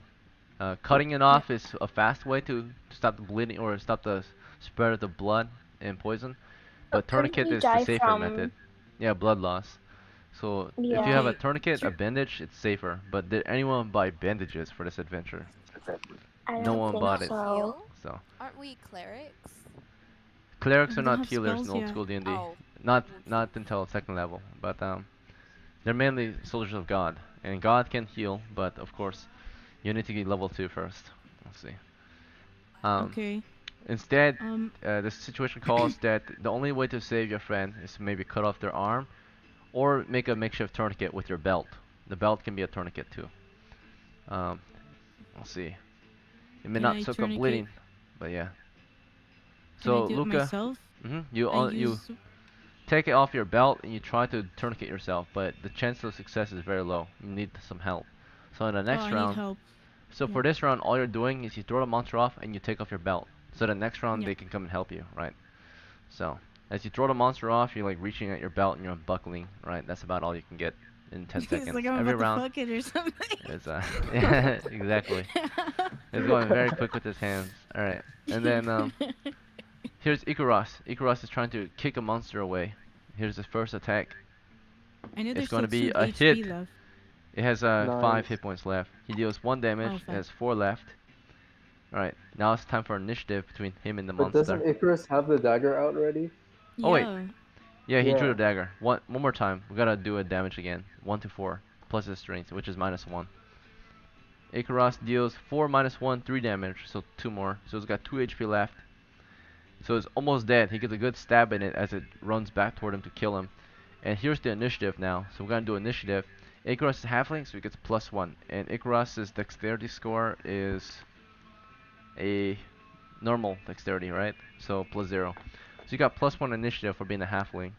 Cutting it off is a fast way to stop the bleeding or stop the spread of the blood and poison, but couldn't tourniquet he is the die safer from- method. Yeah, blood loss. So if Yeah. you have a Okay, tourniquet, a sure. bandage, it's safer. But did anyone buy bandages for this adventure? I No don't one think bought it. so. Heal? So Aren't we clerics? clerics We are don't not have healers in spells old yet. school D&D. Oh. Not until second level, but they're mainly soldiers of God, and God can heal, but of course you need to get level 2 first. Let's see. Okay. Instead, the situation calls that the only way to save your friend is to maybe cut off their arm, or make a makeshift tourniquet with your belt. The belt can be a tourniquet too. Let's see. It may Can not I soak up tourniquet? bleeding, but yeah. Can I So do it Luca, myself? you I you use. take it off your belt and you try to tourniquet yourself, but the chance of success is very low. You need some help. So in the Oh, next I need round, help. so for Yep. this round, all you're doing is you throw the monster off and you take off your belt. So the next round Yep. they can come and help you, right? So as you throw the monster off, you're like reaching at your belt and you're unbuckling, right? That's about all you can get in 10 It's seconds. like I'm Every about to round fuck it or something. is yeah, exactly. It's going very quick with his hands. All right, and then here's Ikaros. Ikaros is trying to kick a monster away. Here's his first attack. I know It's there's going to still be 2 a hit. HP left. It has 5 Nice. hit points left. He deals 1 damage. Oh, It fuck. has 4 left. Alright, now it's time for initiative between him and the But doesn't monster. Icarus have the dagger out already? Oh wait, Yeah. yeah, he drew Yeah. the dagger. One more time. We gotta do a damage again. 1 to 4 plus his strength, which is -1. Ikaros deals 4 -1, 3 damage, so 2 more. So it's got 2 HP left. So it's almost dead. He gets a good stab in it as it runs back toward him to kill him. And here's the initiative now. So we're gonna do initiative. Ikaros is halfling, so he gets +1. And Ikaros's dexterity score is a normal dexterity, right? So +0. So you got +1 initiative for being a halfling,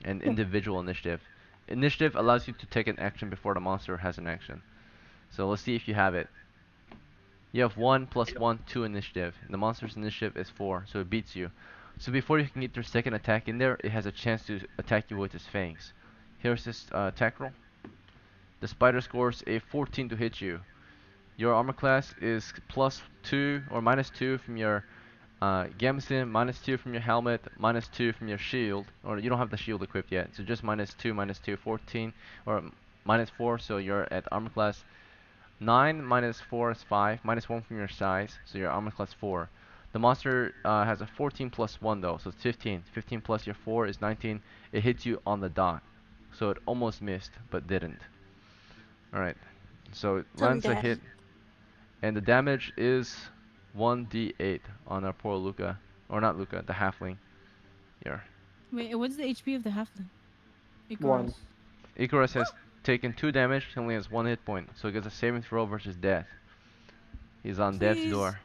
and individual initiative. Initiative allows you to take an action before the monster has an action. So let's see if you have it. You have 1 + 1, 2 initiative. And the monster's initiative is 4, so it beats you. So before you can get your second attack in there, it has a chance to attack you with its fangs. Here's this attack roll. The spider scores a 14 to hit you. Your armor class is +2 or -2 from your gambeson, -2 from your helmet, -2 from your shield, or you don't have the shield equipped yet, so just -2, -2, 14, or -4, so you're at armor class 9, -4 is 5, -1 from your size, so your armor class 4. The monster has a 14 + 1 though, so it's 15. 15 plus your 4 is 19. It hits you on the dot, so it almost missed, but didn't. Alright, so it So I'm lands a dead. hit, and the damage is 1d8 on our poor Luca. Or not Luca, the halfling. Here. Wait, what's the HP of the halfling? One. Icarus. Icarus has taken 2 damage, he only has 1 hit point, so he gets a saving throw versus death. He's on death's Please. door.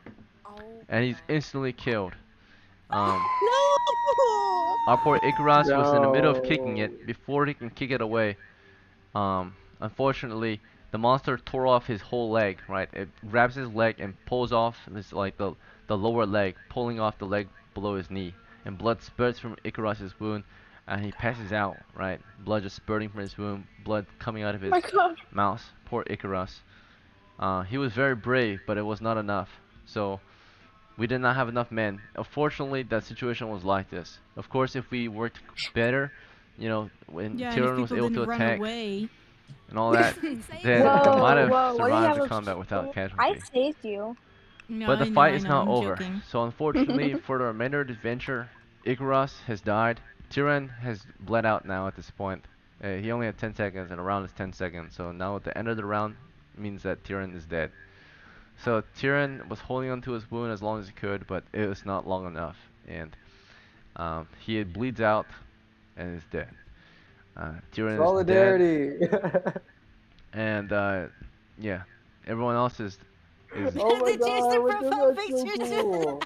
Oh And he's no. instantly killed. No! Our poor Icarus was in the middle of kicking No. it. Before he can kick it away, unfortunately, the monster tore off his whole leg, right? It grabs his leg and pulls off this, like the lower leg, pulling off the leg below his knee. And blood spurts from Icarus's wound, and he passes out, right? Blood just spurting from his wound, blood coming out of Oh his my god. mouth. Poor Icarus. He was very brave, but it was not enough. So we did not have enough men. Unfortunately, that situation was like this. Of course, if we worked better, you know, when Yeah, and if Tyrion was people able didn't to run attack away. and all that, Say it then so we might Whoa, have whoa, what do you survived have the a combat without I casualty. saved you. No, But the I fight is know, not I'm over. joking. So unfortunately, for the remainder of the adventure, Icarus has died. Tyrion has bled out now at this point. He only had 10 seconds, and a round is 10 seconds. So now at the end of the round means that Tyrion is dead. So Tyrion was holding onto his wound as long as he could, but it was not long enough, and he bleeds out and is dead. Tyrion is dead, Solidarity. and yeah, everyone else is Oh my They changed god, their what profile that's so pictures. cool.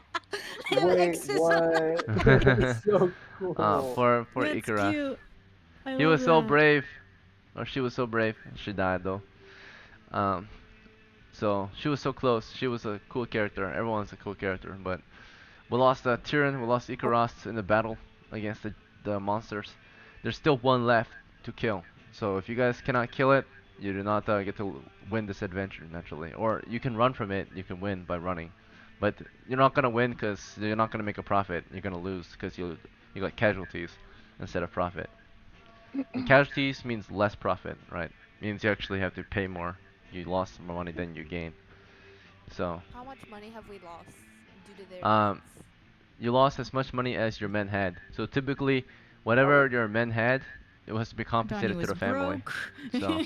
They have Wait, X's on. what? That's so cool. for That's Icarus. cute. I He love was so that. brave, or she was so brave. She died though. Um, so she was so close. She was a cool character. Everyone's a cool character, but we lost Tyrion, we lost Icarus in the battle against the monsters. There's still one left to kill. So if you guys cannot kill it, you do not get to win this adventure naturally. Or you can run from it, you can win by running. But you're not gonna win because you're not gonna make a profit. You're gonna lose because you got casualties instead of profit. And casualties means less profit, right? Means you actually have to pay more. You lost more money than you gained. So How much money have we lost due to their um, deeds? you lost as much money as your men had. So typically, whatever your men had, it has to be Donnie compensated to was the family. broke. So,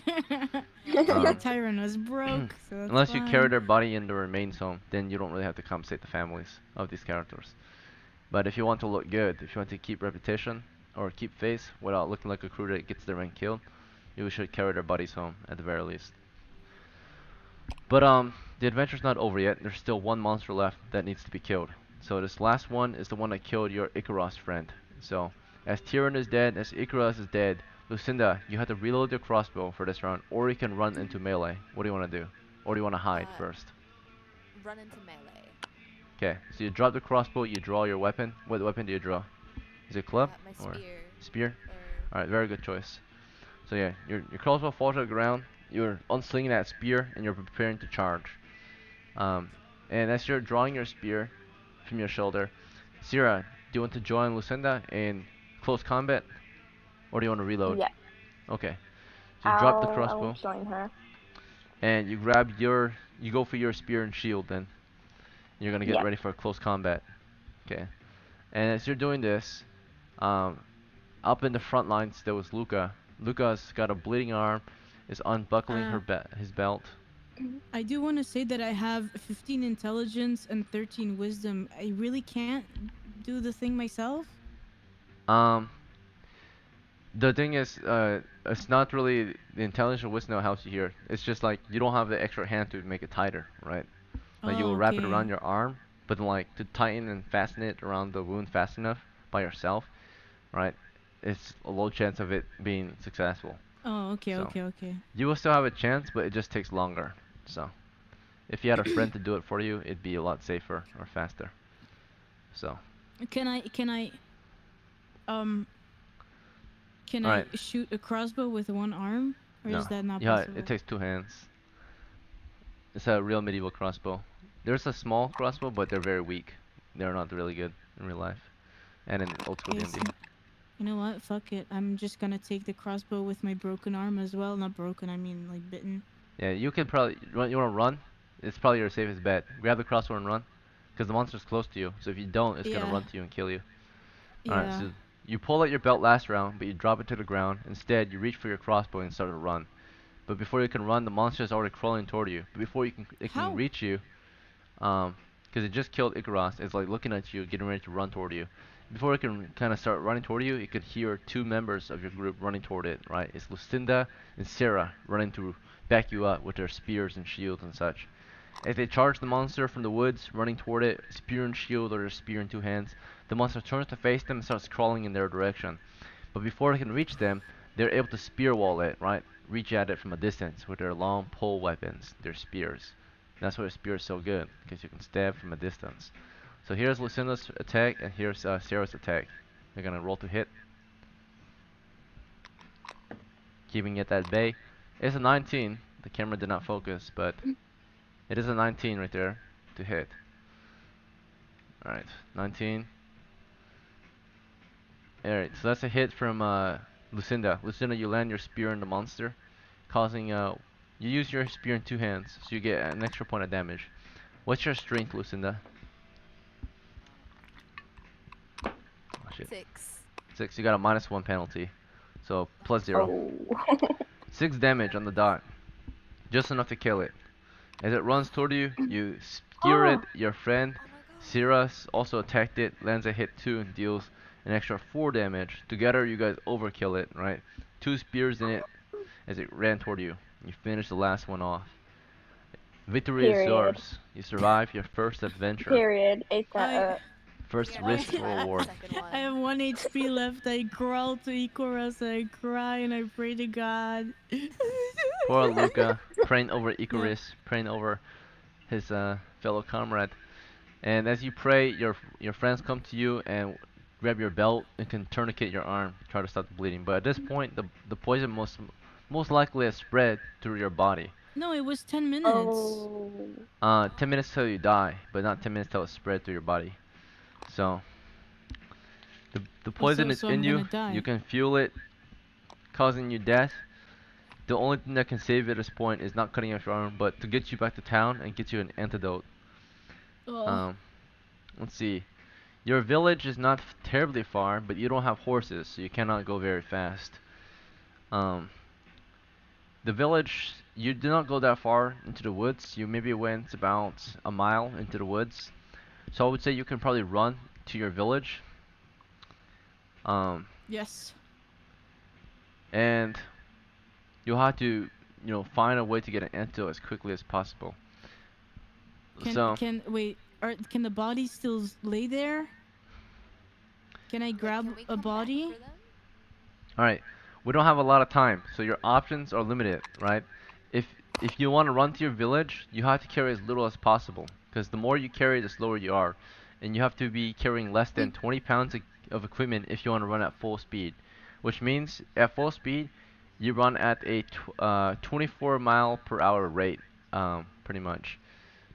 Tyron was broke, so that's unless you carry fine. their body in the remains home, then you don't really have to compensate the families of these characters. But if you want to look good, if you want to keep reputation or keep face without looking like a crew that gets their men killed, you should carry their bodies home at the very least. But the adventure's not over yet. There's still one monster left that needs to be killed. So this last one is the one that killed your Icaros friend. So as Tyrion is dead, as Icarus is dead, Lucinda, you have to reload your crossbow for this round, or you can run into melee. What do you want to do? Or do you want to hide first? Run into melee. Okay, so you drop the crossbow, you draw your weapon. What weapon do you draw? Is it club My or spear. spear? Or Alright, very good choice. So yeah, your crossbow falls to the ground, you're unslinging that spear, and you're preparing to charge. And as you're drawing your spear from your shoulder, Sierra, do you want to join Lucinda in close combat, or do you want to reload? Yeah. Okay. So you drop the I'll crossbow, join her. and you go for your spear and shield. Then you're gonna get Yep. ready for close combat. Okay. And as you're doing this, um, up in the front lines there was Luca. Luca's got a bleeding arm, is unbuckling his belt. I do want to say that I have 15 intelligence and 13 wisdom. I really can't do the thing myself. Um, the thing is, it's not really the intelligence or wisdom that helps you here. It's just like you don't have the extra hand to make it tighter, right? Like you Oh, will wrap it okay. around your arm, but then, like to tighten and fasten it around the wound fast enough by yourself, right? It's a low chance of it being successful. Oh, okay, So okay. you will still have a chance, but it just takes longer. So if you had a friend to do it for you, it'd be a lot safer or faster. So Can I Alright. shoot a crossbow with one arm, or No. is that not Yeah, possible? it takes 2 hands. It's a real medieval crossbow. There's a small crossbow, but they're very weak. They're not really good in real life, and in old school Okay, D&D. so you know what? Fuck it. I'm just gonna take the crossbow with my broken arm as well. Not broken, I mean like bitten. Yeah, you can probably you want to run. It's probably your safest bet. Grab the crossbow and run, because the monster's close to you. So if you don't, it's gonna Yeah. run to you and kill you. Alright, Yeah. so you pull out your belt last round, but you drop it to the ground. Instead, you reach for your crossbow and start to run. But before you can run, the monster is already crawling toward you. But before it can How? reach you, because it just killed Icaros, it's like looking at you, getting ready to run toward you. Before it can kind of start running toward you, you could hear 2 members of your group running toward it, right? It's Lucinda and Sarah running to back you up with their spears and shields and such. As they charge the monster from the woods, running toward it, spear and shield or their spear in 2 hands, the monster turns to face them and starts crawling in their direction. But before it can reach them, they're able to spear wall it, right? Reach at it from a distance with their long pole weapons, their spears. And that's why a spear is so good, because you can stab from a distance. So here's Lucinda's attack, and here's Sarah's attack. They're gonna roll to hit. Keeping it at bay. It's a 19. The camera did not focus, but it is a 19 right there to hit. Alright, 19. Alright, so that's a hit from Lucinda. Lucinda, you land your spear in the monster, causing you use your spear in 2 hands, so you get an extra point of damage. What's your strength, Lucinda? Oh shit. 6. 6. You got a -1 penalty, so +0. Oh. 6 damage on the dot, just enough to kill it. As it runs toward you, you skewer it. Your friend, Oh my god. Sirras, also attacked it, lands a hit 2 and deals an extra 4 damage. Together, you guys overkill it, right? 2 spears in it as it ran toward you. You finish the last one off. Victory is Period. yours. You survive your first adventure. Period. Ate that I- up. First Yeah, risk that's for right, reward. second one. I have 1 HP left. I crawl to Ikoros. I cry and I pray to God. Poor Luca, praying over Icarus, praying over his fellow comrade. And as you pray, your friends come to you and grab your belt and can tourniquet your arm, try to stop the bleeding. But at this point, the poison most likely has spread through your body. No, it was 10 minutes. Oh. 10 minutes till you die, but not 10 minutes till it spread through your body. So the poison is so in I'm you. gonna die. You can feel it causing you death. The only thing that can save you at this point is not cutting off your arm, but to get you back to town and get you an antidote. Oh. Let's see. Your village is not terribly far, but you don't have horses, so you cannot go very fast. The village, you did not go that far into the woods. You maybe went about a mile into the woods. So I would say you can probably run to your village. Yes. And you'll have to, find a way to get an antidote as quickly as possible. So Can the body still lay there? Can I Like, grab can we a come back body? for them? all right, we don't have a lot of time, so your options are limited, right? If if you want to run to your village, you have to carry as little as possible, because the more you carry, the slower you are, and you have to be carrying less than 20 pounds of equipment if you want to run at full speed, which means at full speed, you run at a 24 mile per hour rate, pretty much.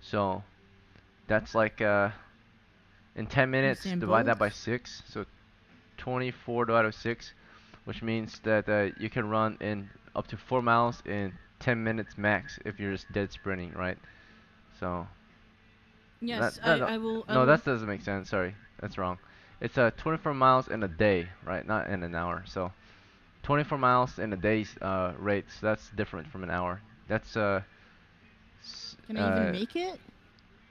So that's like in 10 minutes, Usain divide Bolt? that by 6, so 24 divided by 6, which means that you can run in up to 4 miles in 10 minutes max if you're just dead sprinting, right? So Yes, no, I will. no, that doesn't make sense. Sorry, that's wrong. It's 24 miles in a day, right? Not in an hour. So 24 miles in a day's rate. So that's different from an hour. That's Can I even make it?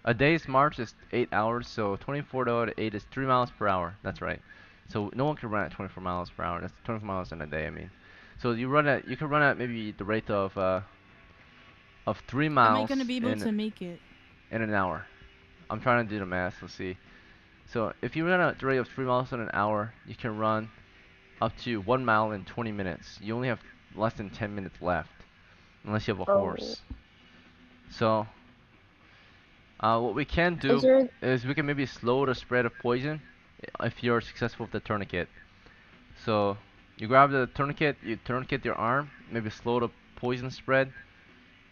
a day's march is 8 hours. So 24 divided by 8 is 3 miles per hour. That's right. So no one can run at 24 miles per hour. That's 24 miles in a day. I mean, so you can run at maybe the rate of 3 Am I miles gonna be able to make it? in an hour. I'm trying to do the math. Let's see. So if you run at the rate of 3 miles in an hour, you can run up to 1 mile in 20 minutes. You only have less than 10 minutes left, unless you have a horse. So what we can do is we can maybe slow the spread of poison if you're successful with the tourniquet. So you grab the tourniquet, you tourniquet your arm, maybe slow the poison spread,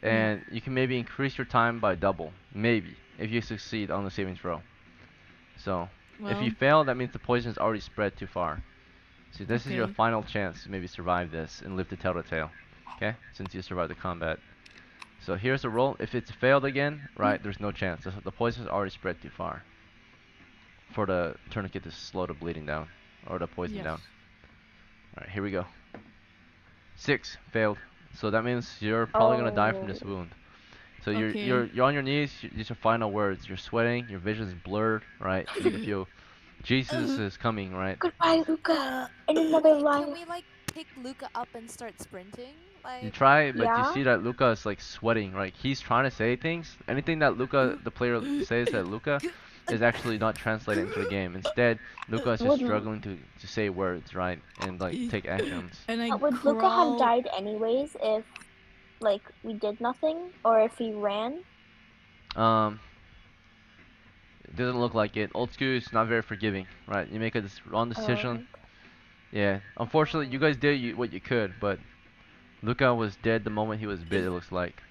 and you can maybe increase your time by double, maybe, if you succeed on the saving throw. So if you fail, that means the poison is already spread too far. So this is your final chance to maybe survive this and live to tell the tale. Okay? Since you survived the combat. So here's the roll. If it's failed again, right, there's no chance. The poison is already spread too far for the tourniquet to slow the bleeding down or the poison down. Alright, here we go. 6 failed. So that means you're probably gonna die from this wound. So you're on your knees. These are final words. You're sweating. Your vision is blurred. Right? You can feel Jesus is coming. Right? Goodbye, Luca. In another life. Can we like pick Luca up and start sprinting? You Like, try, but you Yeah? see that Luca is like sweating. Right? He's trying to say things. Anything that Luca, the player, says that Luca is actually not translated into the game. Instead, Luca is just struggling to say words. Right? And like take actions. And Would Luca have died anyways if, like, we did nothing? Or if he ran? It doesn't look like it. Old school is not very forgiving, right? You make a wrong decision. Yeah. Unfortunately, you guys did what you could, but Luca was dead the moment he was bit, it looks like.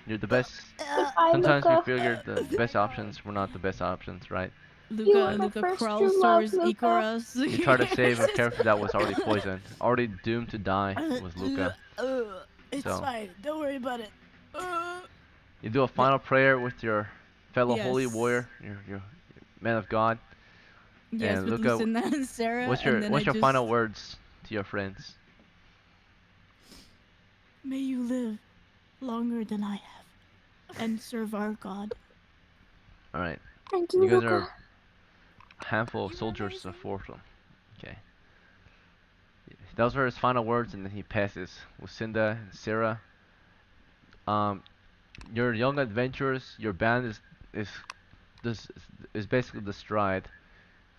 You're the best. Goodbye, Sometimes Luca. we figured the best options were not the best options, right? Luca crawls towards Icarus. You try to save a character that was already poisoned, already doomed to die was Luca. It's fine. Don't worry about it. You do a final prayer with your fellow holy warrior, your man of God. Yes, and with Luca, Lucinda and Sarah. what's your final words to your friends? May you live longer than I have, and serve our God. All right. Thank you, You guys Luca. are a handful of soldiers of Fortune. Okay. Those were his final words, and then he passes. Lucinda and Sarah. Your young adventurers, your band this is basically destroyed.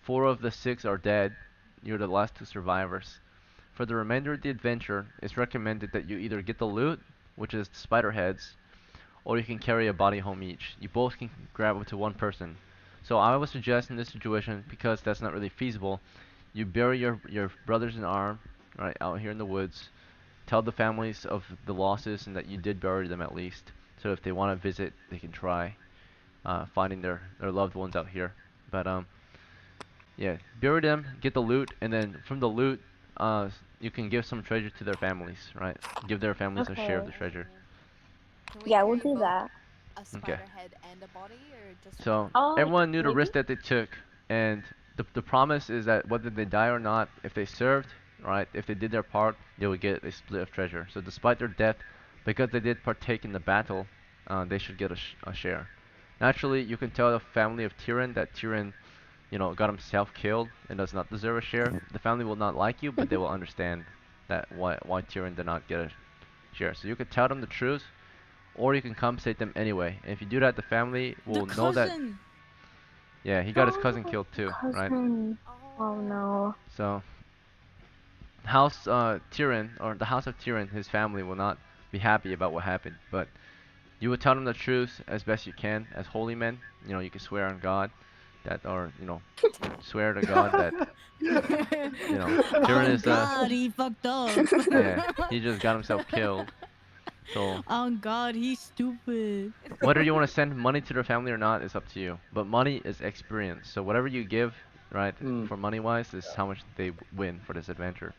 4 of the 6 are dead. You're the last 2 survivors. For the remainder of the adventure, it's recommended that you either get the loot, which is spider heads, or you can carry a body home each. You both can grab up to 1 person. So I would suggest in this situation, because that's not really feasible, you bury your brothers in arms, right, out here in the woods. Tell the families of the losses and that you did bury them at least. So if they want to visit, they can try finding their loved ones out here. But yeah, bury them, get the loot, and then from the loot, you can give some treasure to their families, right? Give their families a share of the treasure. Yeah, we'll do that. A spider head and a body, or just So one? everyone knew the Maybe? risk that they took, and the promise is that whether they die or not, if they served, right, if they did their part, they would get a split of treasure. So despite their death, because they did partake in the battle, they should get a share. Naturally, you can tell the family of Tyrion that Tyrion, got himself killed and does not deserve a share. The family will not like you, but they will understand that why Tyrion did not get a share. So you could tell them the truth, or you can compensate them anyway. And if you do that, the family will The know that. cousin. Yeah, he got his cousin Oh, killed too, right? cousin. Oh Oh. no. So House Tyrion, or the House of Tyrion, his family will not be happy about what happened, but you will tell them the truth as best you can as holy men. You know, you can swear on God that, or swear to God that Tyrion Oh is the God, he fucked up. yeah, he just got himself killed. So Oh God, he's stupid. whether you want to send money to their family or not is up to you. But money is experience. So whatever you give, right, Mm. for money wise, is how much they win for this adventure.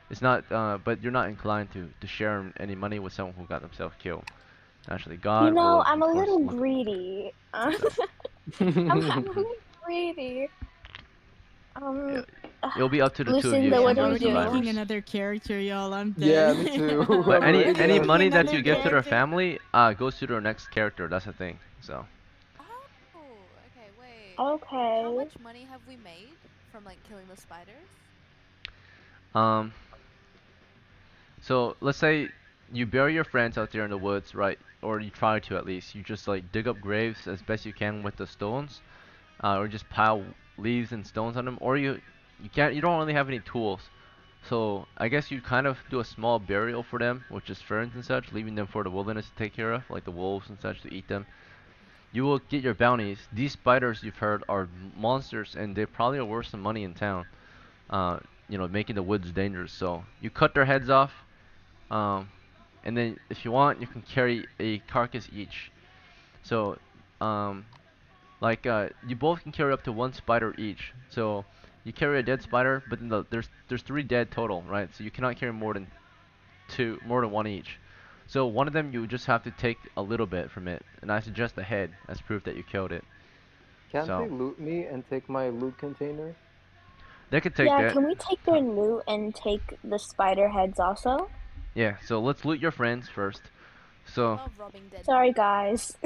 It's not, but you're not inclined to share any money with someone who got themselves killed. Actually, You God know, will, I'm a of course, little look greedy. so. I'm a little greedy. Yeah, Um, it'll be up to the two of you Lucinda, Okay, what I'm since do you're we the already do? making survivors. another character, y'all. I'm Yeah, dead. me too. But I'm any already any like, money that Another you give to their character. family goes to their next character. That's the thing. So Oh, okay, wait. How Okay. much money have we made from like killing the spiders? um so let's say you bury your friends out there in the woods, right? Or you try to at least. You just like dig up graves as best you can with the stones, or just pile leaves and stones on them. Or you don't really have any tools. So I guess you kind of do a small burial for them, with just ferns and such, leaving them for the wilderness to take care of, like the wolves and such to eat them. You will get your bounties. These spiders you've heard are monsters, and they probably are worth some money in town. Uh, making the woods dangerous. So you cut their heads off, um, and then if you want, you can carry a carcass each. So, um, you both can carry up to one spider each. So you carry a dead spider, but then there's three dead total, right? So you cannot carry more than one each. So one of them you just have to take a little bit from it, and I suggest the head as proof that you killed it. can't they So loot me and take my loot container? they could take Yeah, that. can we take their loot and take the spider heads also? Yeah. So let's loot your friends first. I So love robbing dead Sorry, bodies. guys.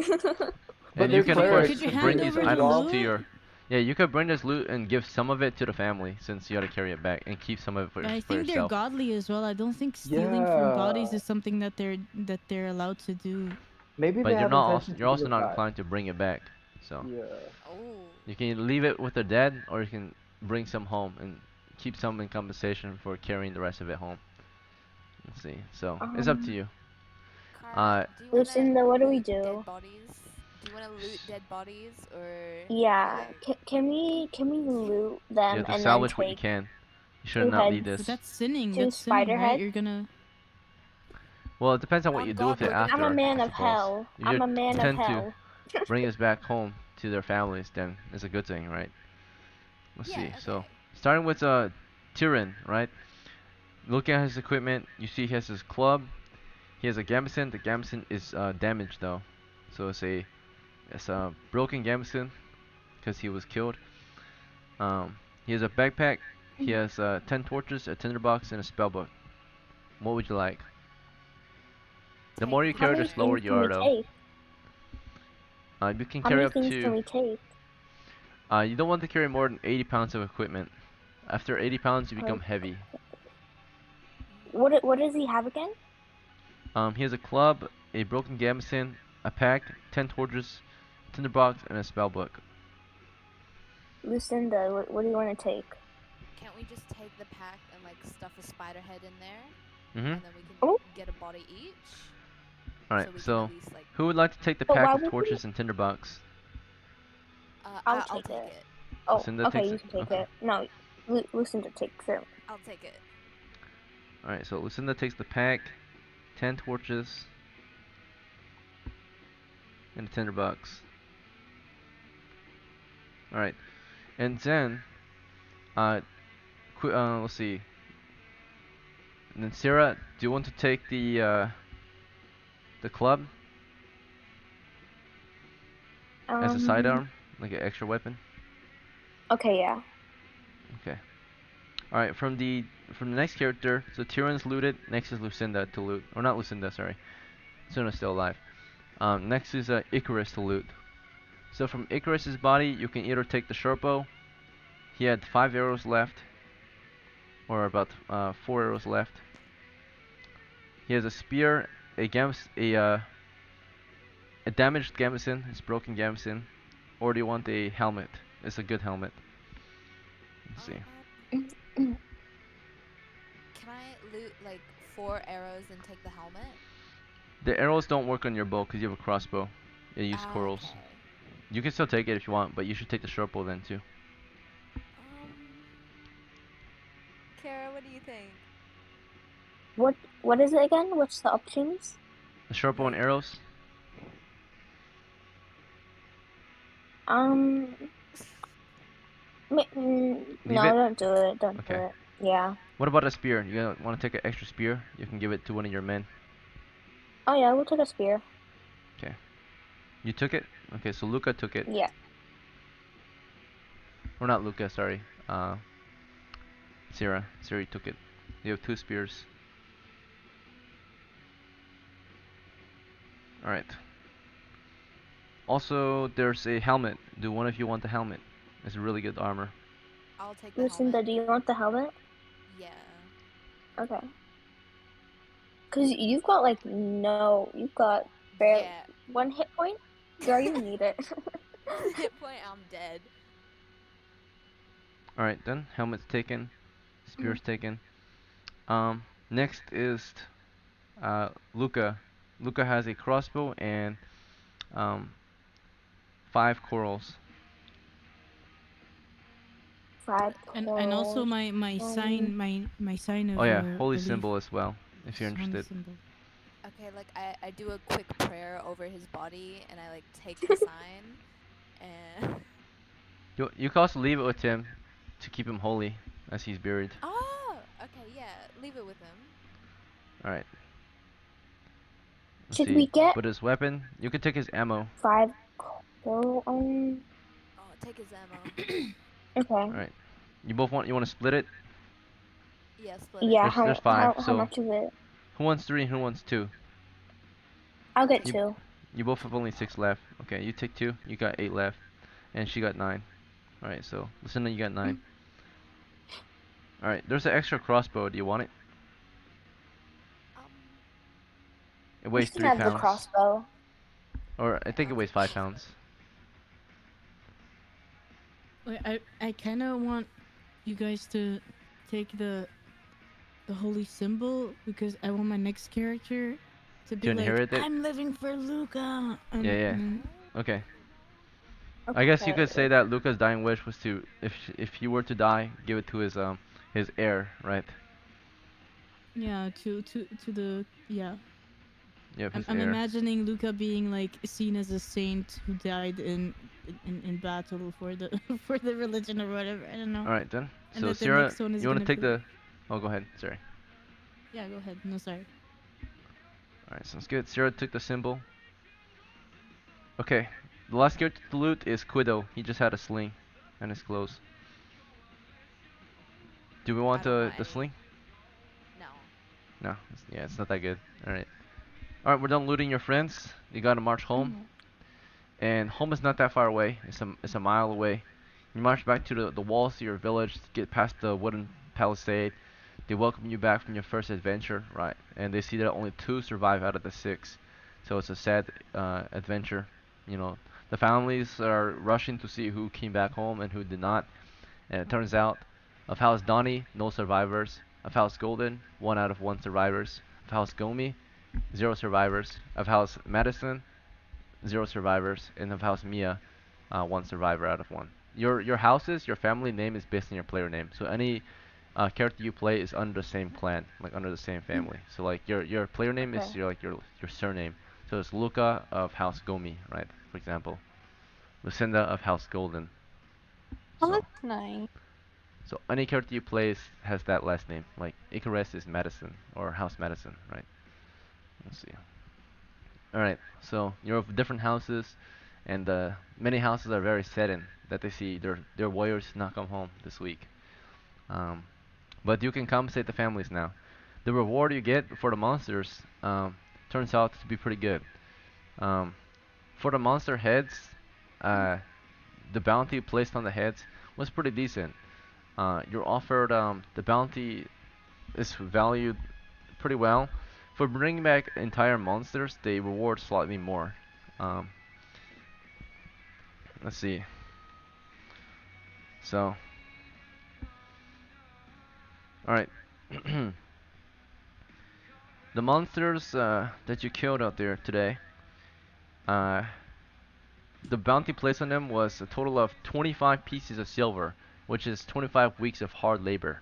But and you they're can of course Could clerics. you Should they bring hand get these over their the items job? to loot? your. Yeah, you could bring this loot and give some of it to the family since you gotta carry it back, and keep some of it I for think they're yourself. godly as well. I don't think stealing from bodies Yeah. is something that they're allowed to do. Maybe they But have intention to you're give also it not back. inclined to bring it back. So Yeah. Oh. you can leave it with the dead, or you can bring some home and keep some in compensation for carrying the rest of it home. Let's see. So it's up to um, you. Kara, Uh, do you wanna Lucinda, what do we loot dead do? bodies? Do you wanna loot s- dead bodies or Yeah, like can we loot you them have to and then salvage what you take can. You should two not leave heads, But this. that's sinning. two That's sinning, spider right? heads? You're gonna. Well, it depends on what on you do with God it we're gonna I'm a bring it after, man I of back? suppose. hell. If I'm you a man of tend to hell. bring this back home to their families, then it's a good thing, right? Let's Yeah, see. So, okay. starting with Tyrion, right? Looking at his equipment, you see he has his club. He has a gambeson. The gambeson is damaged though, so it's a broken gambeson because he was killed. He has a backpack. He has 10 torches, a tinderbox, and a spellbook. What would you like? The more Take you the How carry, the many slower things you tinderbox. can are we though. take? You can How carry many up things can to. we take? You don't want to carry more than 80 pounds of equipment. After 80 pounds, you become Or heavy. what does he have again? He has a club, a broken gambeson, a pack, 10 torches, a tinderbox, and a spellbook. Lucinda, what do you want to take? Can't we just take the pack and like stuff a spider head in there Mhm. and then we can Oh, get a body each? Alright, So we can at so least like who would like to take the but pack why of would we? torches and tinderbox? I'll I'll take take it. it. Oh, Lucinda okay, takes you it. can take Okay. it. No, Lucinda takes it. I'll take it. Alright, so Lucinda takes the pack, 10 torches, and a tinderbox. Alright, and then, uh, let's see. And then Sarah, do you want to take the club as a sidearm, like an extra weapon? Okay, yeah. Okay. All right. From the next character, so Tyrion's looted. Next is Lucinda to loot, or not Lucinda, sorry. Lucinda's still alive. Next is Icarus to loot. So from Icarus's body, you can either take the short bow. He had 5 arrows left, or about 4 arrows left. He has a spear, a a damaged gambeson? It's broken gambeson, or do you want a helmet? It's a good helmet. Let's see. Can I loot like 4 arrows and take the helmet? The arrows don't work on your bow because you have a crossbow. You use Ah, corals. okay. You can still take it if you want, but you should take the short bow then too. Kara, what do you think? What is it again? What's the options? The short bow and Like- arrows. No, Leave it? don't do it. Don't do Okay. it. Yeah. What about a spear? You want to take an extra spear? You can give it to one of your men. Oh yeah, we'll take a spear. Okay. You took it? Okay, so Luca took it. Yeah. Or not Luca, sorry. Sierra. Sierra took it. You have 2 spears. Alright. Also, there's a helmet. Do one of you want the helmet? It's really good armor. I'll take the Lucinda, helmet. do you want the helmet? Yeah. Okay. Cause you've got you've got barely Yeah. 1 hit point. Girl, you need it. 1 hit point, I'm dead. Alright then, helmet's taken. Spear's taken. Next is Luca. Luca has a crossbow and 5 corals. 5 And also corals. my sign my sign of Oh yeah, holy belief. symbol as well, if you're Holy interested. symbol. Okay, like I do a quick prayer over his body and I like take the sign and You can also leave it with him to keep him holy as he's buried. Oh, okay, yeah, leave it with him. Alright. Let's Should see. we get But his weapon, you can take his ammo. 5 coral? Oh, take his ammo. Okay. Alright. You want to split it? Yeah, split it. Yeah. There's 5, How so much is it? who wants 3 and who wants 2? I'll get You- 2. You both have only 6 left. Okay, you take 2, you got 8 left. And she got 9. Alright, so Lucinda, you got 9. Alright, there's an extra crossbow. Do you want it? Um, It We weighs can 3 have the pounds. crossbow. Or I think it I'll weighs take 5 the pounds. Wait, I kind of want you guys to take the holy symbol because I want my next character to be like, inherit it? I'm living for Luca. Yeah, yeah. and Okay. I guess you could say Okay. that Luca's dying wish was to, if he were to die, give it to his heir, right? yeah, to the yeah. Yep, his I'm heir. imagining Luca being like seen as a saint who died in battle for the for the religion or whatever. I don't know. All right then. And So that the Sierra, next one is you want to gonna take be the? Oh, go ahead. Sorry. Yeah, go ahead. No, sorry. All right, sounds good. Sierra took the symbol. Okay. The last character to loot is Quido. He just had a sling, and his clothes. Do we want I don't know the any. sling? No. No. Yeah, it's not that good. All right. All right, we're done looting your friends. You gotta march home. And home is not that far away. It's a mile away. You march back to the walls of your village, get past the wooden palisade. They welcome you back from your first adventure, right? And they see that only 2 survive out of the 6. So it's a sad adventure. You know, the families are rushing to see who came back home and who did not. And it turns out, of House Donnie, no survivors. Of House Golden, 1 out of 1 survivors. Of House Gomi, 0 survivors. Of House Madison, 0 survivors. And of House Mia, 1 survivor out of 1. Your houses, your family name is based on your player name. So any character you play is under the same clan, like under the same family. So like your player name is Okay. your surname. So it's Luca of House Gomi, right? For example, Lucinda of House Golden. Oh, So that's nice. so any character you play has that last name. Like Icarus is Madison or House Madison, right? Let's see. All right. So you're of different houses, and many houses are very saddened that they see their warriors not come home this week. Um, But you can compensate the families now. The reward you get for the monsters turns out to be pretty good. Um, for the monster heads, the bounty placed on the heads was pretty decent. You're offered the bounty is valued pretty well. For bringing back entire monsters, they reward slightly more. Um, let's see. So, all right. The monsters that you killed out there today, uh, the bounty placed on them was a total of 25 pieces of silver, which is 25 weeks of hard labor.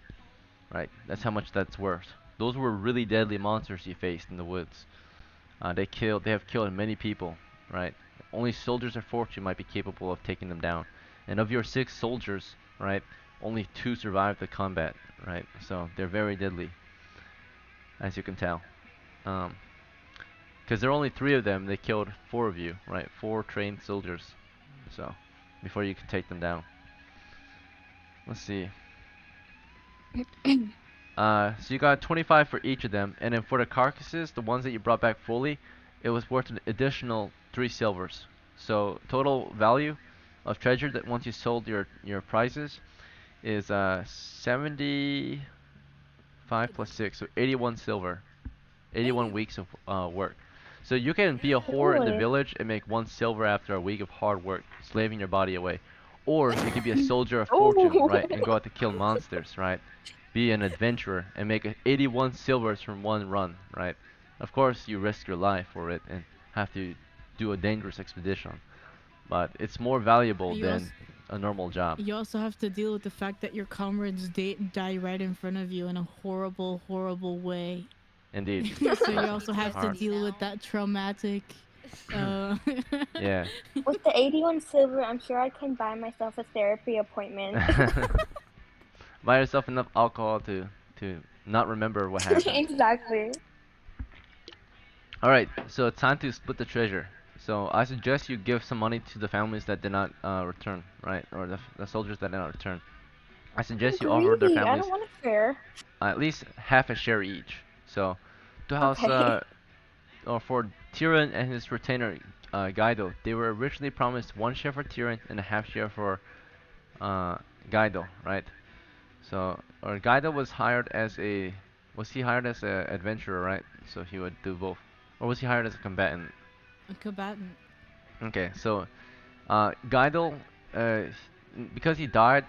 Right? That's how much that's worth. Those were really deadly monsters you faced in the woods. They have killed many people. Right? Only soldiers of fortune might be capable of taking them down. And of your 6 soldiers, right, only 2 survived the combat. Right? So they're very deadly, as you can tell. Because there are only 3 of them, they killed 4 of you, right? 4 trained soldiers. So, before you can take them down. Let's see. So you got 25 for each of them, and then for the carcasses, the ones that you brought back fully, it was worth an additional 3 silvers. So total value of treasure that once you sold your prizes is 75 plus 6, so 81 silver. 81 weeks of work. So you can be a whore in the Ooh. village and make 1 silver after a week of hard work, slaving your body away. Or you could be a soldier of fortune, Ooh. right, and go out to kill monsters, right? Be an adventurer and make 81 silvers from 1 run, right? Of course, you risk your life for it and have to do a dangerous expedition, but it's more valuable You than a normal job. You also have to deal with the fact that your comrades die right in front of you in a horrible, horrible way. Indeed. So you also have to Hard. deal with that traumatic. Yeah. With the 81 silver, I'm sure I can buy myself a therapy appointment. Buy yourself enough alcohol to not remember what happened. Exactly. Alright, so it's time to split the treasure. So I suggest you give some money to the families that did not return, right? Or the soldiers that did not return. I suggest you offer their Greedy. I families don't want to share. at least half a share each. So to house Okay. or for Tyrion and his retainer Guido, they were originally promised 1 share for Tyrion and a half share for Guido, right? So, or Guido was hired as he hired as a adventurer, right? So he would do both. Or was he hired as a combatant? A combatant. Okay, so Guido, because he died,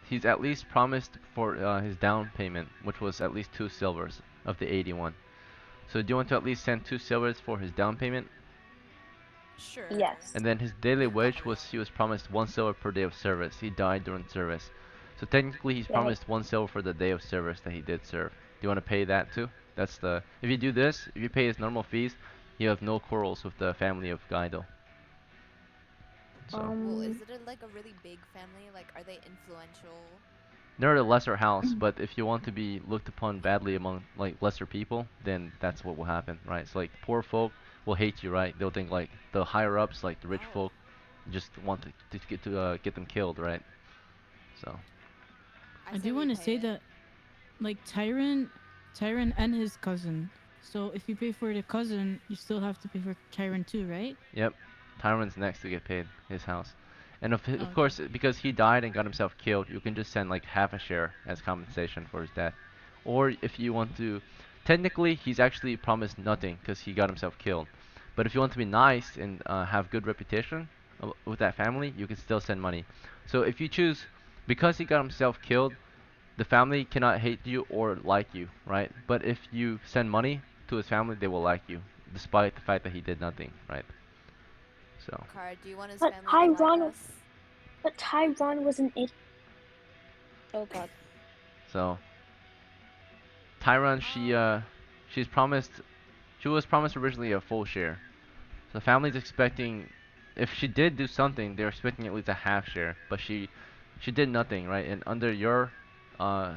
he's at least promised for his down payment, which was at least 2 silvers of the 81. So do you want to at least send 2 silvers for his down payment? Sure. Yes. And then his daily wage was he was promised 1 silver per day of service. He died during service. So technically he's Right. promised 1 silver for the day of service that he did serve. Do you want to pay that too? That's the if you do this, if you pay his normal fees, you have no quarrels with the family of Guido. So Well, is it like a really big family? Like, are they influential? they're a lesser house, but if you want to be looked upon badly among like lesser people, then that's what will happen, right? So like poor folk will hate you, right? They'll think like the higher ups, like the rich Oh. folk, just want to get them killed, right? So I say do we want to pay say it. that, like Tyron and his cousin. So if you pay for the cousin, you still have to pay for Tyron too, right? yep, Tyrion's next to get paid, his house. And of Okay. course, because he died and got himself killed, you can just send like half a share as compensation for his death. Or if you want to, technically he's actually promised nothing because he got himself killed. But if you want to be nice and have good reputation with that family, you can still send money. So if you choose, because he got himself killed, the family cannot hate you or like you, right? But if you send money to his family, they will like you, despite the fact that he did nothing, right? So. Car, do you want his But family to like Tyron, us? but Tyron was an idiot. Oh god. So Tyron, she's promised, she was promised originally a full share. So the family's expecting, if she did do something, they're expecting at least a half share. But she did nothing, right? And under your uh,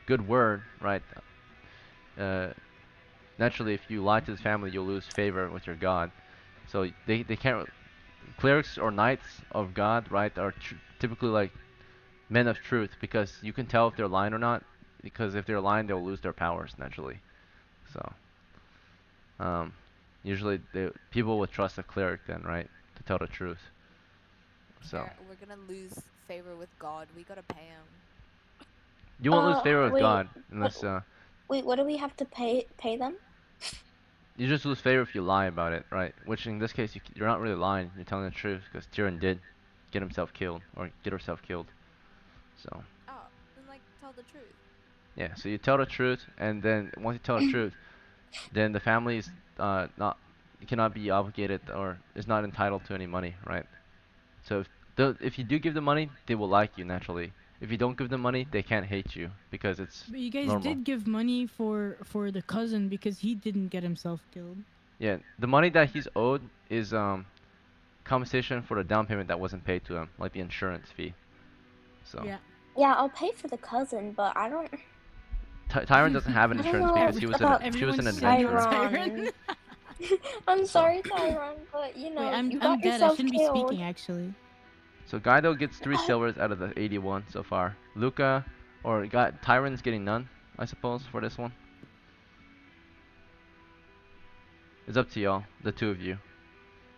good word, right? Uh, naturally, if you lie to this family, you'll lose favor with your god. So they can't. Clerics or knights of God, right, are typically like men of truth because you can tell if they're lying or not. Because if they're lying, they'll lose their powers naturally. So, um, usually people would trust a cleric then, right, to tell the truth. So, Car, we're gonna lose favor with God. We gotta pay him. you won't lose favor with Wait, God unless wait, what do we have to pay them? You just lose favor if you lie about it, right? Which in this case, you're not really lying. You're telling the truth because Tyrion did get himself killed or get herself killed. So Oh, then like tell the truth. yeah, so you tell the truth, and then once you tell the truth, then the family is not cannot be obligated or is not entitled to any money, right? So if you do give them money, they will like you naturally. If you don't give them money, they can't hate you because it's But you guys normal. did give money for the cousin because he didn't get himself killed. Yeah, the money that he's owed is compensation for the down payment that wasn't paid to him, like the insurance fee. So Yeah. Yeah, I'll pay for the cousin, but I don't. Tyron doesn't have an I don't insurance know because about she was an Everyone's adventurer. Tyron. I'm So sorry, Tyron, but you know, Wait, you I'm got dead. I yourself shouldn't be killed. speaking actually. so Guido gets 3 silvers out of the 81 so far. Luca or Tyron's getting none, I suppose, for this one. It's up to y'all, the two of you.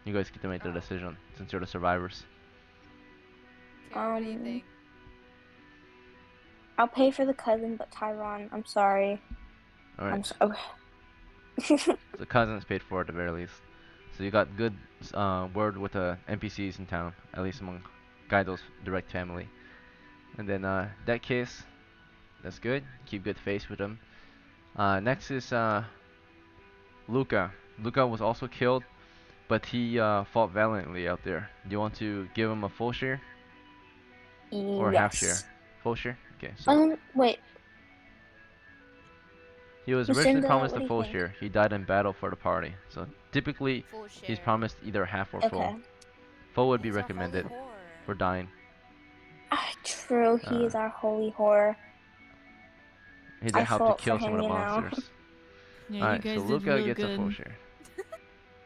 You guys get to make the Oh. decision since you're the survivors. Kara, what do you think? I'll pay for the cousin, but Tyron, I'm sorry. All right. Okay. The cousins paid for it at the very least. So you got good word with the NPCs in town, at least among Guido's direct family. And then that case, that's good. Keep good face with them. Next is Luca. Luca was also killed, but he fought valiantly out there. Do you want to give him a full share or half share? Yes. Full share? Okay, so Wait, he was originally Lucinda, promised what a do you full think? share. He died in battle for the party. So typically Full he's share. promised either half or full. Okay. Full would be He's our holy recommended whore. for dying. True, he is our holy whore. He I did help to fought for kill some of him, the you know. monsters. Yeah, you Alright, so guys did Luca real gets a full good. share.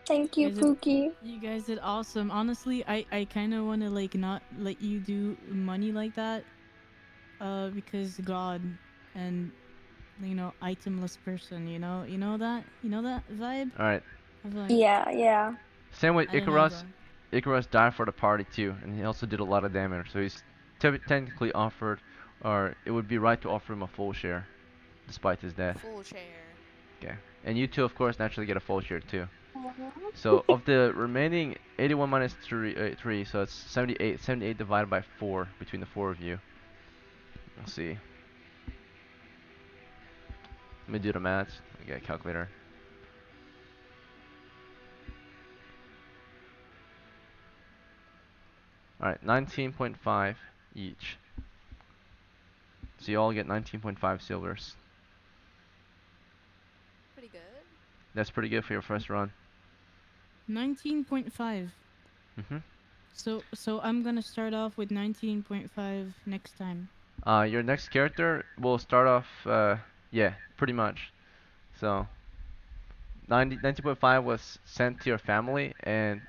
Thank you, Guys did- Pookie. You guys did awesome. Honestly, I kind of want to like not let you do money like that, because God, and you know, itemless person. You know that vibe. Alright, Of like, Yeah. same with I don't know, Icarus. bro. Icarus died for the party too, and he also did a lot of damage. So he's technically offered, or it would be right to offer him a full share, despite his death. Full share. Okay, and you two, of course, naturally get a full share too. So of the remaining 81 minus 3, so it's 78. 78 divided by 4 between the 4 of you. Let's see. Let me do the math. I got a calculator. Alright, 19.5 each. So you all get 19.5 silvers. Pretty good. That's pretty good for your first run. 19.5. Mm-hmm. So I'm gonna start off with 19.5 next time. Your next character will start off, yeah, pretty much. So 19.5 was sent to your family, and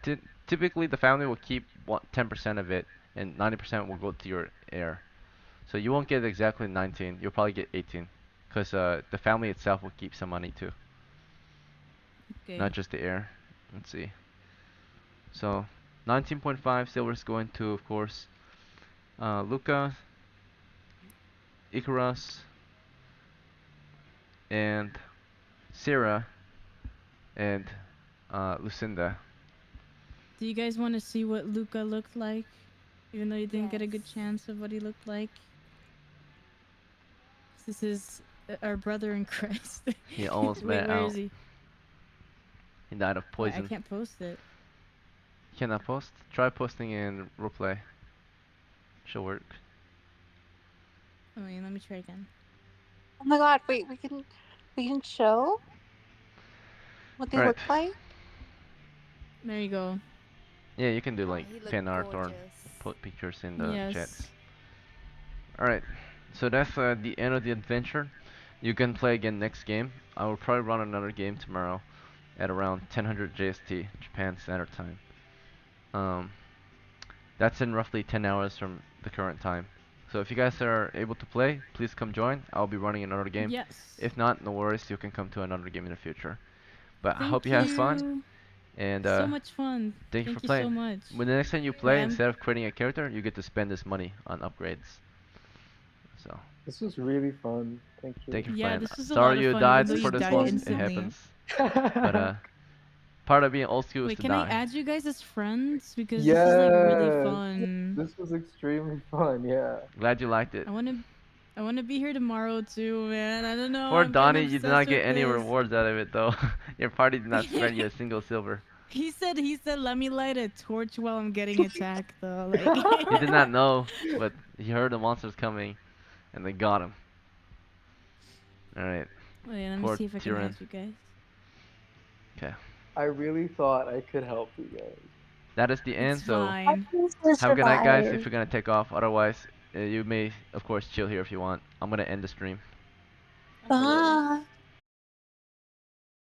typically the family will keep 10% of it, and 90% will go to your heir. So you won't get exactly 19. You'll probably get 18, because the family itself will keep some money too, Okay. not just the heir. Let's see. So 19.5 silver is going to, of course, Luca, Icarus, and Sarah, and Lucinda. Do you guys want to see what Luca looked like? Even though you didn't get a good Yes. chance of what he looked like. This is our brother in Christ. He almost Wait, met where out. is he? He died of Wait, I poison. can't post it. Cannot post? Try posting in roleplay. Should work. Oh, wait, let me try again. Oh my god, wait, we can show what they Right. look like? There you go. Yeah, you can do Oh, like he looked fan art or gorgeous. put pictures in the Yes. chats. Alright, so that's the end of the adventure. You can play again next game. I will probably run another game tomorrow at around 1000 JST, Japan Standard Time. That's in roughly 10 hours from the current time. So if you guys are able to play, please come join. I'll be running another game. Yes. If not, no worries, you can come to another game in the future. But I Thank hope you have fun, you. and So much fun. thank you for Thank you playing. so much. When the next time you play, I'm- instead of creating a character, you get to spend this money on upgrades. So, This was really fun. Thank you. thank you for Yeah, playing. this was a Sorry lot of you fun, died even though for you this died one. It instantly. happens. But part of being old school is Wait, to can I die. add you guys as friends? Because this is like really Yes. fun. This was extremely fun. Yeah. Glad you liked it. I wanna be here tomorrow too, man. I don't know. Poor I'm kind Donnie, of you did obsessed not get with any this. rewards out of it though. Your party did not spread you a single silver. He said, let me light a torch while I'm getting attacked though. Like He did not know, but he heard the monsters coming, and they got him. All right, Wait, let me poor see if I can Tyrion. add you guys. Okay, I really thought I could help you guys. that is the end. It's So I fine. choose to have a good night, guys. If survive. you're gonna take off, otherwise you may, of course, chill here if you want. I'm gonna end the stream. Hello. Bye.